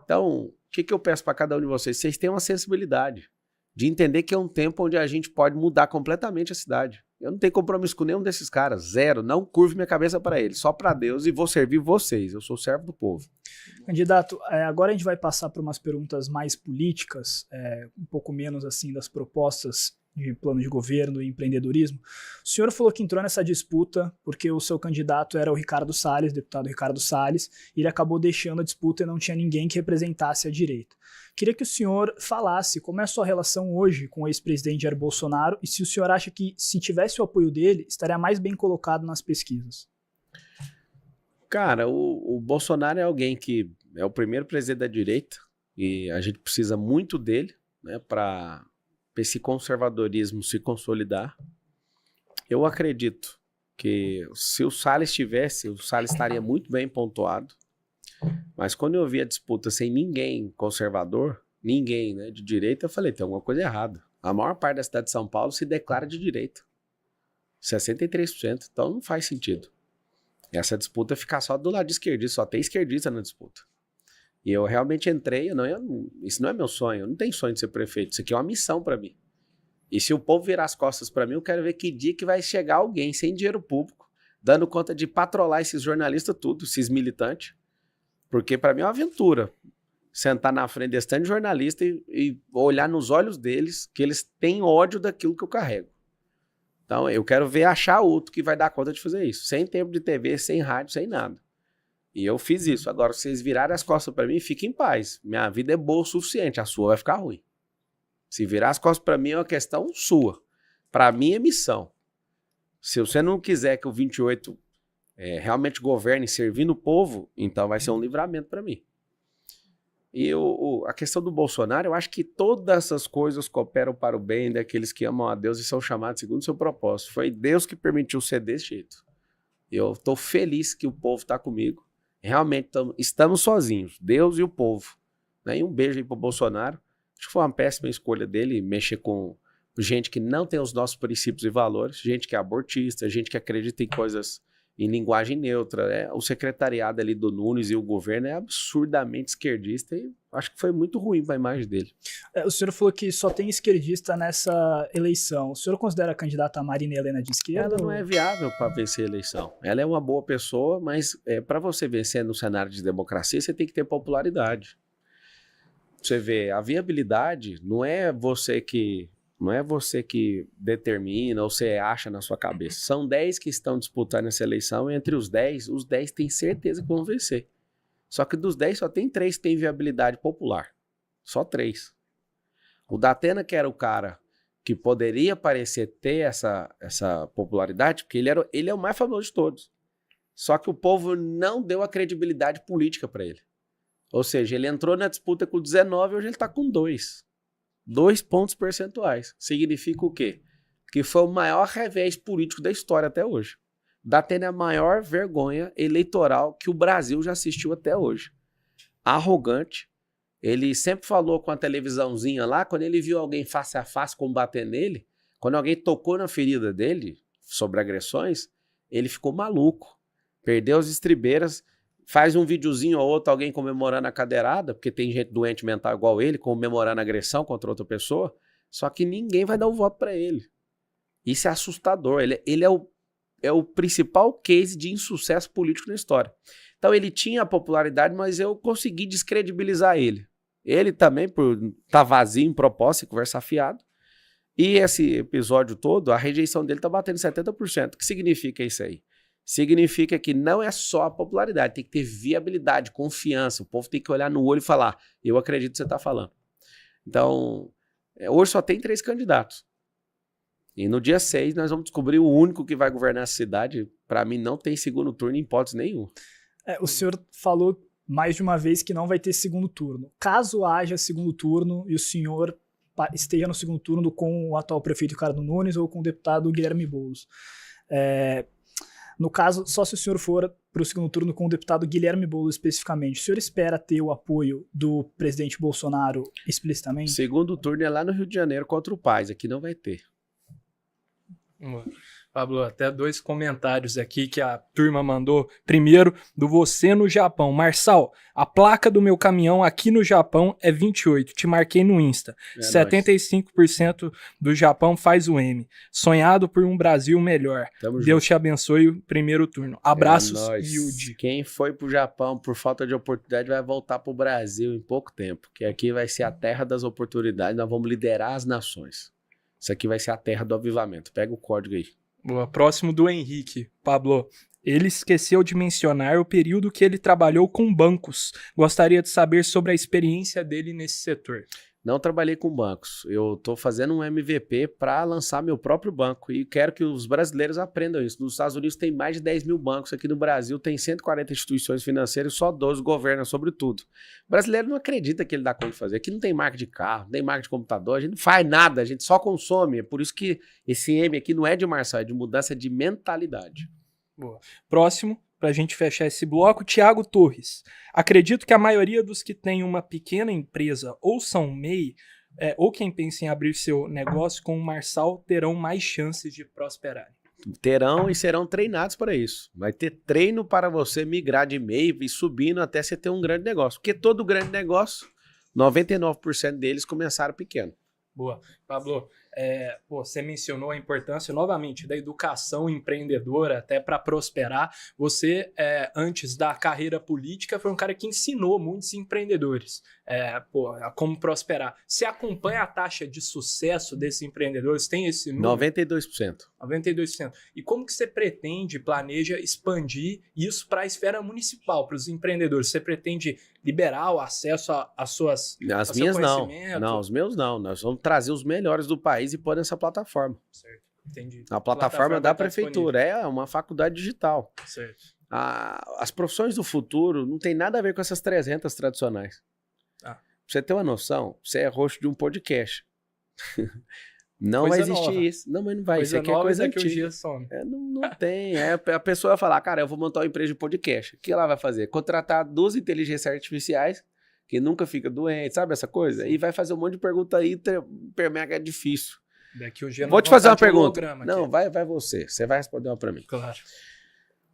Então, o que eu peço para cada um de vocês? Vocês têm uma sensibilidade de entender que é um tempo onde a gente pode mudar completamente a cidade. Eu não tenho compromisso com nenhum desses caras, zero. Não curve minha cabeça para eles, só para Deus, e vou servir vocês. Eu sou servo do povo. Candidato, agora a gente vai passar por umas perguntas mais políticas, um pouco menos assim das propostas de plano de governo e empreendedorismo. O senhor falou que entrou nessa disputa porque o seu candidato era o Ricardo Salles, deputado Ricardo Salles, e ele acabou deixando a disputa e não tinha ninguém que representasse a direita. Queria que o senhor falasse como é a sua relação hoje com o ex-presidente Jair Bolsonaro e se o senhor acha que, se tivesse o apoio dele, estaria mais bem colocado nas pesquisas. Cara, o Bolsonaro é alguém que é o primeiro presidente da direita e a gente precisa muito dele, né, para esse conservadorismo se consolidar. Eu acredito que se o Salles tivesse, o Salles estaria muito bem pontuado. Mas quando eu vi a disputa sem ninguém conservador, ninguém, né, de direita, eu falei, tem alguma coisa errada. A maior parte da cidade de São Paulo se declara de direita. 63%, então não faz sentido. Essa disputa ficar só do lado esquerdista, só tem esquerdista na disputa. E eu realmente entrei, isso não é meu sonho, eu não tenho sonho de ser prefeito, isso aqui é uma missão para mim. E se o povo virar as costas para mim, eu quero ver que dia que vai chegar alguém sem dinheiro público, dando conta de patrolar esses jornalistas tudo, esses militantes. Porque para mim é uma aventura sentar na frente desse tanto de jornalista e olhar nos olhos deles que eles têm ódio daquilo que eu carrego. Então eu quero ver achar outro que vai dar conta de fazer isso. Sem tempo de TV, sem rádio, sem nada. E eu fiz isso. Agora, se vocês virarem as costas para mim, fiquem em paz. Minha vida é boa o suficiente, a sua vai ficar ruim. Se virar as costas para mim é uma questão sua. Para mim é missão. Se você não quiser que o 28 realmente governe servindo o povo, então vai ser um livramento para mim. E a questão do Bolsonaro, eu acho que todas essas coisas cooperam para o bem daqueles que amam a Deus e são chamados segundo o seu propósito. Foi Deus que permitiu ser desse jeito. E eu estou feliz que o povo está comigo. Realmente estamos sozinhos, Deus e o povo. Né? E um beijo aí pro Bolsonaro. Acho que foi uma péssima escolha dele mexer com gente que não tem os nossos princípios e valores, gente que é abortista, gente que acredita em coisas em linguagem neutra. O secretariado ali do Nunes e o governo é absurdamente esquerdista e acho que foi muito ruim para a imagem dele. O senhor falou que só tem esquerdista nessa eleição. O senhor considera a candidata Marina Helena de esquerda? Ela não é viável para vencer a eleição. Ela é uma boa pessoa, mas para você vencer no cenário de democracia, você tem que ter popularidade. Você vê, a viabilidade não é você que determina ou você acha na sua cabeça. São 10 que estão disputando essa eleição e entre os 10 têm certeza que vão vencer. Só que dos 10 só tem 3 que têm viabilidade popular. Só 3. O Datena, que era o cara que poderia parecer ter essa popularidade, porque ele é o mais famoso de todos. Só que o povo não deu a credibilidade política para ele. Ou seja, ele entrou na disputa com 19 e hoje ele está com 2. 2 pontos percentuais. Significa o quê? Que foi o maior revés político da história até hoje. Datena é a maior vergonha eleitoral que o Brasil já assistiu até hoje. Arrogante. Ele sempre falou com a televisãozinha lá, quando ele viu alguém face a face combater nele, quando alguém tocou na ferida dele, sobre agressões, ele ficou maluco. Perdeu as estribeiras. Faz um videozinho ou outro, alguém comemorando a cadeirada, porque tem gente doente mental igual ele, comemorando a agressão contra outra pessoa, só que ninguém vai dar o voto para ele. Isso é assustador. Ele é o principal case de insucesso político na história. Então ele tinha a popularidade, mas eu consegui descredibilizar ele. Ele também, por estar vazio em propósito e conversar fiado. E esse episódio todo, a rejeição dele está batendo 70%. O que significa isso aí? significa que não é só a popularidade, tem que ter viabilidade, confiança. O povo tem que olhar no olho e falar, eu acredito no que você está falando. Então, hoje só tem 3 candidatos. E no dia 6 nós vamos descobrir o único que vai governar essa cidade. Para mim não tem segundo turno em hipótese nenhuma. O senhor falou mais de uma vez que não vai ter segundo turno. Caso haja segundo turno e o senhor esteja no segundo turno com o atual prefeito Ricardo Nunes ou com o deputado Guilherme Boulos. No caso, só se o senhor for para o segundo turno com o deputado Guilherme Boulos especificamente, o senhor espera ter o apoio do presidente Bolsonaro explicitamente? Segundo turno é lá no Rio de Janeiro contra o Paz, aqui não vai ter. Pablo, até 2 comentários aqui que a turma mandou. Primeiro, do Você no Japão. Marçal, a placa do meu caminhão aqui no Japão é 28. Te marquei no Insta. 75% do Japão faz o M. Sonhado por um Brasil melhor. Tamo Deus junto. Te abençoe o primeiro turno. Abraços, Yudi. Quem foi pro Japão por falta de oportunidade vai voltar pro Brasil em pouco tempo. Que aqui vai ser a terra das oportunidades. Nós vamos liderar as nações. Isso aqui vai ser a terra do avivamento. Pega o código aí. Boa. Próximo do Henrique. Pablo, ele esqueceu de mencionar o período que ele trabalhou com bancos. Gostaria de saber sobre a experiência dele nesse setor. Não trabalhei com bancos. Eu estou fazendo um MVP para lançar meu próprio banco e quero que os brasileiros aprendam isso. Nos Estados Unidos tem mais de 10 mil bancos, aqui no Brasil tem 140 instituições financeiras e só 12 governam sobre tudo. O brasileiro não acredita que ele dá conta de fazer. Aqui não tem marca de carro, não tem marca de computador, a gente não faz nada, a gente só consome. É por isso que esse M aqui não é de Marçal, é de mudança de mentalidade. Boa. Próximo. Para a gente fechar esse bloco, Thiago Torres. Acredito que a maioria dos que têm uma pequena empresa ou são MEI, ou quem pensa em abrir seu negócio com o Marçal, terão mais chances de prosperar. Terão e serão treinados para isso. Vai ter treino para você migrar de MEI e subindo até você ter um grande negócio. Porque todo grande negócio, 99% deles começaram pequeno. Boa. Pablo, você mencionou a importância, novamente, da educação empreendedora até para prosperar. Você, antes da carreira política, foi um cara que ensinou muitos empreendedores a como prosperar. Você acompanha a taxa de sucesso desses empreendedores? Tem esse número? 92%. 92%. E como que você pretende, planeja expandir isso para a esfera municipal, para os empreendedores? Você pretende liberar o acesso às suas... As minhas não. Não, os meus não. Nós vamos trazer os melhores do país e pôr nessa plataforma. Certo, entendi. A plataforma da prefeitura, é uma faculdade digital. Certo. As profissões do futuro não tem nada a ver com essas 300 tradicionais. Pra você ter uma noção, você é host de um podcast. Não coisa vai existir nova. Isso. Não, mas não vai. Coisa isso aqui nova é coisa que o dia some. Não tem. A pessoa vai falar, cara, eu vou montar uma empresa de podcast. O que ela vai fazer? Contratar 2 inteligências artificiais que nunca fica doente, sabe essa coisa? Sim. E vai fazer um monte de pergunta aí, hiper mega difícil. Daqui o dia vou te fazer uma pergunta. Não, vai você. Você vai responder uma pra mim. Claro.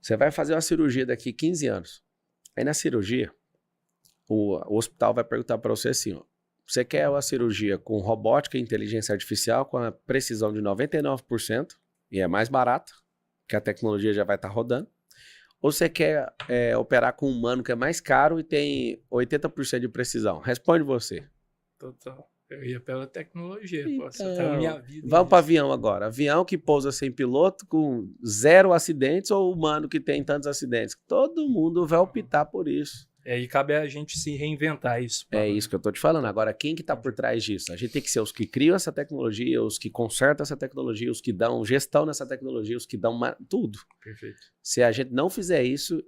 Você vai fazer uma cirurgia daqui 15 anos. Aí na cirurgia, o hospital vai perguntar pra você assim, ó. Você quer uma cirurgia com robótica e inteligência artificial com a precisão de 99% e é mais barata, que a tecnologia já vai estar rodando. Ou você quer operar com um humano que é mais caro e tem 80% de precisão? Responde você. Total. Eu ia pela tecnologia. Então, você tá na minha vida. Vamos para avião agora. Avião que pousa sem piloto, com 0 acidentes, ou humano que tem tantos acidentes? Todo mundo vai optar por isso. E aí cabe a gente se reinventar isso. É isso que eu tô te falando. Agora, quem que tá por trás disso? A gente tem que ser os que criam essa tecnologia, os que consertam essa tecnologia, os que dão gestão nessa tecnologia, os que dão tudo. Perfeito. Se a gente não fizer isso,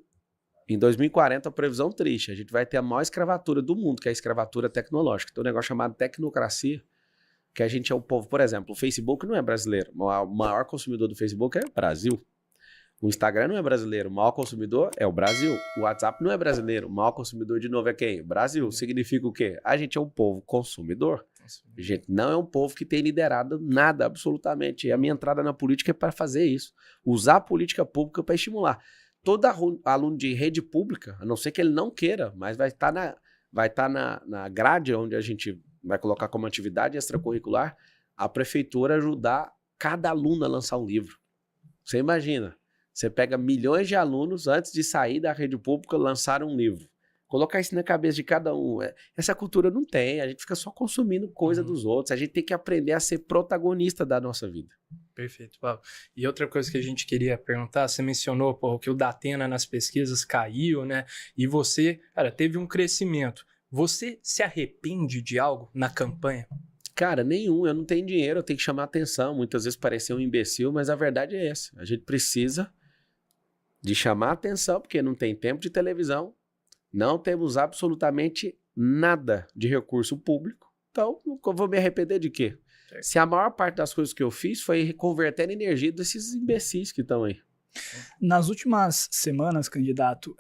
em 2040, a previsão triste, a gente vai ter a maior escravatura do mundo, que é a escravatura tecnológica. Tem um negócio chamado tecnocracia, que a gente é o povo. Por exemplo, o Facebook não é brasileiro. O maior consumidor do Facebook é o Brasil. O Instagram não é brasileiro, o maior consumidor é o Brasil. O WhatsApp não é brasileiro, o maior consumidor de novo é quem? O Brasil. Significa o quê? A gente é um povo consumidor. A gente não é um povo que tem liderado nada, absolutamente. E a minha entrada na política é para fazer isso. Usar a política pública para estimular. Todo aluno de rede pública, a não ser que ele não queira, mas vai estar na grade onde a gente vai colocar como atividade extracurricular, a prefeitura ajudar cada aluno a lançar um livro. Você imagina? Você pega milhões de alunos, antes de sair da rede pública, lançaram um livro. Colocar isso na cabeça de cada um. Essa cultura não tem, a gente fica só consumindo coisa dos outros. A gente tem que aprender a ser protagonista da nossa vida. Perfeito, Paulo. E outra coisa que a gente queria perguntar, você mencionou, pô, que o Datena nas pesquisas caiu, né? E você, cara, teve um crescimento. Você se arrepende de algo na campanha? Cara, nenhum. Eu não tenho dinheiro, eu tenho que chamar atenção. Muitas vezes parecer um imbecil, mas a verdade é essa. A gente precisa de chamar atenção, porque não tem tempo de televisão. Não temos absolutamente nada de recurso público. Então, eu vou me arrepender de quê? Certo. Se a maior parte das coisas que eu fiz foi converter a energia desses imbecis que estão aí. Nas últimas semanas, candidato,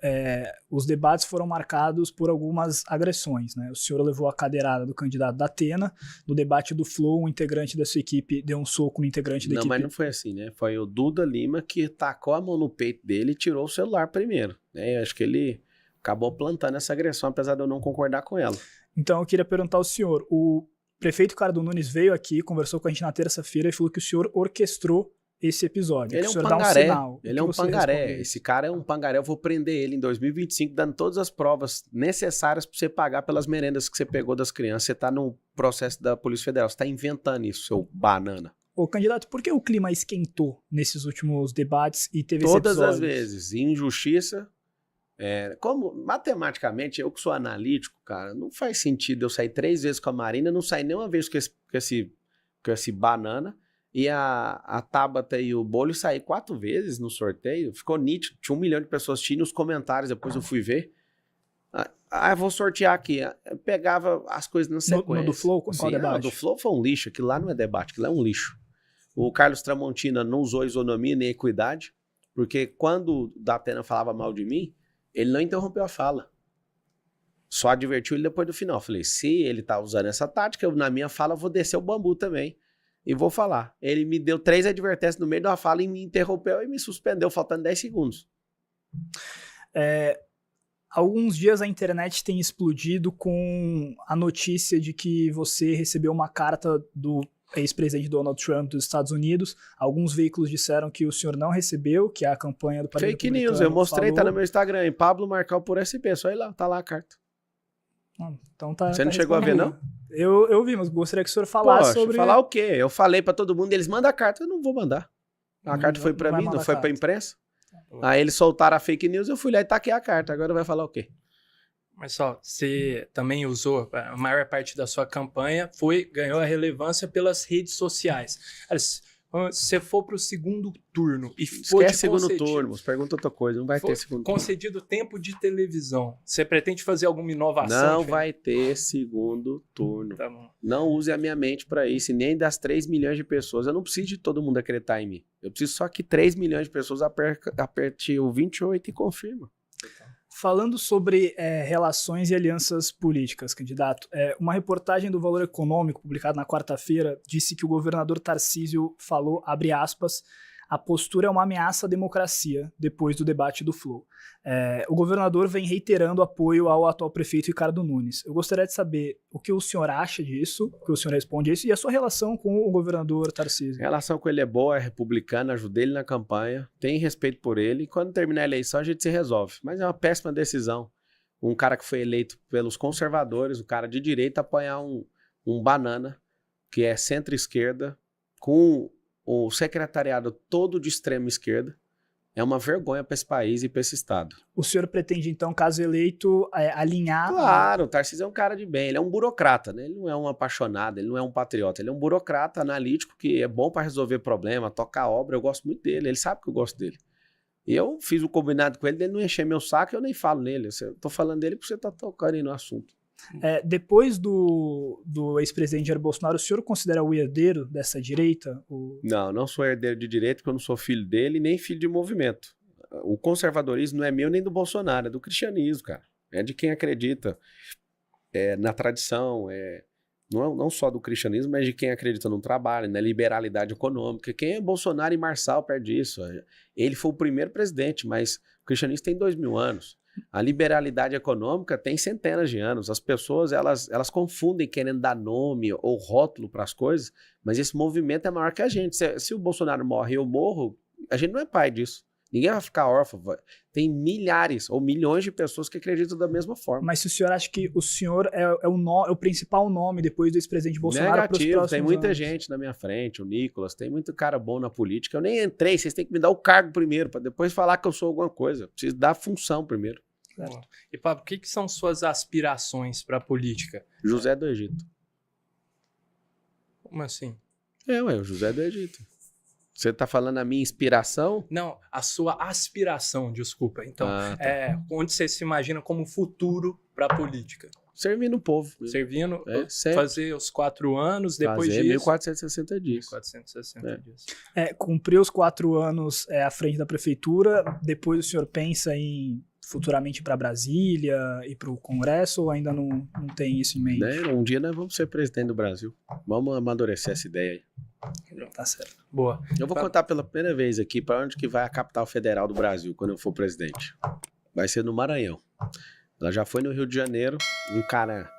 os debates foram marcados por algumas agressões, né? O senhor levou a cadeirada do candidato Datena. No debate do Flow, um integrante da sua equipe deu um soco no integrante da equipe. Não, mas não foi assim, né? Foi o Duda Lima que tacou a mão no peito dele e tirou o celular primeiro. Né? Eu acho que ele acabou plantando essa agressão, apesar de eu não concordar com ela. Então, eu queria perguntar ao senhor, o prefeito Ricardo Nunes veio aqui, conversou com a gente na terça-feira e falou que o senhor orquestrou esse episódio. Ele é um pangaré. Ele é um pangaré. Esse cara é um pangaré. Eu vou prender ele em 2025, dando todas as provas necessárias para você pagar pelas merendas que você pegou das crianças. Você tá no processo da Polícia Federal. Você tá inventando isso, seu banana. Ô, candidato, por que o clima esquentou nesses últimos debates e teve esse episódio? Todas as vezes. Injustiça. Como matematicamente, eu que sou analítico, cara, não faz sentido eu sair 3 vezes com a Marina, não sair nenhuma vez com esse banana, e a Tabata e o Bolho sair 4 vezes no sorteio. Ficou nítido, tinha 1 milhão de pessoas assistindo nos comentários, depois eu fui ver. Eu vou sortear aqui. Eu pegava as coisas na sequência. No do Flow? Qual debate? Do Flow foi um lixo, aquilo lá não é debate, aquilo é um lixo. O Carlos Tramontina não usou isonomia nem equidade, porque quando o Datena falava mal de mim, ele não interrompeu a fala. Só advertiu ele depois do final. Falei, se ele tá usando essa tática, na minha fala eu vou descer o bambu também. E vou falar. Ele me deu 3 advertências no meio da fala e me interrompeu e me suspendeu, faltando 10 segundos. Alguns dias a internet tem explodido com a notícia de que você recebeu uma carta do ex-presidente Donald Trump dos Estados Unidos. Alguns veículos disseram que o senhor não recebeu, que a campanha do Partido Fake news, eu mostrei, tá no meu Instagram, em Pablo Marcal por SP, só ir lá, tá lá a carta. Então tá. Você não chegou a ver, não? Eu vi, mas gostaria que o senhor falasse sobre... Falar o quê? Eu falei pra todo mundo, eles mandam a carta, eu não vou mandar. A carta foi pra mim, não foi pra imprensa. Aí eles soltaram a fake news, eu fui lá e taquei a carta, agora vai falar o quê? Mas só, você também usou, a maior parte da sua campanha ganhou a relevância pelas redes sociais. Se você for para o segundo turno e for Esquece segundo turno, pergunta outra coisa, não vai ter segundo turno. Concedido tempo de televisão, você pretende fazer alguma inovação? Não vai ter segundo turno. Tá bom. Não use a minha mente para isso, e nem das 3 milhões de pessoas. Eu não preciso de todo mundo acreditar em mim. Eu preciso só que 3 milhões de pessoas aperte o 28 e confirma. Falando sobre relações e alianças políticas, candidato, uma reportagem do Valor Econômico, publicada na quarta-feira, disse que o governador Tarcísio falou, abre aspas, a postura é uma ameaça à democracia, depois do debate do Flow. O governador vem reiterando apoio ao atual prefeito Ricardo Nunes. Eu gostaria de saber o que o senhor acha disso, o que o senhor responde a isso, e a sua relação com o governador Tarcísio. A relação com ele é boa, é republicana, ajudei ele na campanha, tem respeito por ele, e quando terminar a eleição a gente se resolve. Mas é uma péssima decisão. Um cara que foi eleito pelos conservadores, o cara de direita, apoiar um banana, que é centro-esquerda, com o secretariado todo de extrema esquerda. É uma vergonha para esse país e para esse estado. O senhor pretende, então, caso eleito, alinhar... Claro, o Tarcísio é um cara de bem, ele é um burocrata, né? Ele não é um apaixonado, ele não é um patriota, ele é um burocrata analítico que é bom para resolver problema, tocar obra, eu gosto muito dele, ele sabe que eu gosto dele. E eu fiz o combinado com ele, dele não encher meu saco, eu nem falo nele, eu tô falando dele porque você tá tocando aí no assunto. Depois do ex-presidente Jair Bolsonaro, o senhor considera o herdeiro dessa direita? Não sou herdeiro de direita, porque eu não sou filho dele, nem filho de movimento. O conservadorismo não é meu nem do Bolsonaro, é do cristianismo, cara. É de quem acredita na tradição, não só do cristianismo, mas de quem acredita no trabalho, na liberalidade econômica. Quem é Bolsonaro e Marçal perde isso? Ele foi o primeiro presidente, mas o cristianismo tem 2000 anos. A liberalidade econômica tem centenas de anos. As pessoas, elas confundem querendo dar nome ou rótulo para as coisas, mas esse movimento é maior que a gente. Se o Bolsonaro morre e eu morro, a gente não é pai disso. Ninguém vai ficar órfão. Tem milhares ou milhões de pessoas que acreditam da mesma forma. Mas se o senhor acha que o senhor é o principal nome depois do ex-presidente Bolsonaro para os próximos tem muita anos? gente na minha frente, o Nicolas, tem muito cara bom na política. Eu nem entrei, vocês têm que me dar o cargo primeiro, para depois falar que eu sou alguma coisa. Eu preciso dar função primeiro. Certo. E, Pablo, o que são suas aspirações para a política? José do Egito. Como assim? O José do Egito. Você tá falando a minha inspiração? Não, a sua aspiração, desculpa. Então, tá. Onde você se imagina como futuro para a política? Servindo o povo. Servindo, fazer os 4 anos, depois fazer disso... 1460 dias. 1460 dias. Cumprir os 4 anos à frente da prefeitura, depois o senhor pensa em futuramente para Brasília e para o Congresso, ou ainda não tem isso em mente? Um dia nós vamos ser presidente do Brasil. Vamos amadurecer essa ideia aí. Tá certo. Boa. Eu vou contar pela primeira vez aqui para onde que vai a capital federal do Brasil quando eu for presidente. Vai ser no Maranhão. Ela já foi no Rio de Janeiro, um cara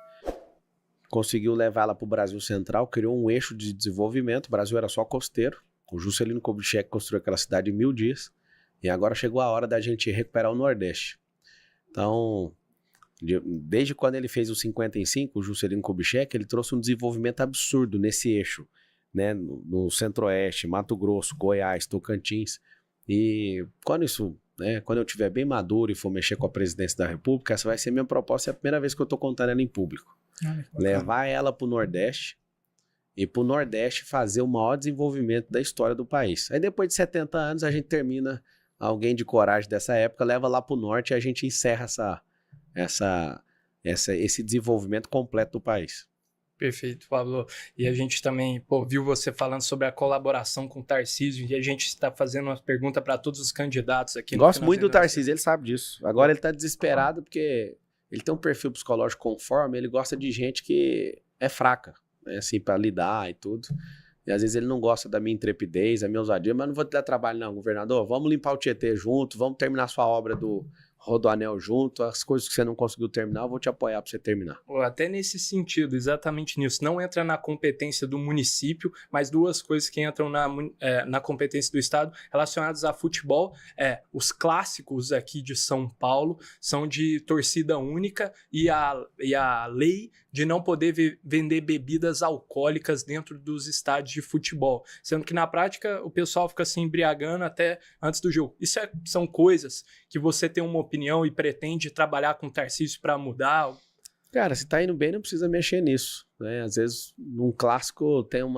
conseguiu levá-la para o Brasil Central, criou um eixo de desenvolvimento. O Brasil era só costeiro. O Juscelino Kubitschek construiu aquela cidade em 1000 dias. E agora chegou a hora da gente recuperar o Nordeste. Então, desde quando ele fez o 55, o Juscelino Kubitschek, ele trouxe um desenvolvimento absurdo nesse eixo, né? No Centro-Oeste, Mato Grosso, Goiás, Tocantins. E quando eu estiver bem maduro e for mexer com a presidência da República, essa vai ser a minha proposta, é a primeira vez que eu estou contando ela em público. Levar ela para o Nordeste e para o Nordeste fazer o maior desenvolvimento da história do país. Aí depois de 70 anos a gente termina, alguém de coragem dessa época leva lá para o Norte e a gente encerra esse desenvolvimento completo do país. Perfeito, Pablo. E a gente também viu você falando sobre a colaboração com o Tarcísio, e a gente está fazendo uma pergunta para todos os candidatos aqui. Gosto muito do Tarcísio, ele sabe disso. Agora ele está desesperado porque ele tem um perfil psicológico conforme, ele gosta de gente que é fraca, né, assim, para lidar e tudo. E às vezes ele não gosta da minha intrepidez, da minha ousadia, mas não vou te dar trabalho não, governador. Vamos limpar o Tietê junto, vamos terminar sua obra do Rodoanel junto, as coisas que você não conseguiu terminar, eu vou te apoiar para você terminar. Até nesse sentido, exatamente nisso. Não entra na competência do município, mas 2 coisas que entram na competência do Estado relacionadas a futebol. Os clássicos aqui de São Paulo são de torcida única e a lei de não poder vender bebidas alcoólicas dentro dos estádios de futebol. Sendo que na prática o pessoal fica se embriagando até antes do jogo. Isso são coisas que você tem uma opinião e pretende trabalhar com o Tarcísio para mudar? Cara, se tá indo bem, não precisa mexer nisso, né? Às vezes, num clássico tem um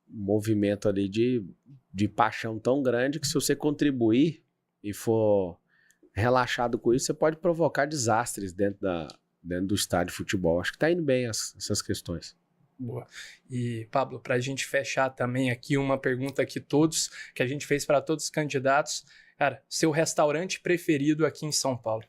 movimento ali de paixão tão grande que se você contribuir e for relaxado com isso, você pode provocar desastres dentro do estádio de futebol. Acho que tá indo bem essas questões. Boa. E, Pablo, para a gente fechar também aqui uma pergunta que a gente fez para todos os candidatos. Cara, seu restaurante preferido aqui em São Paulo?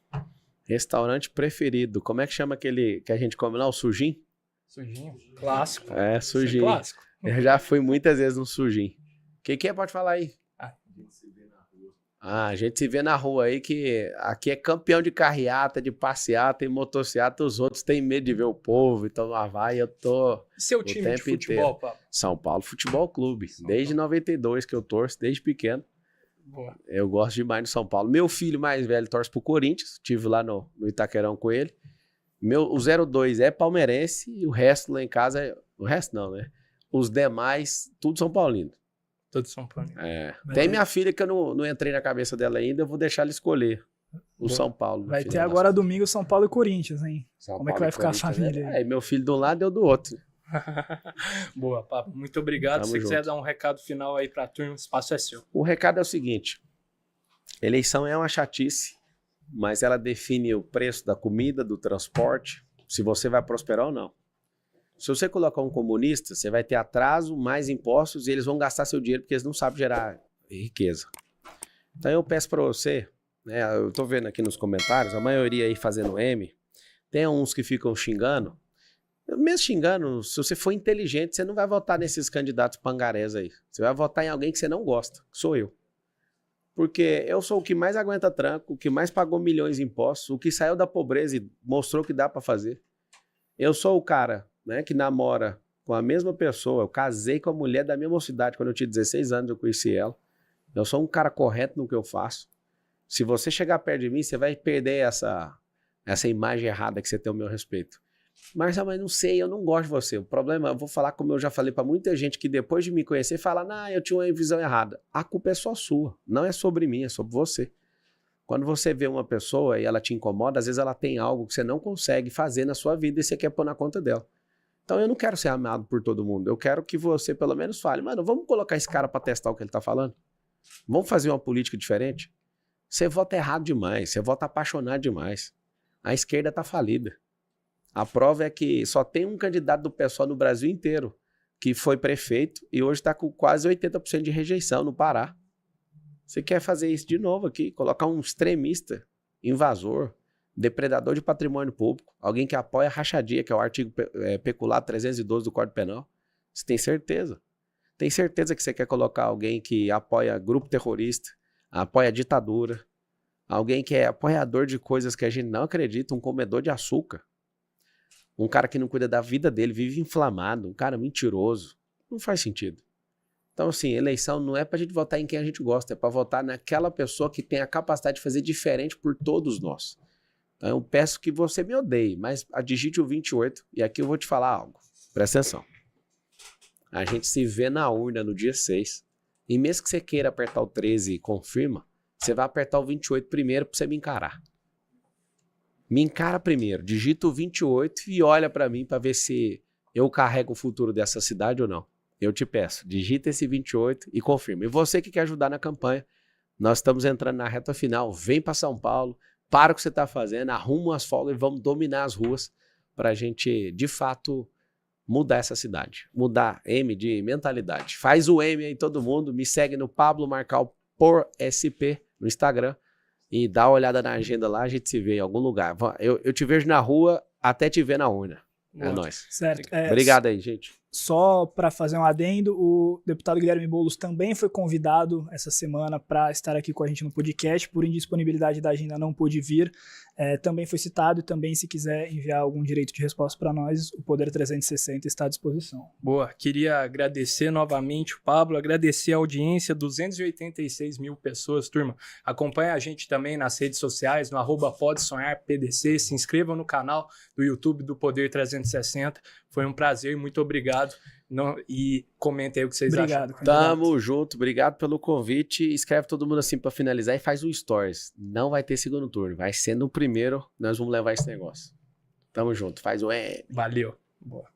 Restaurante preferido. Como é que chama aquele que a gente come lá? O Sujim? Sujinho. Clássico. Sujim. Clássico. Eu já fui muitas vezes no Sujim. O que é? Pode falar aí. A gente se vê na rua aí, que aqui é campeão de carreata, de passeata e motociata. Os outros têm medo de ver o povo, então lá vai, eu tô... Seu time de futebol, Pablo? São Paulo Futebol Clube. Desde 92 que eu torço, desde pequeno. Boa. Eu gosto demais do São Paulo. Meu filho mais velho torce pro Corinthians, estive lá no Itaquerão com ele. O 02 é palmeirense e o resto lá em casa, o resto não, né? Os demais, tudo São Paulino. Tudo São Paulo. Tem minha filha que eu não entrei na cabeça dela ainda, eu vou deixar ela escolher o São Paulo. Vai ter agora domingo São Paulo e Corinthians, hein? Como é que vai ficar a família aí? Meu filho de um lado e eu do outro. Boa, Pablo. Muito obrigado. Se você quiser dar um recado final aí pra turma, o espaço é seu. O recado é o seguinte: eleição é uma chatice, mas ela define o preço da comida, do transporte, se você vai prosperar ou não. Se você colocar um comunista, você vai ter atraso, mais impostos, e eles vão gastar seu dinheiro porque eles não sabem gerar riqueza. Então eu peço para você, né, eu tô vendo aqui nos comentários, a maioria aí fazendo M, tem uns que ficam xingando. Mesmo xingando, se você for inteligente, você não vai votar nesses candidatos pangarés aí. Você vai votar em alguém que você não gosta, que sou eu. Porque eu sou o que mais aguenta tranco, o que mais pagou milhões de impostos, o que saiu da pobreza e mostrou que dá para fazer. Eu sou o cara, né, que namora com a mesma pessoa. Eu casei com a mulher da minha mocidade. Quando eu tinha 16 anos, eu conheci ela. Eu sou um cara correto no que eu faço. Se você chegar perto de mim, você vai perder essa imagem errada que você tem ao meu respeito. Marcelo, mas não sei, eu não gosto de você. O problema, eu vou falar como eu já falei para muita gente que depois de me conhecer, fala, não, eu tinha uma visão errada. A culpa é só sua, não é sobre mim, é sobre você. Quando você vê uma pessoa e ela te incomoda, às vezes ela tem algo que você não consegue fazer na sua vida e você quer pôr na conta dela. Então eu não quero ser amado por todo mundo, eu quero que você pelo menos fale, mano, vamos colocar esse cara para testar o que ele tá falando? Vamos fazer uma política diferente? Você vota errado demais, você vota apaixonado demais. A esquerda tá falida. A prova é que só tem um candidato do PSOL no Brasil inteiro que foi prefeito e hoje está com quase 80% de rejeição no Pará. Você quer fazer isso de novo aqui? Colocar um extremista, invasor, depredador de patrimônio público, alguém que apoia a rachadinha, que é o artigo peculado 312 do Código Penal. Você tem certeza? Tem certeza que você quer colocar alguém que apoia grupo terrorista, apoia a ditadura, alguém que é apoiador de coisas que a gente não acredita, um comedor de açúcar? Um cara que não cuida da vida dele, vive inflamado, um cara mentiroso. Não faz sentido. Então, assim, eleição não é pra gente votar em quem a gente gosta, é pra votar naquela pessoa que tem a capacidade de fazer diferente por todos nós. Então, eu peço que você me odeie, mas digite o 28 e aqui eu vou te falar algo. Presta atenção. A gente se vê na urna no dia 6 e mesmo que você queira apertar o 13 e confirma, você vai apertar o 28 primeiro pra você me encarar. Me encara primeiro, digita o 28 e olha pra mim pra ver se eu carrego o futuro dessa cidade ou não. Eu te peço, digita esse 28 e confirma. E você que quer ajudar na campanha, nós estamos entrando na reta final, vem pra São Paulo, para o que você tá fazendo, arruma as folgas e vamos dominar as ruas pra gente, de fato, mudar essa cidade. Mudar M de mentalidade. Faz o M aí todo mundo, me segue no Pablo Marcal por SP no Instagram. E dá uma olhada na agenda lá, a gente se vê em algum lugar. Eu te vejo na rua até te ver na urna. É nóis. Certo. Obrigado aí, gente. Só para fazer um adendo, o deputado Guilherme Boulos também foi convidado essa semana para estar aqui com a gente no podcast, por indisponibilidade da agenda não pôde vir, também foi citado e também se quiser enviar algum direito de resposta para nós, o Poder 360 está à disposição. Boa, queria agradecer novamente o Pablo, agradecer a audiência, 286 mil pessoas, turma, acompanha a gente também nas redes sociais, no @podesonharpdc, se inscrevam no canal do YouTube do Poder 360, foi um prazer, muito obrigado. E comentem aí o que vocês acham. Tamo junto, obrigado pelo convite. Escreve todo mundo assim pra finalizar e faz um stories. Não vai ter segundo turno, vai ser no primeiro, nós vamos levar esse negócio. Tamo junto, faz o Valeu. Boa.